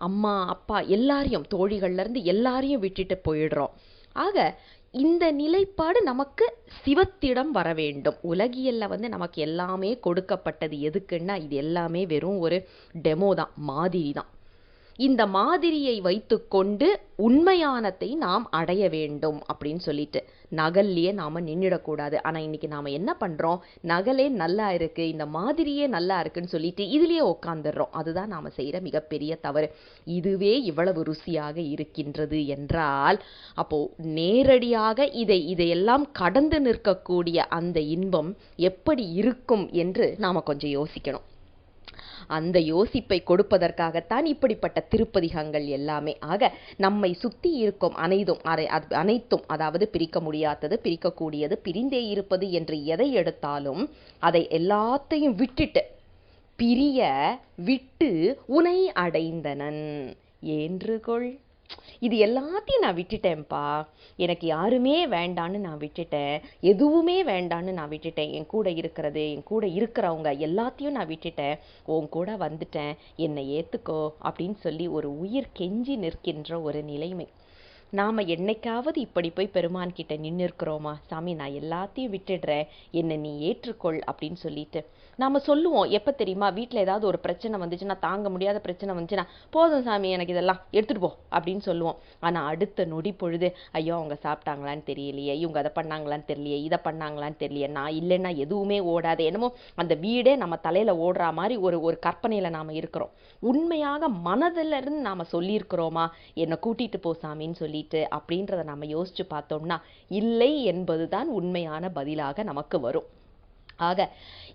அம்மா, அப்பா எல்லாரையும், தோழிகள்லேருந்து எல்லாரையும் விட்டுட்டு போயிடுறோம். ஆக இந்த நிலைப்பாடு நமக்கு சிவத்திடம் வர வேண்டும். உலகியல்ல வந்து நமக்கு எல்லாமே கொடுக்கப்பட்டது எதுக்குன்னா இது எல்லாமே வெறும் ஒரு டெமோ தான், மாதிரி தான். இந்த மாதிரியை வைத்துக்கொண்டு உண்மையானதை நாம் அடைய வேண்டும் அப்படின்னு சொல்லிட்டு நகல்லையே நாம நின்றுடக்கூடாது. ஆனா இன்னைக்கு நாம என்ன பண்றோம், நகலே நல்லா இருக்கு, இந்த மாதிரியே நல்லா இருக்குன்னு சொல்லிட்டு இதுலயே உட்காந்துடுறோம். அதுதான் நாம செய்யற மிகப்பெரிய தவறு. இதுவே இவ்வளவு ருசியாக இருக்கின்றது என்றால் அப்போ நேரடியாக இதையெல்லாம் கடந்து நிற்கக்கூடிய அந்த இன்பம் எப்படி இருக்கும் என்று நாம கொஞ்சம் யோசிக்கணும். அந்த யோசிப்பை கொடுப்பதற்காகத்தான் இப்படிப்பட்ட திருப்பதிகங்கள் எல்லாமே. ஆக நம்மை சுத்தி இருக்கும் அனைத்தும், அதாவது பிரிக்க முடியாதது, பிரிக்கக்கூடியது, பிரிந்தே இருப்பது என்று எதை எடுத்தாலும் அதை எல்லாத்தையும் பிரிய விட்டு உனை அடைந்தனன் ஏன்றுகொள். இது எல்லாத்தையும் நான் விட்டுட்டேன்ப்பா, எனக்கு யாருமே வேண்டான்னு நான் விட்டுட்டேன், எதுவுமே வேண்டான்னு நான் விட்டுட்டேன், என் கூட இருக்கிறது, என் கூட இருக்கிறவங்க எல்லாத்தையும் நான் விட்டுட்டேன், உன் கூட வந்துட்டேன், என்னை ஏத்துக்கோ அப்படின்னு சொல்லி ஒரு உயிர் கெஞ்சி நிற்கின்ற ஒரு நிலைமை. நாம என்னைக்காவது இப்படி போய் பெருமான் கிட்ட நின்று இருக்கிறோமா, சாமி நான் எல்லாத்தையும் விட்டுடுறேன், என்னை நீ ஏற்றுக்கொள் அப்படின்னு சொல்லிட்டு நாம சொல்லுவோம். எப்ப தெரியுமா, வீட்டுல ஏதாவது ஒரு பிரச்சனை வந்துச்சுன்னா, தாங்க முடியாத பிரச்சனை வந்துச்சுன்னா, போதும் சாமி எனக்கு இதெல்லாம் எடுத்துட்டு போ அப்படின்னு சொல்லுவோம். ஆனா அடுத்த நொடி பொழுது, ஐயோ அவங்க சாப்பிட்டாங்களான்னு தெரியலையே, இவங்க அதை பண்ணாங்களான்னு தெரியலையே, இதை பண்ணாங்களான்னு தெரியலையே, நான் இல்லைன்னா எதுவுமே ஓடாது, என்னமோ அந்த வீடே நம்ம தலையில ஓடுற மாதிரி ஒரு கற்பனையில நாம இருக்கிறோம். உண்மையாக மனதில இருந்து நாம சொல்லியிருக்கிறோமா, என்னை கூட்டிட்டு போ சாமின்னு சொல்லிட்டு அப்படின்றத நாம யோசிச்சு பார்த்தோம்னா இல்லை என்பதுதான் உண்மையான பதிலாக நமக்கு வரும். ஆக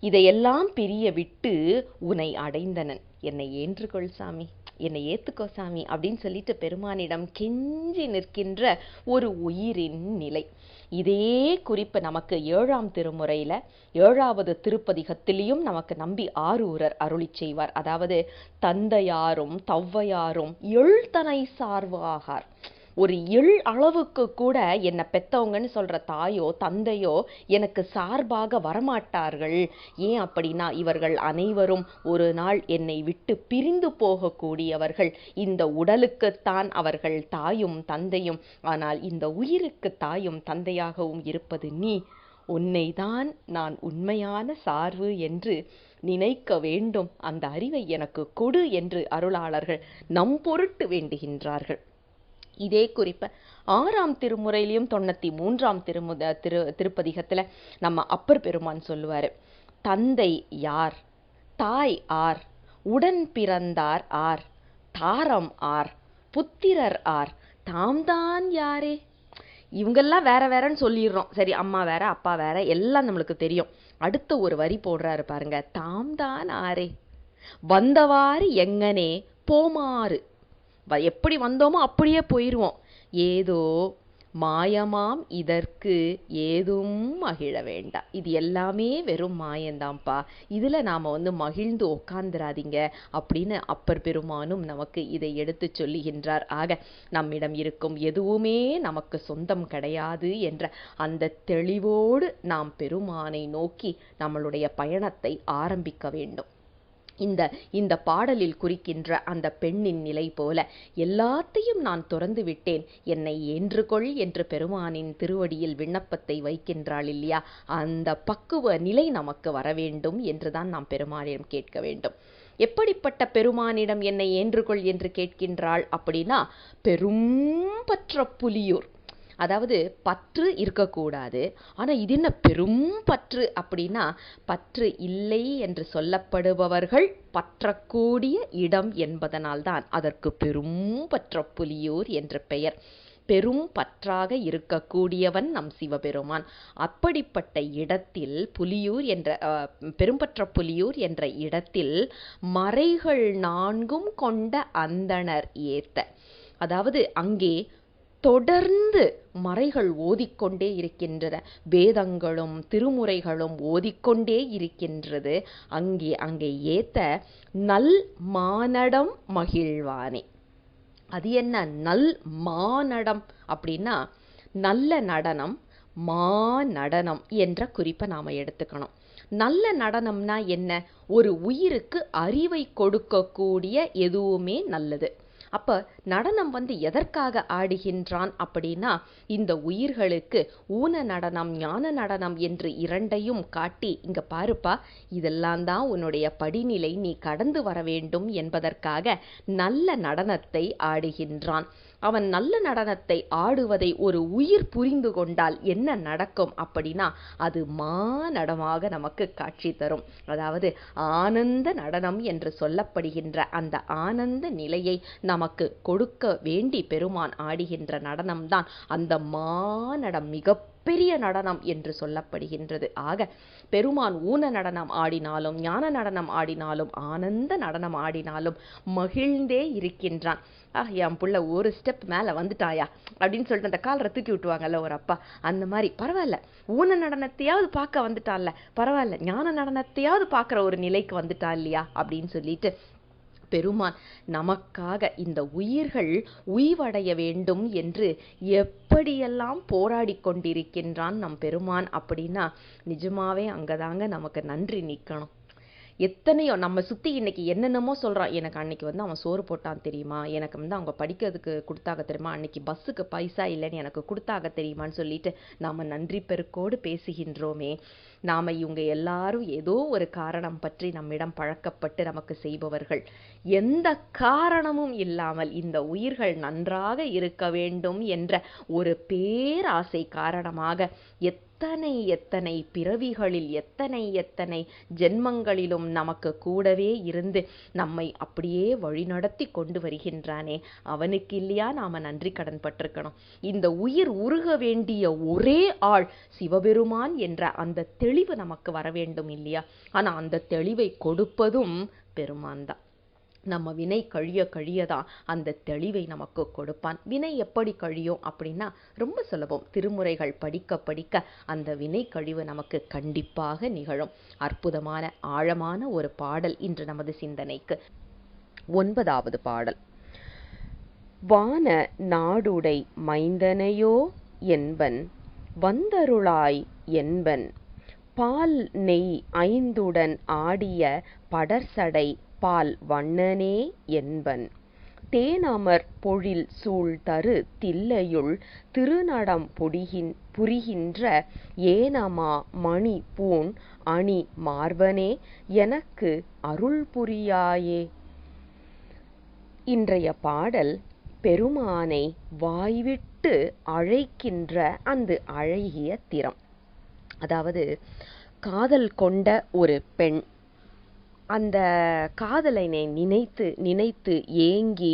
இதையெல்லாம் பிரிய விட்டு உன்னை அடைந்தனன், என்னை ஏற்றுக்கொள் சாமி, என்னை ஏத்துக்கோ சாமி அப்படின்னு சொல்லிட்டு பெருமானிடம் கெஞ்சி நிற்கின்ற ஒரு உயிரின் நிலை. இதே குறிப்பு நமக்கு 7ஆம் திருமுறையில 7வது திருப்பதிகத்திலையும் நமக்கு நம்பி ஆரூரர் அருளி செய்வார். அதாவது தந்தையாரும் தவ்வையாரும் எழுத்தனை சார்வாகார். ஒரு அளவுக்கு கூட என்னை பெத்தவங்கன்னு சொல்ற தாயோ தந்தையோ எனக்கு சார்பாக வரமாட்டார்கள். ஏன் அப்படின்னா இவர்கள் அனைவரும் ஒரு நாள் என்னை விட்டு பிரிந்து போகக்கூடியவர்கள். இந்த உடலுக்குத்தான் அவர்கள் தாயும் தந்தையும், ஆனால் இந்த உயிருக்கு தாயும் தந்தையாகவும் இருப்பது நீ. உன்னைதான் நான் உண்மையான சார்பு என்று நினைக்க வேண்டும், அந்த அறிவை எனக்கு கொடு என்று அருளாளர்கள் நம் பொருட்டு வேண்டுகின்றார்கள். இதே குறிப்ப 6ஆம் திருமுறையிலையும் 93ஆம் திருப்பதிகத்துல நம்ம அப்பர் பெருமான் சொல்லுவாரு, தந்தை யார், தாய் ஆர், உடன் பிறந்தார் ஆர், தாரம் ஆர், புத்திரர் ஆர், தாம்தான் யாரே. இவங்கெல்லாம் வேற வேறன்னு சொல்லிடுறோம். சரி, அம்மா வேற அப்பா வேற எல்லாம் நம்மளுக்கு தெரியும். அடுத்த ஒரு வரி போடுறாரு பாருங்க, தாம்தான் ஆரே, வந்தவாறு எங்கனே போமாறு. எப்படி வந்தோமோ அப்படியே போயிடுவோம். ஏதோ மாயமாம் இதற்கு ஏதும் மகிழ வேண்டாம். இது எல்லாமே வெறும் மாயந்தான்ப்பா, இதுல நாம மகிழ்ந்து உட்கார்ந்துராதீங்க அப்படின்னு அப்பர் பெருமானும் நமக்கு இதை எடுத்து சொல்லுகின்றார். ஆக நம்மிடம் இருக்கும் எதுவுமே நமக்கு சொந்தம் கிடையாது என்ற அந்த தெளிவோடு நாம் பெருமானை நோக்கி நம்மளுடைய பயணத்தை ஆரம்பிக்க வேண்டும். இந்த பாடலில் குறிக்கின்ற அந்த பெண்ணின் நிலை போல எல்லாத்தையும் நான் துறந்து விட்டேன், என்னை ஏற்றுக்கொள் என்று பெருமானின் திருவடியில் விண்ணப்பத்தை வைக்கின்றாள் இல்லையா, அந்த பக்குவ நிலை நமக்கு வர வேண்டும் என்றுதான் நாம் பெருமானிடம் கேட்க வேண்டும். எப்படிப்பட்ட பெருமானிடம் என்னை ஏற்றுக்கொள் என்று கேட்கின்றாள் அப்படின்னா, பெரும் பற்ற புலியூர். அதாவது பற்று இருக்கக்கூடாது, ஆனா இது என்ன பெரும் பற்று அப்படின்னா, பற்று இல்லை என்று சொல்லப்படுபவர்கள் பற்றக்கூடிய இடம் என்பதனால்தான் அதற்கு பெரும் பற்ற புலியூர் என்று பெயர். பெரும் பற்றாக இருக்கக்கூடியவன் நம் சிவபெருமான். அப்படிப்பட்ட இடத்தில் புலியூர் என்ற பெரும்பற்ற புலியூர் என்ற இடத்தில் மறைகள் 4ம் கொண்ட அந்தணர் ஏத்த, அதாவது அங்கே தொடர்ந்து மறைகள் ஓதிக்கொண்டே இருக்கின்றன, வேதங்களும் திருமுறைகளும் ஓதிக்கொண்டே இருக்கின்றது. அங்கே ஏத்த நல் மானடம் மகிழ்வானே. அது என்ன நல் மானடம் அப்படின்னா, நல்ல நடனம், நடனம் என்ற குறிப்பை நாம எடுத்துக்கணும். நல்ல நடனம்னா என்ன, ஒரு உயிருக்கு அறிவை கொடுக்கக்கூடிய எதுவுமே நல்லது. அப்ப நடனம் வந்து எதற்காக ஆடுகின்றான் அப்படின்னா, இந்த உயிர்களுக்கு ஊன நடனம் ஞான நடனம் என்று இரண்டையும் காட்டி, இங்க பாருப்பா, இதெல்லாம் தான் உன்னுடைய படிநிலை, நீ கடந்து வர வேண்டும் என்பதற்காக நல்ல நடனத்தை ஆடுகின்றான். அவன் நல்ல நடனத்தை ஆடுவதை ஒரு உயிர் புரிந்து கொண்டால் என்ன நடக்கும் அப்படின்னா, அது மானடமாக நமக்கு காட்சி தரும். அதாவது ஆனந்த நடனம் என்று சொல்லப்படுகின்ற அந்த ஆனந்த நிலையை நமக்கு கொடுக்க வேண்டி பெருமான் ஆடுகின்ற நடனம்தான் அந்த மானடம், மிகப்பெரிய நடனம் என்று சொல்லப்படுகின்றது. ஆக பெருமான் ஊன நடனம் ஆடினாலும் ஞான நடனம் ஆடினாலும் ஆனந்த நடனம் ஆடினாலும் மகிழ்ந்தே இருக்கின்றான். என் புள்ள ஒரு ஸ்டெப் மேல வந்துட்டாயா அப்படின்னு சொல்லிட்டு அந்த காலரை தூக்கி விட்டுவாங்கல்ல ஒரு அப்பா, அந்த மாதிரி பரவாயில்ல, ஊன நடனத்தையாவது பார்க்க வந்துட்டான்ல, பரவாயில்ல, ஞான நடனத்தையாவது பார்க்குற ஒரு நிலைக்கு வந்துட்டா இல்லையா அப்படின்னு சொல்லிட்டு பெருமான் நமக்காக இந்த உயிர்கள் உய்வடைய வேண்டும் என்று எப்படியெல்லாம் போராடி கொண்டிருக்கின்றான் நம் பெருமான் அப்படின்னா, நிஜமாவே அங்கதாங்க நமக்கு நன்றி நிற்கணும். எத்தனையோ நம்ம சுற்றி இன்னைக்கு என்னென்னமோ சொல்கிறான். எனக்கு அன்னைக்கு வந்து அவன் சோறு போட்டான் தெரியுமா, எனக்கு வந்து அவங்க படிக்கிறதுக்கு கொடுத்தாக தெரியுமா, அன்னைக்கு பஸ்ஸுக்கு பைசா இல்லைன்னு எனக்கு கொடுத்தாக தெரியுமான்னு சொல்லிட்டு நாம் நன்றி பெருக்கோடு பேசுகின்றோமே. நாம் இவங்க எல்லாரும் ஏதோ ஒரு காரணம் பற்றி நம்மிடம் பழக்கப்பட்டு நமக்கு செய்பவர்கள். எந்த காரணமும் இல்லாமல் இந்த உயிர்கள் நன்றாக இருக்க வேண்டும் என்ற ஒரு பேராசை காரணமாக எத்தனை எத்தனை பிறவிகளில் எத்தனை ஜென்மங்களிலும் நமக்கு கூடவே இருந்து நம்மை அப்படியே வழிநடத்தி கொண்டு வருகின்றானே, அவனுக்கு இல்லையா நாம நன்றி கடன் பட்டிருக்கணும். இந்த உயிர் உருக வேண்டிய ஒரே ஆள் சிவபெருமான் என்ற அந்த தெளிவு நமக்கு வர வேண்டும் இல்லையா? ஆனா அந்த தெளிவை கொடுப்பதும் பெருமான் தான். நம்ம வினை கழிய கழியதான் அந்த தெளிவை நமக்கு கொடுப்பான். வினை எப்படி கழியும் அப்படின்னா ரொம்ப சுலபம். திருமுறைகள் படிக்க படிக்க அந்த வினை கழிவு நமக்கு கண்டிப்பாக நிகழும். அற்புதமான ஆழமான ஒரு பாடல் இன்று நமது சிந்தனைக்கு. 9வது பாடல். வான நாடுடை மைந்தனையோ என்பன் வந்தருளாய் என்பன் பால் நெய் ஐந்துடன் ஆடிய படர்சடை பால் வண்ணனே என்பன் தேனமர் பொழில் சூழ் தரு தில்லையுள் திருநடம் புரிகின்ற ஏனமா மணி பூண் அணி மார்பனே எனக்கு அருள் புரியாயே. இன்றைய பாடல் பெருமானை வாய்விட்டு அழைக்கின்ற அந்த அழகிய திறம். அதாவது காதல் கொண்ட ஒரு பெண் அந்த காதலனை நினைத்து நினைத்து ஏங்கி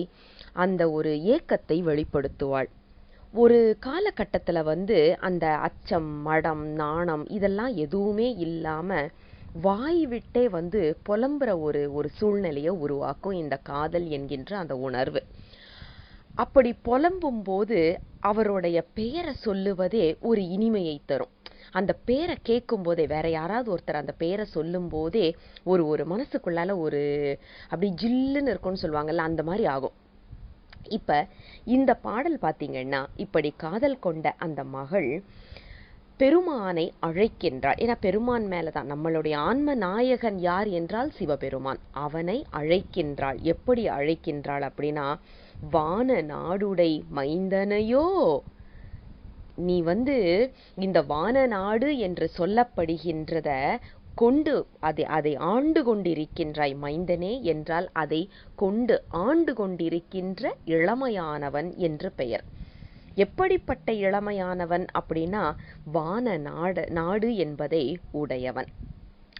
அந்த ஒரு ஏக்கத்தை வெளிப்படுத்துவாள். ஒரு காலகட்டத்தில் வந்து அந்த அச்சம், மடம், நாணம் இதெல்லாம் எதுவுமே இல்லாமல் வாய் விட்டே வந்து புலம்புற ஒரு சூழ்நிலையை உருவாக்கும் இந்த காதல் என்கின்ற அந்த உணர்வு. அப்படி புலம்பும் போது அவருடைய பெயரை சொல்லுவதே ஒரு இனிமையை தரும். அந்த பேரை கேட்கும் போதே, வேற யாராவது ஒருத்தர் அந்த பேரை சொல்லும் போதே ஒரு மனசுக்குள்ளால ஒரு அப்படி ஜில்லுன்னு இருக்கும்னு சொல்லுவாங்கல்ல, அந்த மாதிரி ஆகும். இப்ப இந்த பாடல் பார்த்தீங்கன்னா, இப்படி காதல் கொண்ட அந்த மகள் பெருமானை அழைக்கின்றாள். ஏன்னா பெருமான் மேலதான் நம்மளுடைய ஆன்ம நாயகன் யார் என்றால் சிவபெருமான். அவனை அழைக்கின்றாள். எப்படி அழைக்கின்றாள் அப்படின்னா, வான நாடுடை மைந்தனையோ, நீ வந்து இந்த வான நாடு என்று சொல்லப்படுகின்றத கொண்டு அதை ஆண்டு கொண்டிருக்கின்றாய். மைந்தனே என்றால் அதை கொண்டு ஆண்டு கொண்டிருக்கின்ற இளமையானவன் என்று பெயர். எப்படிப்பட்ட இளமையானவன் அப்படின்னா, வான நாடு என்பதை உடையவன்.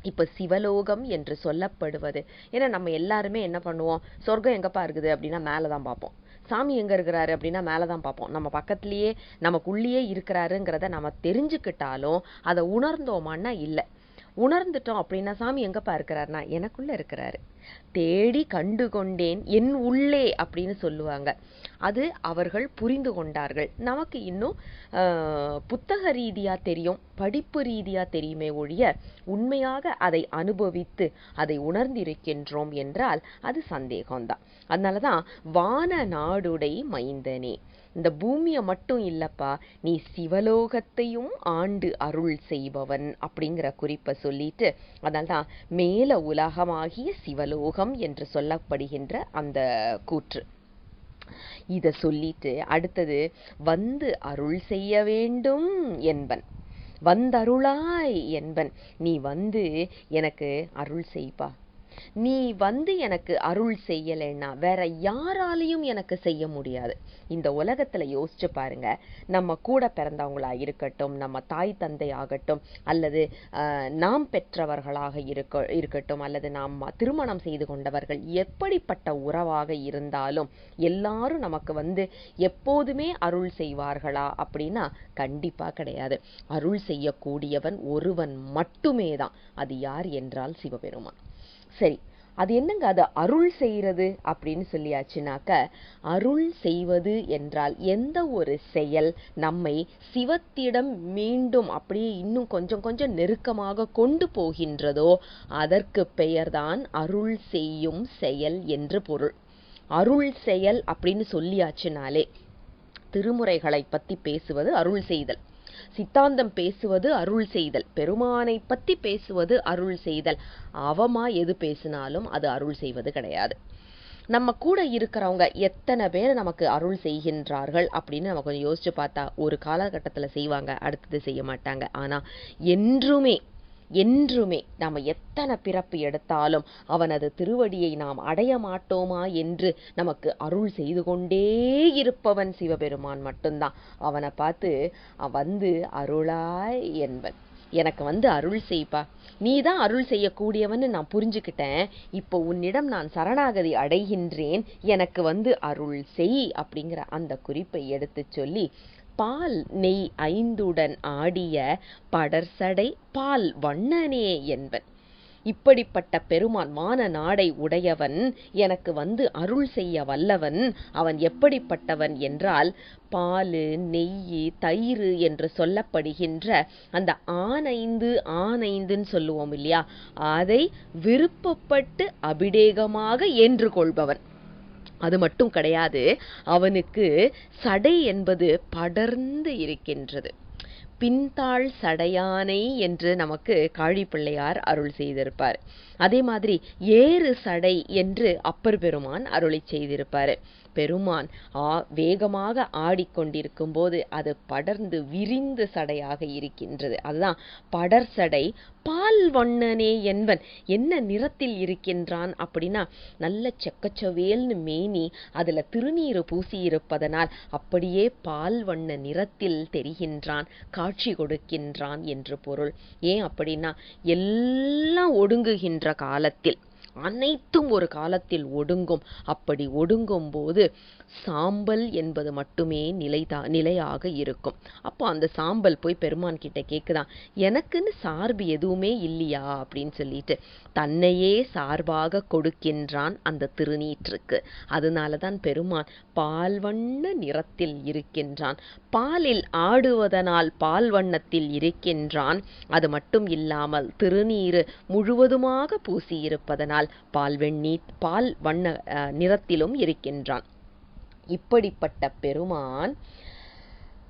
இப்ப சிவலோகம் என்று சொல்லப்படுவது, ஏன்னா நம்ம எல்லாருமே என்ன பண்ணுவோம், சொர்க்கம் எங்கப்பா இருக்குது அப்படின்னா மேலதான் பார்ப்போம். சாமி எங்க இருக்கிறாரு அப்படின்னா மேலதான் பார்ப்போம். நம்ம பக்கத்திலேயே நமக்குள்ளேயே இருக்கிறாருங்கிறத நம்ம தெரிஞ்சுக்கிட்டாலும் அதை உணர்ந்தோமான்னா இல்லை. உணர்ந்துட்டோம் அப்படின்னா சாமி எங்கப்பா இருக்கிறாருன்னா எனக்குள்ள இருக்கிறாரு, தேடி கண்டு கொண்டேன் என் உள்ளே அப்படின்னு சொல்லுவாங்க. அது அவர்கள் புரிந்து கொண்டார்கள். நமக்கு இன்னும் புத்தக ரீதியா தெரியும், படிப்பு ரீதியா தெரியுமே ஒழிய உண்மையாக அதை அனுபவித்து அதை உணர்ந்திருக்கின்றோம் என்றால் அது சந்தேகம்தான். அதனாலதான் வான நாடுடை மைந்தனே, இந்த பூமியை மட்டும் இல்லப்பா, நீ சிவலோகத்தையும் ஆண்டு அருள் செய்பவன் அப்படிங்கிற குறிப்பை சொல்லிட்டு, அதனால்தான் மேல உலகமாகிய சிவலோகம் என்று சொல்லப்படுகின்ற அந்த கூற்று. இத சொல்லிட்டு அடுத்தது வந்து அருள் செய்ய வேண்டும் என்பன். வந்தருளாய் என்பன். நீ வந்து எனக்கு அருள் செய்ப்பா. நீ வந்து எனக்கு அருள் செய்யலைன்னா வேற யாராலையும் எனக்கு செய்ய முடியாது. இந்த உலகத்துல யோசிச்சு பாருங்க, நம்ம கூட பிறந்தவங்களா இருக்கட்டும், நம்ம தாய் தந்தை ஆகட்டும், அல்லது நாம் பெற்றவர்களாக இருக்கட்டும், அல்லது நாம் திருமணம் செய்து கொண்டவர்கள், எப்படிப்பட்ட உறவாக இருந்தாலும் எல்லாரும் நமக்கு வந்து எப்போதுமே அருள் செய்வார்களா அப்படின்னா கண்டிப்பா கிடையாது. அருள் செய்யக்கூடியவன் ஒருவன் மட்டுமே தான். அது யார் என்றால் சிவபெருமான். சரி, அது என்னங்க அது அருள் செய்யறது அப்படின்னு சொல்லியாச்சுனாக்க, அருள் செய்வது என்றால் எந்த ஒரு செயல் நம்மை சிவத்திடம் மீண்டும் அப்படியே இன்னும் கொஞ்சம் கொஞ்சம் நெருக்கமாக கொண்டு போகின்றதோ அதற்கு பெயர்தான் அருள் செய்யும் செயல் என்று பொருள். அருள் செயல் அப்படின்னு சொல்லியாச்சுனாலே திருமுறைகளை பத்தி பேசுவது அருள் செய்தல், சித்தாந்தம் பேசுவது அருள் செய்தல், பெருமானை பத்தி பேசுவது அருள் செய்தல். அவமா எது பேசினாலும் அது அருள் செய்வது கிடையாது. நம்ம கூட இருக்கிறவங்க எத்தனை பேர் நமக்கு அருள் செய்கின்றார்கள் அப்படின்னு நம்ம கொஞ்சம் யோசிச்சு பார்த்தா ஒரு காலகட்டத்துல செய்வாங்க, அடுத்தது செய்ய மாட்டாங்க. ஆனா என்றுமே நாம எத்தனை பிறப்பு எடுத்தாலும் அவனது திருவடியை நாம் அடைய மாட்டோமா என்று நமக்கு அருள் செய்து கொண்டே இருப்பவன் சிவபெருமான் மட்டும்தான். அவனை பார்த்து வந்து அருளாய் என்பன். எனக்கு வந்து அருள் செய்ப்பா, நீதான் அருள் செய்யக்கூடியவன்னு நான் புரிஞ்சுக்கிட்டேன். இப்போ உன்னிடம் நான் சரணாகதி அடைகின்றேன், எனக்கு வந்து அருள் செய் அப்படிங்கிற அந்த குறிப்பை எடுத்து சொல்லி, பால் நெய் ஐந்துடன் ஆடிய படர்சடை பால் வண்ணனே என்பன். இப்படிப்பட்ட பெருமான் மான நாடை உடையவன், எனக்கு வந்து அருள் செய்ய வல்லவன். அவன் எப்படிப்பட்டவன் என்றால் பால் நெய் தயிர் என்று சொல்லப்படுகின்ற அந்த ஆனைந்துன்னு சொல்லுவோம் இல்லையா, அதை விருப்பப்பட்டு அபிடேகமாக ஏற்று கொள்பவன். அது மட்டும் கிடையாது, அவனுக்கு சடை என்பது படர்ந்து இருக்கின்றது. பின்தாள் சடையானை என்று நமக்கு காழிப்பிள்ளையார் அருள் செய்திருப்பார். அதே மாதிரி ஏறு சடை என்று அப்பர் பெருமான் அருளை செய்திருப்பார். பெருமான் வேகமாக ஆடிக்கொண்டிருக்கும் போது அது படர்ந்து விரிந்து சடையாக இருக்கின்றது. அதுதான் படர் சடை பால் வண்ணனே என்பன். என்ன நிறத்தில் இருக்கின்றான் அப்படின்னா நல்ல செக்கச்சவேல்னு மேனி, அதுல திருநீறு பூசி இருப்பதனால் அப்படியே பால் வண்ண நிறத்தில் தெரிகின்றான், காட்சி கொடுக்கின்றான் என்று பொருள். ஏன் அப்படின்னா எல்லாம் ஒடுங்குகின்ற காலத்தில் அனைத்தும் ஒரு காலத்தில் ஒடுங்கும். அப்படி ஒடுங்கும் போது சாம்பல் என்பது மட்டுமே நிலையாக இருக்கும். அப்போ அந்த சாம்பல் போய் பெருமான் கிட்ட கேக்குதான், எனக்குன்னு சார்பு எதுவுமே இல்லையா அப்படின்னு சொல்லிட்டு தன்னையே சார்பாக கொடுக்கின்றான் அந்த திருநீற்றுக்கு. அதனாலதான் பெருமான் பால் வண்ண நிறத்தில் இருக்கின்றான். பாலில் ஆடுவதனால் பால் வண்ணத்தில் இருக்கின்றான். அது மட்டும் இல்லாமல் திருநீறு முழுவதுமாக பூசியிருப்பதனால் பால் வண்ண நிறத்திலும் இருக்கின்றான். இப்படிப்பட்ட பெருமான்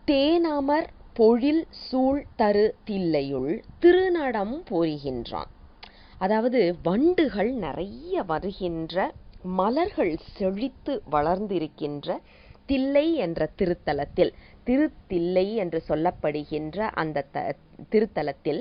தேனமர் பொழில் சூழ் தரு தில்லையுள் திருநடம் புரிகின்றான். அதாவது வண்டுகள் நிறைய வருகின்ற, மலர்கள் செழித்து வளர்ந்திருக்கின்ற தில்லை என்ற திருத்தலத்தில், திருத்தில்லை என்று சொல்லப்படுகின்ற அந்த திருத்தலத்தில்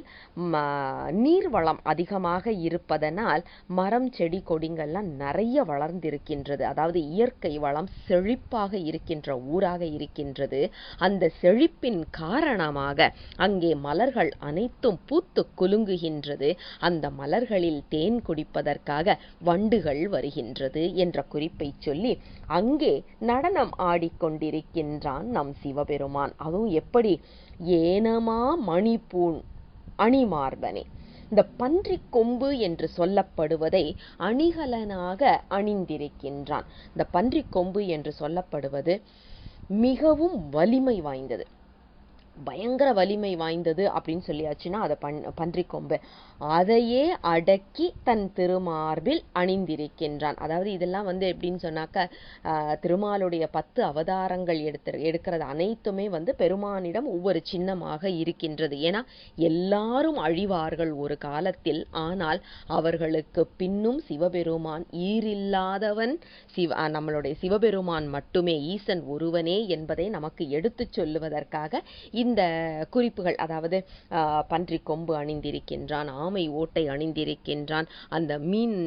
நீர்வளம் அதிகமாக இருப்பதனால் மரம் செடி கொடிங்கள்லாம் நிறைய வளர்ந்திருக்கின்றது. அதாவது இயற்கை வளம் செழிப்பாக இருக்கின்ற ஊராக இருக்கின்றது. அந்த செழிப்பின் காரணமாக அங்கே மலர்கள் அனைத்தும் பூத்து குலுங்குகின்றது. அந்த மலர்களில் தேன் குடிப்பதற்காக வண்டுகள் வருகின்றது என்ற குறிப்பை சொல்லி அங்கே நடனம் ஆடிக்கொண்டிருக்கின்றான் நம் சிவபெருமான். அதுவும் எப்படி, ஏனமா மணிப்பூண் அணிமார்பனே. இந்த பன்றி கொம்பு என்று சொல்லப்படுவதை அணிகலனாக அணிந்திருக்கின்றான். இந்த பன்றி கொம்பு என்று சொல்லப்படுவது மிகவும் வலிமை வாய்ந்தது. பயங்கர வலிமை வாய்ந்தது அப்படின்னு சொல்லியாச்சுன்னா அதை பன்றிக் கொம்பு. அதையே அடக்கி தன் திருமார்பில் அணிந்திருக்கின்றான். அதாவது இதெல்லாம் எப்படின்னு சொன்னாக்க திருமாலுடைய 10 அவதாரங்கள் எடுக்கிறது அனைத்துமே பெருமானிடம் ஒவ்வொரு சின்னமாக இருக்கின்றது. ஏன்னா எல்லாரும் அழிவார்கள் ஒரு காலத்தில், ஆனால் அவர்களுக்கு பின்னும் சிவபெருமான் ஈரில்லாதவன், நம்மளுடைய சிவபெருமான் மட்டுமே, ஈசன் ஒருவனே என்பதை நமக்கு எடுத்துச் சொல்லுவதற்காக இந்த குறிப்புகள், அதாவது பன்றிக் கொம்பு அணிந்திருக்கின்றான், ஆமை ஓட்டை அணிந்திருக்கின்றான், அந்த மீன்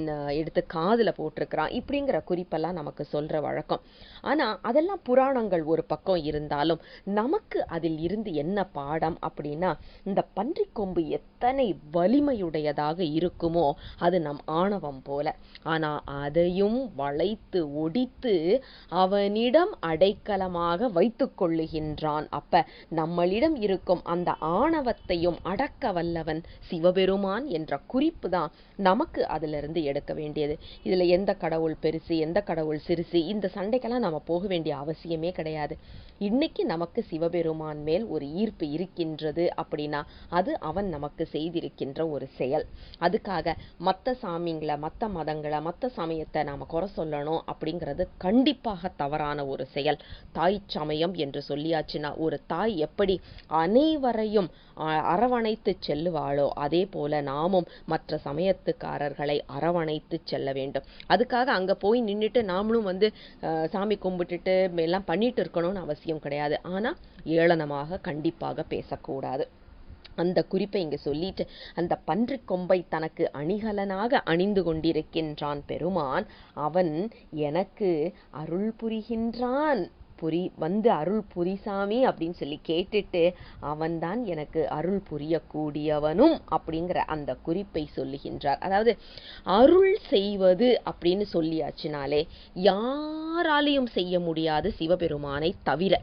எடுத்து காதுல போட்டிருக்கிறான், இப்படிங்கிற குறிப்பெல்லாம் நமக்கு சொல்ற வழக்கம். ஆனா அதெல்லாம் புராணங்கள் ஒரு பக்கம் இருந்தாலும் நமக்கு அதில் இருந்து என்ன பாடம் அப்படின்னா, இந்த பன்றிக் கொம்பு எத்தனை வலிமையுடையதாக இருக்குமோ அது நம் ஆணவம் போல. ஆனா அதையும் வளைத்து ஒடித்து அவனிடம் அடைக்கலமாக வைத்துக் கொள்ளுகின்றான். அப்ப நம்மளிடம் இருக்கும் அந்த ஆணவத்தையும் அடக்க வல்லவன் சிவபெருமான் என்ற குறிப்பு தான் நமக்கு அதிலிருந்து எடுக்க வேண்டியது. இதுல எந்த கடவுள் பெருசு எந்த கடவுள் சிறுசு இந்த சண்டைக்கெல்லாம் நம்ம போக வேண்டிய அவசியமே கிடையாது. இன்னைக்கு நமக்கு சிவபெருமான் மேல் ஒரு ஈர்ப்பு இருக்கின்றது அப்படின்னா அது அவன் நமக்கு செய்திருக்கின்ற ஒரு செயல். அதுக்காக மற்ற சாமிங்களை, மற்ற மதங்களை, மற்ற சமயத்தை நாம குறை சொல்லணும் அப்படிங்கிறது கண்டிப்பாக தவறான ஒரு செயல். தாய் சமயம் என்று சொல்லியாச்சுன்னா ஒரு தாய் எப்படி அனைவரையும் அரவணைத்து செல்லுவாளோ அதே போல நாமும் மற்ற சமயத்துக்காரர்களை அரவணைத்து செல்ல வேண்டும். அதுக்காக அங்க போய் நின்றுட்டு நாமளும் சாமி கும்பிட்டுட்டு எல்லாம் பண்ணிட்டு இருக்கணும்னு அவசியம் கிடையாது. ஆனா ஏளனமாக கண்டிப்பாக பேசக்கூடாது. அந்த குறிப்பை இங்க சொல்லிட்டு அந்த பன்றிக் கொம்பை தனக்கு அணிகலனாக அணிந்து கொண்டிருக்கின்றான் பெருமான். அவன் எனக்கு அருள் புரிகின்றான், அருள் புரிசாமி அப்படின்னு சொல்லி கேட்டுட்டு அவன்தான் எனக்கு அருள் புரியக்கூடியவனும் அப்படிங்கிற அந்த குறிப்பை சொல்லுகின்றார். அதாவது அருள் செய்வது அப்படின்னு சொல்லியாச்சுனாலே யாராலையும் செய்ய முடியாது சிவபெருமானை தவிர,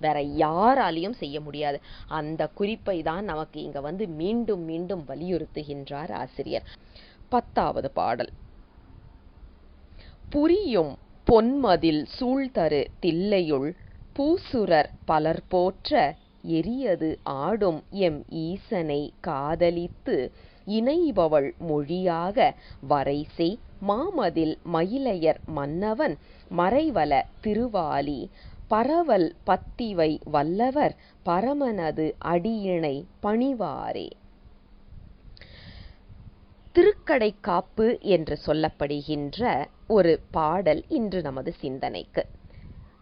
வேற யாராலையும் செய்ய முடியாது. அந்த குறிப்பை தான் நமக்கு இங்க மீண்டும் மீண்டும் வலியுறுத்துகின்றார் ஆசிரியர். 10வது பாடல். புரியும் பொன்மதில் சூழ்தரு தில்லையுள் பூசுரர் பலர் போற்ற எரியது ஆடும் எம் ஈசனை காதலித்து இணைபவள் மொழியாக வரைசை மாமதில் மயிலையர் மன்னவன் மறைவல திருவாலி பரவல் பத்திவை வல்லவர் பரமனது அடியினை பணிவாரே. திருக்கடைக்காப்பு என்று சொல்லப்படுகின்ற ஒரு பாடல் இன்று நமது சிந்தனைக்கு.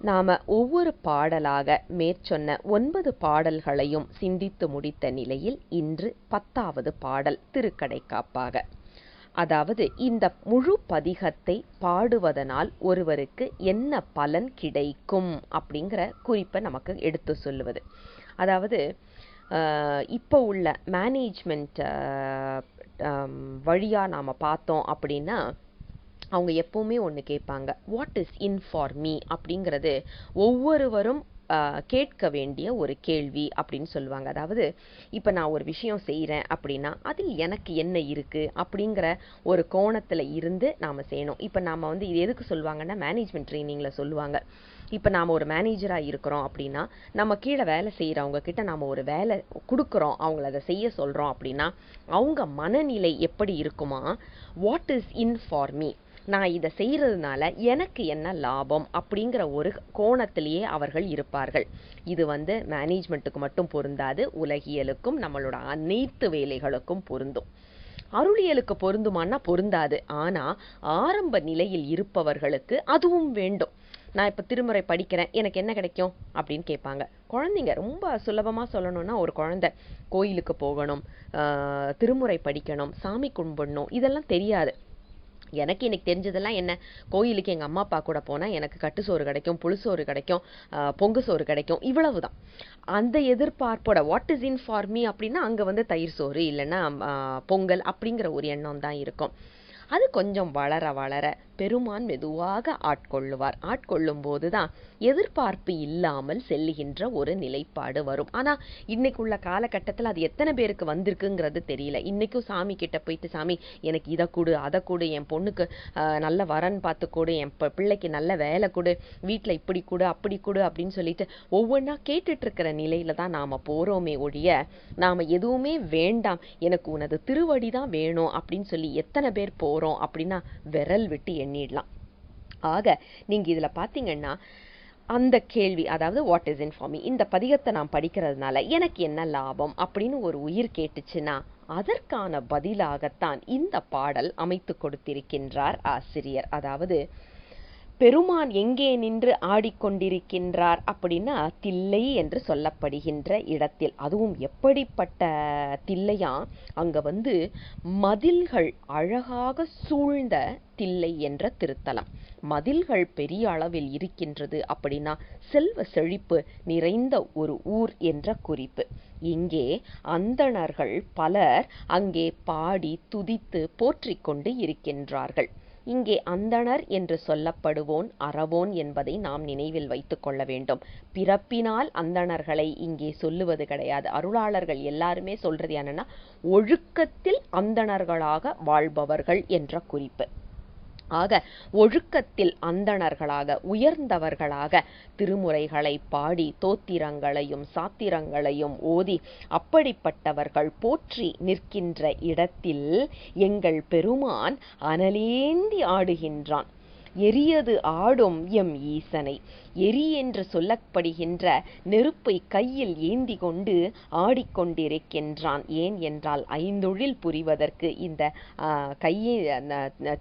நாம ஒவ்வொரு பாடலாக மேற்சொன்ன 9 பாடல்களையும் சிந்தித்து முடித்த நிலையில் இன்று 10வது பாடல் திருக்கடைக்காப்பாக. அதாவது இந்த முழு பதிகத்தை பாடுவதனால் ஒருவருக்கு என்ன பலன் கிடைக்கும் அப்படிங்கிற குறிப்பை நமக்கு எடுத்து சொல்லுவது. அதாவது இப்போ உள்ள மேனேஜ்மெண்ட் வழியா நாம பார்த்தோம் அப்படின்னா அவங்க எப்பவுமே ஒன்று கேட்பாங்க, what is in for me அப்படிங்கிறது ஒவ்வொருவரும் கேட்க வேண்டிய ஒரு கேள்வி அப்படின்னு சொல்லுவாங்க. அதாவது இப்போ நான் ஒரு விஷயம் செய்கிறேன் அப்படின்னா அதில் எனக்கு என்ன இருக்குது அப்படிங்கிற ஒரு கோணத்தில் இருந்து நாம் செய்யணும். இப்போ நாம் இது எதுக்கு சொல்லுவாங்கன்னா மேனேஜ்மெண்ட் ட்ரைனிங்கில் சொல்லுவாங்க. இப்போ நாம் ஒரு மேனேஜராக இருக்கிறோம் அப்படின்னா நம்ம கீழே வேலை செய்கிறவங்க கிட்ட நாம் ஒரு வேலை கொடுக்குறோம், அவங்கள அதை செய்ய சொல்கிறோம் அப்படின்னா அவங்க மனநிலை எப்படி இருக்குமா, what is in for me, நான் இதை செய்கிறதுனால எனக்கு என்ன லாபம் அப்படிங்கிற ஒரு கோணத்திலேயே அவர்கள் இருப்பார்கள். இது மேனேஜ்மெண்ட்டுக்கு மட்டும் பொருந்தாது, உலகியலுக்கும் நம்மளோட அனைத்து வேலைகளுக்கும் பொருந்தும். அருளியலுக்கு பொருந்துமானா பொருந்தாது. ஆனால் ஆரம்ப நிலையில் இருப்பவர்களுக்கு அதுவும் வேண்டும். நான் இப்போ திருமுறை படிக்கிறேன், எனக்கு என்ன கிடைக்கும் அப்படின்னு கேட்பாங்க. குழந்தைங்க ரொம்ப சுலபமாக சொல்லணும்னா ஒரு குழந்தை கோயிலுக்கு போகணும், திருமுறை படிக்கணும், சாமி கும்பிடணும், இதெல்லாம் தெரியாது. எனக்கு இன்னைக்கு தெரிஞ்சதெல்லாம் என்ன, கோயிலுக்கு எங்கள் அம்மா அப்பா கூட போனால் எனக்கு கட்டு சோறு கிடைக்கும், புளிசோறு கிடைக்கும், பொங்கு சோறு கிடைக்கும், இவ்வளவு தான். அந்த எதிர்பார்ப்போட what is in for me அப்படின்னா அங்கே தயிர் சோறு இல்லைன்னா பொங்கல் அப்படிங்கிற ஒரு எண்ணம் தான் இருக்கும். அது கொஞ்சம் வளர வளர பெருமான் மெதுவாக ஆட்கொள்ளுவார். ஆட்கொள்ளும் போதுதான் எதிர்பார்ப்பு இல்லாமல் செல்லுகின்ற ஒரு நிலைப்பாடு வரும். ஆனா இன்னைக்குள்ள காலகட்டத்தில் அது எத்தனை பேருக்கு வந்திருக்குங்கிறது தெரியல. இன்னைக்கும் சாமி கிட்ட போயிட்டு, சாமி எனக்கு இதை கொடு, அதை கொடு, என் பொண்ணுக்கு நல்ல வரன் பார்த்து கொடு, என் பிள்ளைக்கு நல்ல வேலை கொடு, வீட்டில் இப்படி கொடு அப்படி கொடு அப்படின்னு சொல்லிட்டு ஒவ்வொன்றா கேட்டுட்டு இருக்கிற நிலையில தான் நாம போறோமே ஒழிய, நாம எதுவுமே வேண்டாம், எனக்கு உனது திருவடி தான் வேணும் அப்படின்னு சொல்லி எத்தனை பேர் போறோம் அப்படின்னா விரல் விட்டு எண்ணிடலாம். ஆக நீங்க இதுல பாத்தீங்கன்னா அந்த கேள்வி, அதாவது what is in for me, இந்த பதிகத்தை நான் படிக்கிறதுனால எனக்கு என்ன லாபம் அப்படின்னு ஒரு உயிர் கேட்டுச்சுன்னா அதற்கான பதிலாகத்தான் இந்த பாடல் அமைத்து கொடுத்திருக்கின்றார் ஆசிரியர். அதாவது பெருமான் எங்கே நின்று ஆடிக்கொண்டிருக்கின்றார் அப்படின்னா தில்லை என்று சொல்லப்படுகின்ற இடத்தில். அதுவும் எப்படிப்பட்ட தில்லையா, அங்க மதில்கள் அழகாக சூழ்ந்த தில்லை என்ற திருத்தலம். மதில்கள் பெரிய அளவில் இருக்கின்றது அப்படின்னா செல்வ செழிப்பு நிறைந்த ஒரு ஊர் என்ற குறிப்பு. இங்கே அந்தணர்கள் பலர் அங்கே பாடி துதித்து போற்றிக் கொண்டு இருக்கின்றார்கள். இங்கே அந்தணர் என்று சொல்லப்படுவோன் அறவோன் என்பதை நாம் நினைவில் வைத்துக் கொள்ள வேண்டும். பிறப்பினால் அந்தணர்களை இங்கே சொல்லுவது கிடையாது. அருளாளர்கள் எல்லாருமே சொல்றது என்னன்னா ஒழுக்கத்தில் அந்தணர்களாக வாழ்பவர்கள் என்ற குறிப்பு. ஆக ஒழுக்கத்தில் அந்தணர்களாக உயர்ந்தவர்களாக திருமுறைகளை பாடி தோத்திரங்களையும் சாத்திரங்களையும் ஓதி அப்படிப்பட்டவர்கள் போற்றி நிற்கின்ற இடத்தில் எங்கள் பெருமான் அனலேந்தி ஆடுகின்றான். எரியது ஆடும் எம் ஈசனை. எரி என்று சொல்லப்படுகின்ற நெருப்பை கையில் ஏந்தி கொண்டு ஆடிக்கொண்டிருக்கின்றான். ஏன் என்றால் ஐந்தொழில் புரிவதற்கு இந்த கையை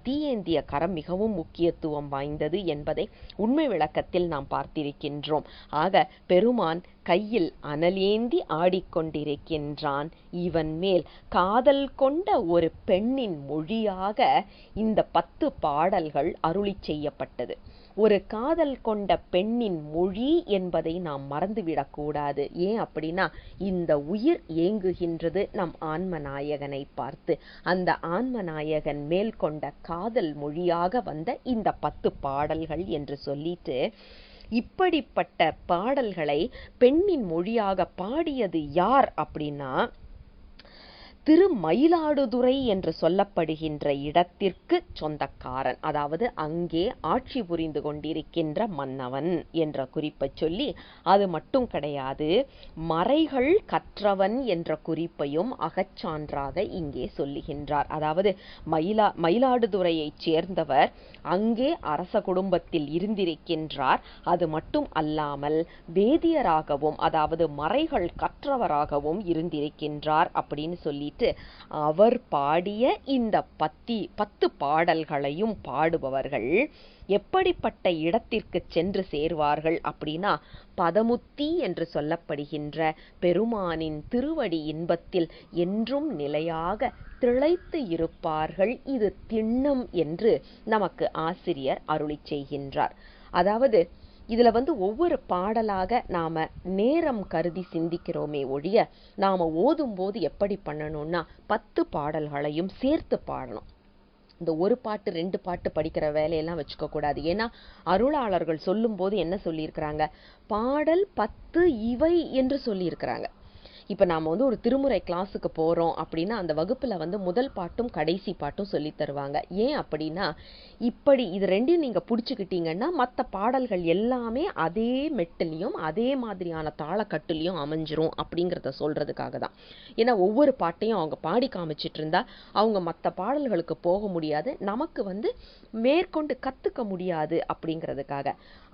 தீயேந்திய கரம் மிகவும் முக்கியத்துவம் வாய்ந்தது என்பதை உண்மை விளக்கத்தில் நாம் பார்த்திருக்கின்றோம். ஆக பெருமான் கையில் அனலேந்தி ஆடிக்கொண்டிருக்கின்றான். இவன் மேல் காதல் கொண்ட ஒரு பெண்ணின் மொழியாக இந்த 10 பாடல்கள் அருளி செய்யப்பட்டது. ஒரு காதல் கொண்ட பெண்ணின் மொழி என்பதை நாம் மறந்துவிடக்கூடாது. ஏன் அப்படின்னா இந்த உயிர் ஏங்குகின்றது நம் ஆன்மநாயகனை பார்த்து. அந்த ஆன்மநாயகன் மேல் கொண்ட காதல் மொழியாக வந்த இந்த 10 பாடல்கள் என்று சொல்லிட்டு, இப்படிப்பட்ட பாடல்களை பெண்ணின் மொழியாக பாடியது யார் அப்படின்னா திருமயிலாடுதுறை என்று சொல்லப்படுகின்ற இடத்திற்கு சொந்தக்காரன். அதாவது அங்கே ஆட்சி புரிந்து கொண்டிருக்கின்ற மன்னவன் என்ற குறிப்பை சொல்லி, அது மட்டும் கிடையாது, மறைகள் கற்றவன் என்ற குறிப்பையும் அகச்சான்றாக இங்கே சொல்லுகின்றார். அதாவது மயிலாடுதுறையைச் சேர்ந்தவர், அங்கே அரச குடும்பத்தில் இருந்திருக்கின்றார். அது மட்டும் அல்லாமல் வேதியராகவும் அதாவது மறைகள் கற்றவராகவும் இருந்திருக்கின்றார் அப்படின்னு சொல்லிட்டு அவர் பாடிய இந்த 10 பாடல்களையும் பாடுபவர்கள் எப்படிப்பட்ட இடத்திற்கு சென்று சேர்வார்கள் அப்படின்னா பதமுத்தி என்று சொல்லப்படுகின்ற பெருமானின் திருவடி இன்பத்தில் என்றும் நிலையாக திளைத்து இருப்பார்கள். இது திண்ணம் என்று நமக்கு ஆசிரியர் அருளி செய்கின்றார். அதாவது இதுல ஒவ்வொரு பாடலாக நாம நேரம் கருதி சிந்திக்கிறோமே ஒழிய, நாம ஓதும் போது எப்படி பண்ணணும்னா 10 பாடல்களையும் சேர்த்து பாடணும். இந்த ஒரு பாட்டு 2 பாட்டு படிக்கிற வேலையெல்லாம் வச்சுக்க கூடாது. ஏன்னா அருளாளர்கள் சொல்லும் போது என்ன சொல்லியிருக்கிறாங்க, பாடல் 10 இவை என்று சொல்லியிருக்கிறாங்க. இப்போ நாம் ஒரு திருமுறை கிளாஸுக்கு போகிறோம் அப்படின்னா அந்த வகுப்பில் முதல் பாட்டும் கடைசி பாட்டும் சொல்லி தருவாங்க. ஏன் அப்படின்னா இப்படி இது ரெண்டையும் நீங்கள் பிடிச்சிக்கிட்டீங்கன்னா மற்ற பாடல்கள் எல்லாமே அதே மெட்டுலையும் அதே மாதிரியான தாளக்கட்டுலையும் அமைஞ்சிரும் அப்படிங்கிறத சொல்கிறதுக்காக தான். ஏன்னா ஒவ்வொரு பாட்டையும் அவங்க பாடி காமிச்சிட்டு இருந்தா அவங்க மற்ற பாடல்களுக்கு போக முடியாது, நமக்கு மேற்கொண்டு கற்றுக்க முடியாது அப்படிங்கிறதுக்காக.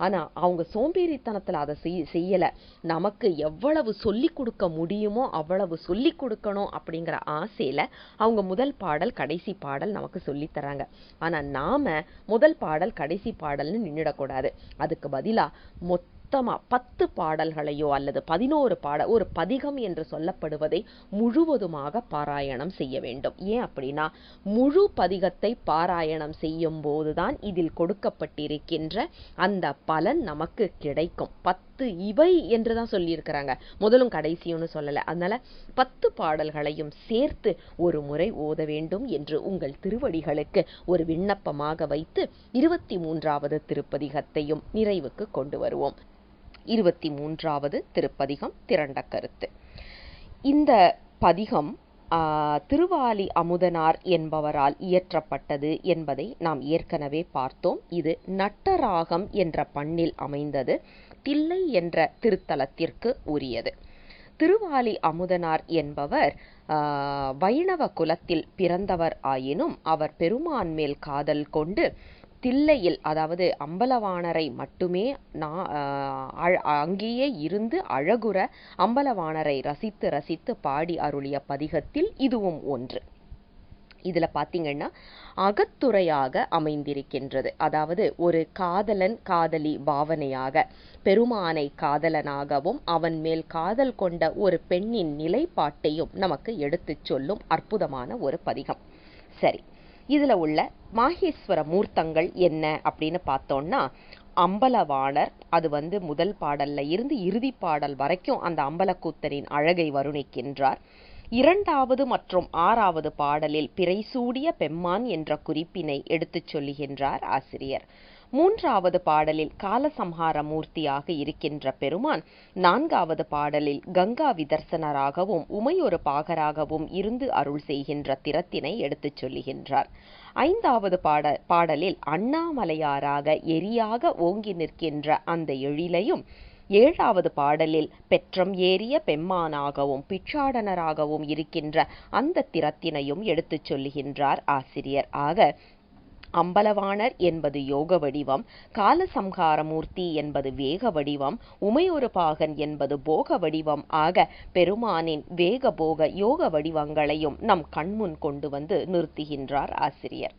ஆனால் அவங்க சோம்பேறித்தனத்தில் அதை செய்யலை. நமக்கு எவ்வளவு சொல்லி கொடுக்க முடியுமோ அவ்வளவு சொல்லி கொடுக்கணும் அப்படிங்கிற ஆசையில அவங்க முதல் பாடல் கடைசி பாடல் நமக்கு சொல்லி தராங்க. ஆனா நாம முதல் பாடல் கடைசி பாடல்னு நின்னுடக்கூடாது. அதுக்கு பதிலா மொத்தமா 10 பாடல்களையோ அல்லது 11 பாடல், ஒரு பதிகம் என்று சொல்லப்படுவதை முழுவதுமாக பாராயணம் செய்ய வேண்டும். ஏன் அப்படின்னா முழு பதிகத்தை பாராயணம் செய்யும் போதுதான் இதில் கொடுக்கப்பட்டிருக்கின்ற அந்த பலன் நமக்கு கிடைக்கும். 10 10 இவை என்றுதான் சொல்லியிருக்கிறாங்க. முதலும் கடைசியும்னு சொல்லல. அதனால 10 பாடல்களையும் சேர்த்து ஒரு முறை ஓத வேண்டும் என்று உங்கள் திருவடிகளுக்கு ஒரு விண்ணப்பமாக வைத்து 23வது திருப்பதிகத்தையும் நிறைவுக்கு கொண்டு வருவோம். 23வது திருப்பதிகம் திரண்ட கருத்து. இந்த பதிகம் திருவாலி அமுதனார் என்பவரால் இயற்றப்பட்டது என்பதை நாம் ஏற்கனவே பார்த்தோம். இது நட்டராகம் என்ற பண்ணில் அமைந்தது. தில்லை என்ற திருத்தலத்திற்கு உரியது. திருவாலி அமுதனார் என்பவர் வைணவ குலத்தில் பிறந்தவர் ஆயினும் அவர் பெருமான் மேல் காதல் கொண்டு தில்லையில், அதாவது அம்பலவாணரை மட்டுமே அங்கேயே இருந்து அழகுற அம்பலவாணரை ரசித்து ரசித்து பாடி அருளிய பதிகத்தில் இதுவும் ஒன்று. இதுல பாத்தீங்கன்னா அகத்துறையாக அமைந்திருக்கின்றது. அதாவது ஒரு காதலன் காதலி பாவனையாக பெருமானை காதலனாகவும் அவன் மேல் காதல் கொண்ட ஒரு பெண்ணின் நிலைப்பாட்டையும் நமக்கு எடுத்துச் சொல்லும் அற்புதமான ஒரு பதிகம். சரி, இதுல உள்ள மாகேஸ்வர மூர்த்தங்கள் என்ன அப்படின்னு பார்த்தோம்னா, அம்பலவாணர், அது முதல் பாடல்ல இருந்து இறுதி பாடல் வரைக்கும் அந்த அம்பலக்கூத்தரின் அழகை வருணிக்கின்றார். 2வது மற்றும் 6வது பாடலில் பிறைசூடிய பெம்மான் என்ற குறிப்பினை எடுத்துச் சொல்லுகின்றார் ஆசிரியர். 3வது பாடலில் காலசம்ஹார மூர்த்தியாக இருக்கின்ற பெருமான் 4வது பாடலில் கங்கா விதர்சனராகவும் உமையொரு பாகராகவும் இருந்து அருள் செய்கின்ற திறத்தினை எடுத்துச் சொல்லுகின்றார். 5வது பாடலில் அண்ணாமலையாராக எரியாக ஓங்கி நிற்கின்ற அந்த எழிலையும், 7வது பாடலில் பெற்றம் ஏறிய பெம்மானாகவும் பிச்சாடனராகவும் இருக்கின்ற அந்த திறத்தினையும் எடுத்துச் சொல்லுகின்றார் ஆசிரியர். ஆக அம்பலவாணர் என்பது யோக வடிவம், காலசம்ஹாரமூர்த்தி என்பது வேக வடிவம், உமையொரு பாகன் என்பது போக வடிவம் ஆக பெருமானின் வேக போக யோக வடிவங்களையும் நம் கண்முன் கொண்டு வந்து நிறுத்துகின்றார் ஆசிரியர்.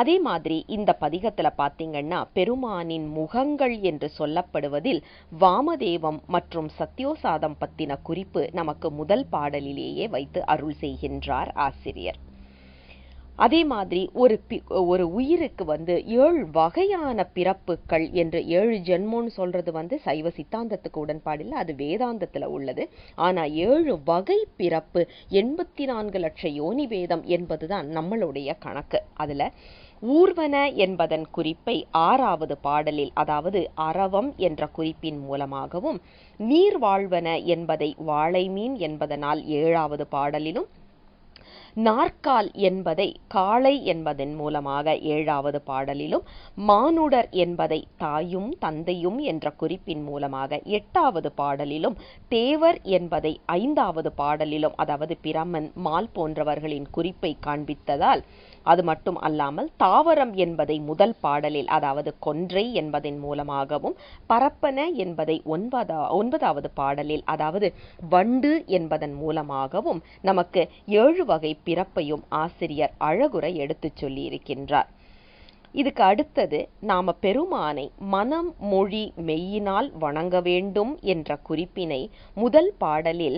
அதே மாதிரி இந்த பதிகத்துல பாத்தீங்கன்னா பெருமானின் முகங்கள் என்று சொல்லப்படுவதில் வாமதேவம் மற்றும் சத்யோசாதம் பத்தின குறிப்பு நமக்கு முதல் பாடலிலேயே வைத்து அருள் செய்கின்றார் ஆசிரியர். அதே மாதிரி ஒரு உயிருக்கு 7 வகையான பிறப்புகள் என்று 7 ஜென்மோன்னு சொல்றது சைவ சித்தாந்தத்துக்கு உடன்பாடில்லை, அது வேதாந்தத்துல உள்ளது. ஆனா 7 வகை பிறப்பு 84 லட்ச யோனி வேதம் என்பதுதான் நம்மளுடைய கணக்கு. அதுல ஊர்வன என்பதன் குறிப்பை 6வது பாடலில், அதாவது அரவம் என்ற குறிப்பின் மூலமாகவும், நீர்வாழ்வன என்பதை வாழை மீன் என்பதனால் 7வது பாடலிலும், நாற்கால் என்பதை காளை என்பதன் மூலமாக 7வது பாடலிலும், மானுடர் என்பதை தாயும் தந்தையும் என்ற குறிப்பின் மூலமாக 8வது பாடலிலும், தேவர் என்பதை 5வது பாடலிலும், அதாவது பிரமன் மால் போன்றவர்களின் குறிப்பை காண்பித்ததால், அது மட்டும் அல்லாமல் தாவரம் என்பதை முதல் பாடலில், அதாவது கொன்றை என்பதன் மூலமாகவும், பரப்பன என்பதை 9வது பாடலில், அதாவது வண்டு என்பதன் மூலமாகவும் நமக்கு 7 வகை பிறப்பையும் ஆசிரியர் அழகுற எடுத்துச் சொல்லி இருக்கின்றார். இதுக்கு அடுத்தது நாம பெருமானை மனம் மொழி மெய்யினால் வணங்க வேண்டும் என்ற குறிப்பினை முதல் பாடலில்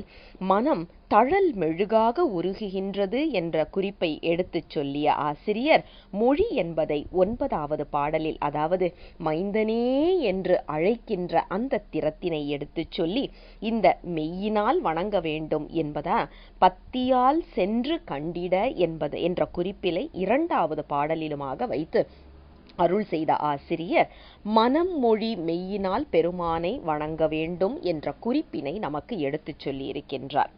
மனம் தழல் மெழுகாக உருகுகின்றது என்ற குறிப்பை எடுத்துச் சொல்லிய ஆசிரியர் மொழி என்பதை 9வது பாடலில், அதாவது மைந்தனே என்று அழைக்கின்ற அந்த திறத்தினை எடுத்துச் சொல்லி இந்த மெய்யினால் வணங்க வேண்டும் என்பதா பத்தியால் சென்று கண்டிட என்பது என்ற குறிப்பிலை 2வது பாடலிலுமாக வைத்து அருள் செய்த ஆசிரியர் மனம் மொழி மெய்யினால் பெருமானை வணங்க வேண்டும் என்ற குறிப்பினை நமக்கு எடுத்துச் சொல்லி இருக்கின்றார்.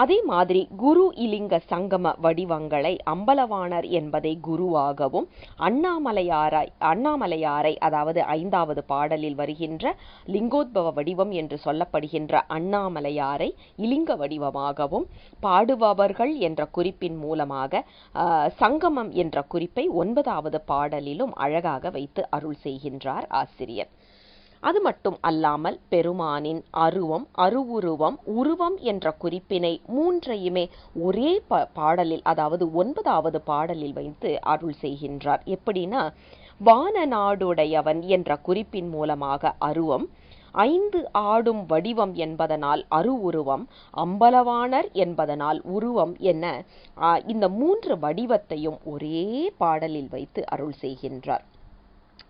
அதே மாதிரி குரு இலிங்க சங்கம வடிவங்களை அம்பலவாணர் என்பதை குருவாகவும், அண்ணாமலையாரை அதாவது 5வது பாடலில் வருகின்ற லிங்கோத்பவ வடிவம் என்று சொல்லப்படுகின்ற அண்ணாமலையாரை இலிங்க வடிவமாகவும், பாடுபவர்கள் என்ற குறிப்பின் மூலமாக சங்கமம் என்ற குறிப்பை 9வது பாடலிலும் அழகாக வைத்து அருள் செய்கின்றார் ஆசிரியர். அது மட்டும் அல்லாமல் பெருமானின் அருவம், அருவுருவம், உருவம் என்ற குறிப்பினை 3ஐயுமே ஒரே பாடலில், அதாவது 9வது பாடலில் வைத்து அருள் செய்கின்றார். எப்படின்னா, வான நாடுடையவன் என்ற குறிப்பின் மூலமாக அருவம், 5 ஆடும் வடிவம் என்பதனால் அருவுருவம், அம்பலவாணர் என்பதனால் உருவம் என இந்த 3 வடிவத்தையும் ஒரே பாடலில் வைத்து அருள் செய்கின்றார்.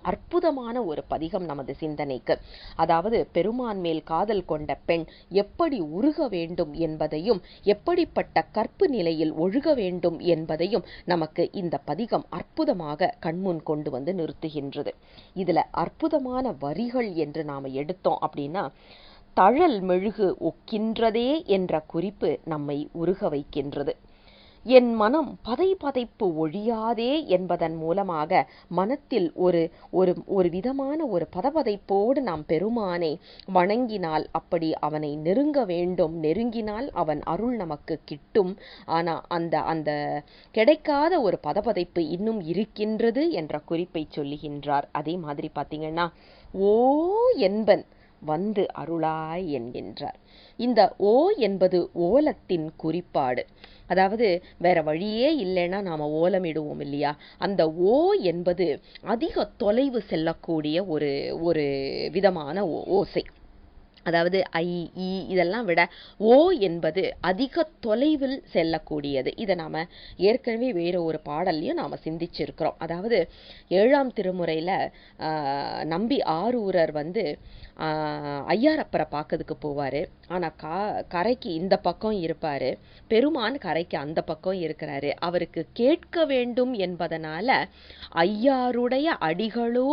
அற்புதமான ஒரு பதிகம் நமது சிந்தனைக்கு. அதாவது பெருமான் மேல் காதல் கொண்ட பெண் எப்படி உருக வேண்டும் என்பதையும் எப்படிப்பட்ட கற்பு நிலையில் ஒழுக வேண்டும் என்பதையும் நமக்கு இந்த பதிகம் அற்புதமாக கண்முன் கொண்டு வந்து நிறுத்துகின்றது. இதுல அற்புதமான வரிகள் என்று நாம எடுத்தோம் அப்படின்னா, தழல் மெழுகு ஒக்கின்றதே என்ற குறிப்பு நம்மை உருக வைக்கின்றது. என் மனம் பதை பதைப்பு ஒழியாதே என்பதன் மூலமாக மனத்தில் ஒரு விதமான ஒரு பதபதைப்போடு நாம் பெருமானை வணங்கினால், அப்படி அவனை நெருங்க வேண்டும், நெருங்கினால் அவன் அருள் நமக்கு கிட்டும். ஆனா அந்த கிடைக்காத ஒரு பதபதைப்பு இன்னும் இருக்கின்றது என்ற குறிப்பை சொல்லுகின்றார். அதே மாதிரி பார்த்தீங்கன்னா, ஓ என்பன் வந்து அருளாய் என்கின்றார். இந்த ஓ என்பது ஓலத்தின் குறிப்பாடு. அதாவது வேற வழியே இல்லைன்னா நாம ஓலமிடுவோம் இல்லையா? அந்த ஓ என்பது அதிக தொலைவு செல்லக்கூடிய ஒரு விதமான ஓசை. அதாவது ஐ, ஈ இதெல்லாம் விட ஓ என்பது அதிக தொலைவில் செல்லக்கூடியது. இதை நாம ஏற்கனவே வேற ஒரு பாடல்லையும் நாம சிந்திச்சிருக்கிறோம். அதாவது 7ஆம் திருமுறையில நம்பி ஆரூரர் வந்து ஐயாரப்பரை பார்க்கறதுக்கு போவாரு. ஆனா கரைக்கு இந்த பக்கம் இருப்பாரு, பெருமான் கரைக்கு அந்த பக்கம் இருக்கிறாரு. அவருக்கு கேட்க வேண்டும் என்பதனால ஐயாருடைய அடிகளோ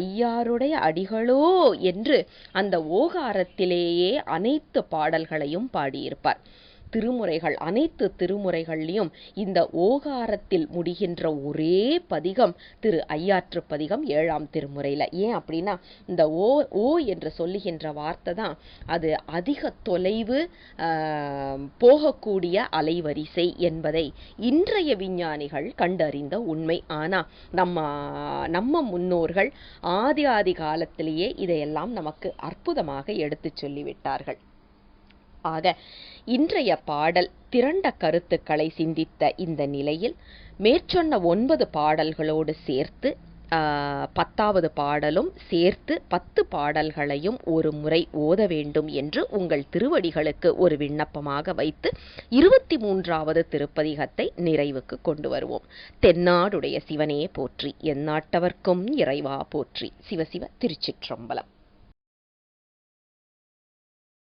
ஐயாருடைய அடிகளோ என்று அந்த ஓகாரத்திலேயே அனைத்து பாடல்களையும் பாடியிருப்பார். திருமுறைகள் அனைத்து திருமுறைகள்லையும் இந்த ஓகாரத்தில் முடிகின்ற ஒரே பதிகம் திரு ஐயாற்று பதிகம் 7ஆம் திருமுறையில. ஏன் அப்படின்னா, இந்த ஓ என்று சொல்லுகின்ற வார்த்தை தான் அது அதிக தொலைவு போகக்கூடிய அலைவரிசை என்பதை இன்றைய விஞ்ஞானிகள் கண்டறிந்த உண்மை. ஆனா நம்ம முன்னோர்கள் ஆதி காலத்திலேயே இதையெல்லாம் நமக்கு அற்புதமாக எடுத்து சொல்லிவிட்டார்கள். ஆக இன்றைய பாடல் திரண்ட கருத்துக்களை சிந்தித்த இந்த நிலையில் மேற்சொன்ன 9 பாடல்களோடு சேர்த்து 10வது பாடலும் சேர்த்து 10 பாடல்களையும் ஒரு முறை ஓத வேண்டும் என்று உங்கள் திருவடிகளுக்கு ஒரு விண்ணப்பமாக வைத்து 23வது திருப்பதிகத்தை நிறைவுக்கு கொண்டு வருவோம். தென்னாடுடைய சிவனே போற்றி, எந்நாட்டவர்க்கும் இறைவா போற்றி. சிவசிவ திருச்சிற்றம்பலம்.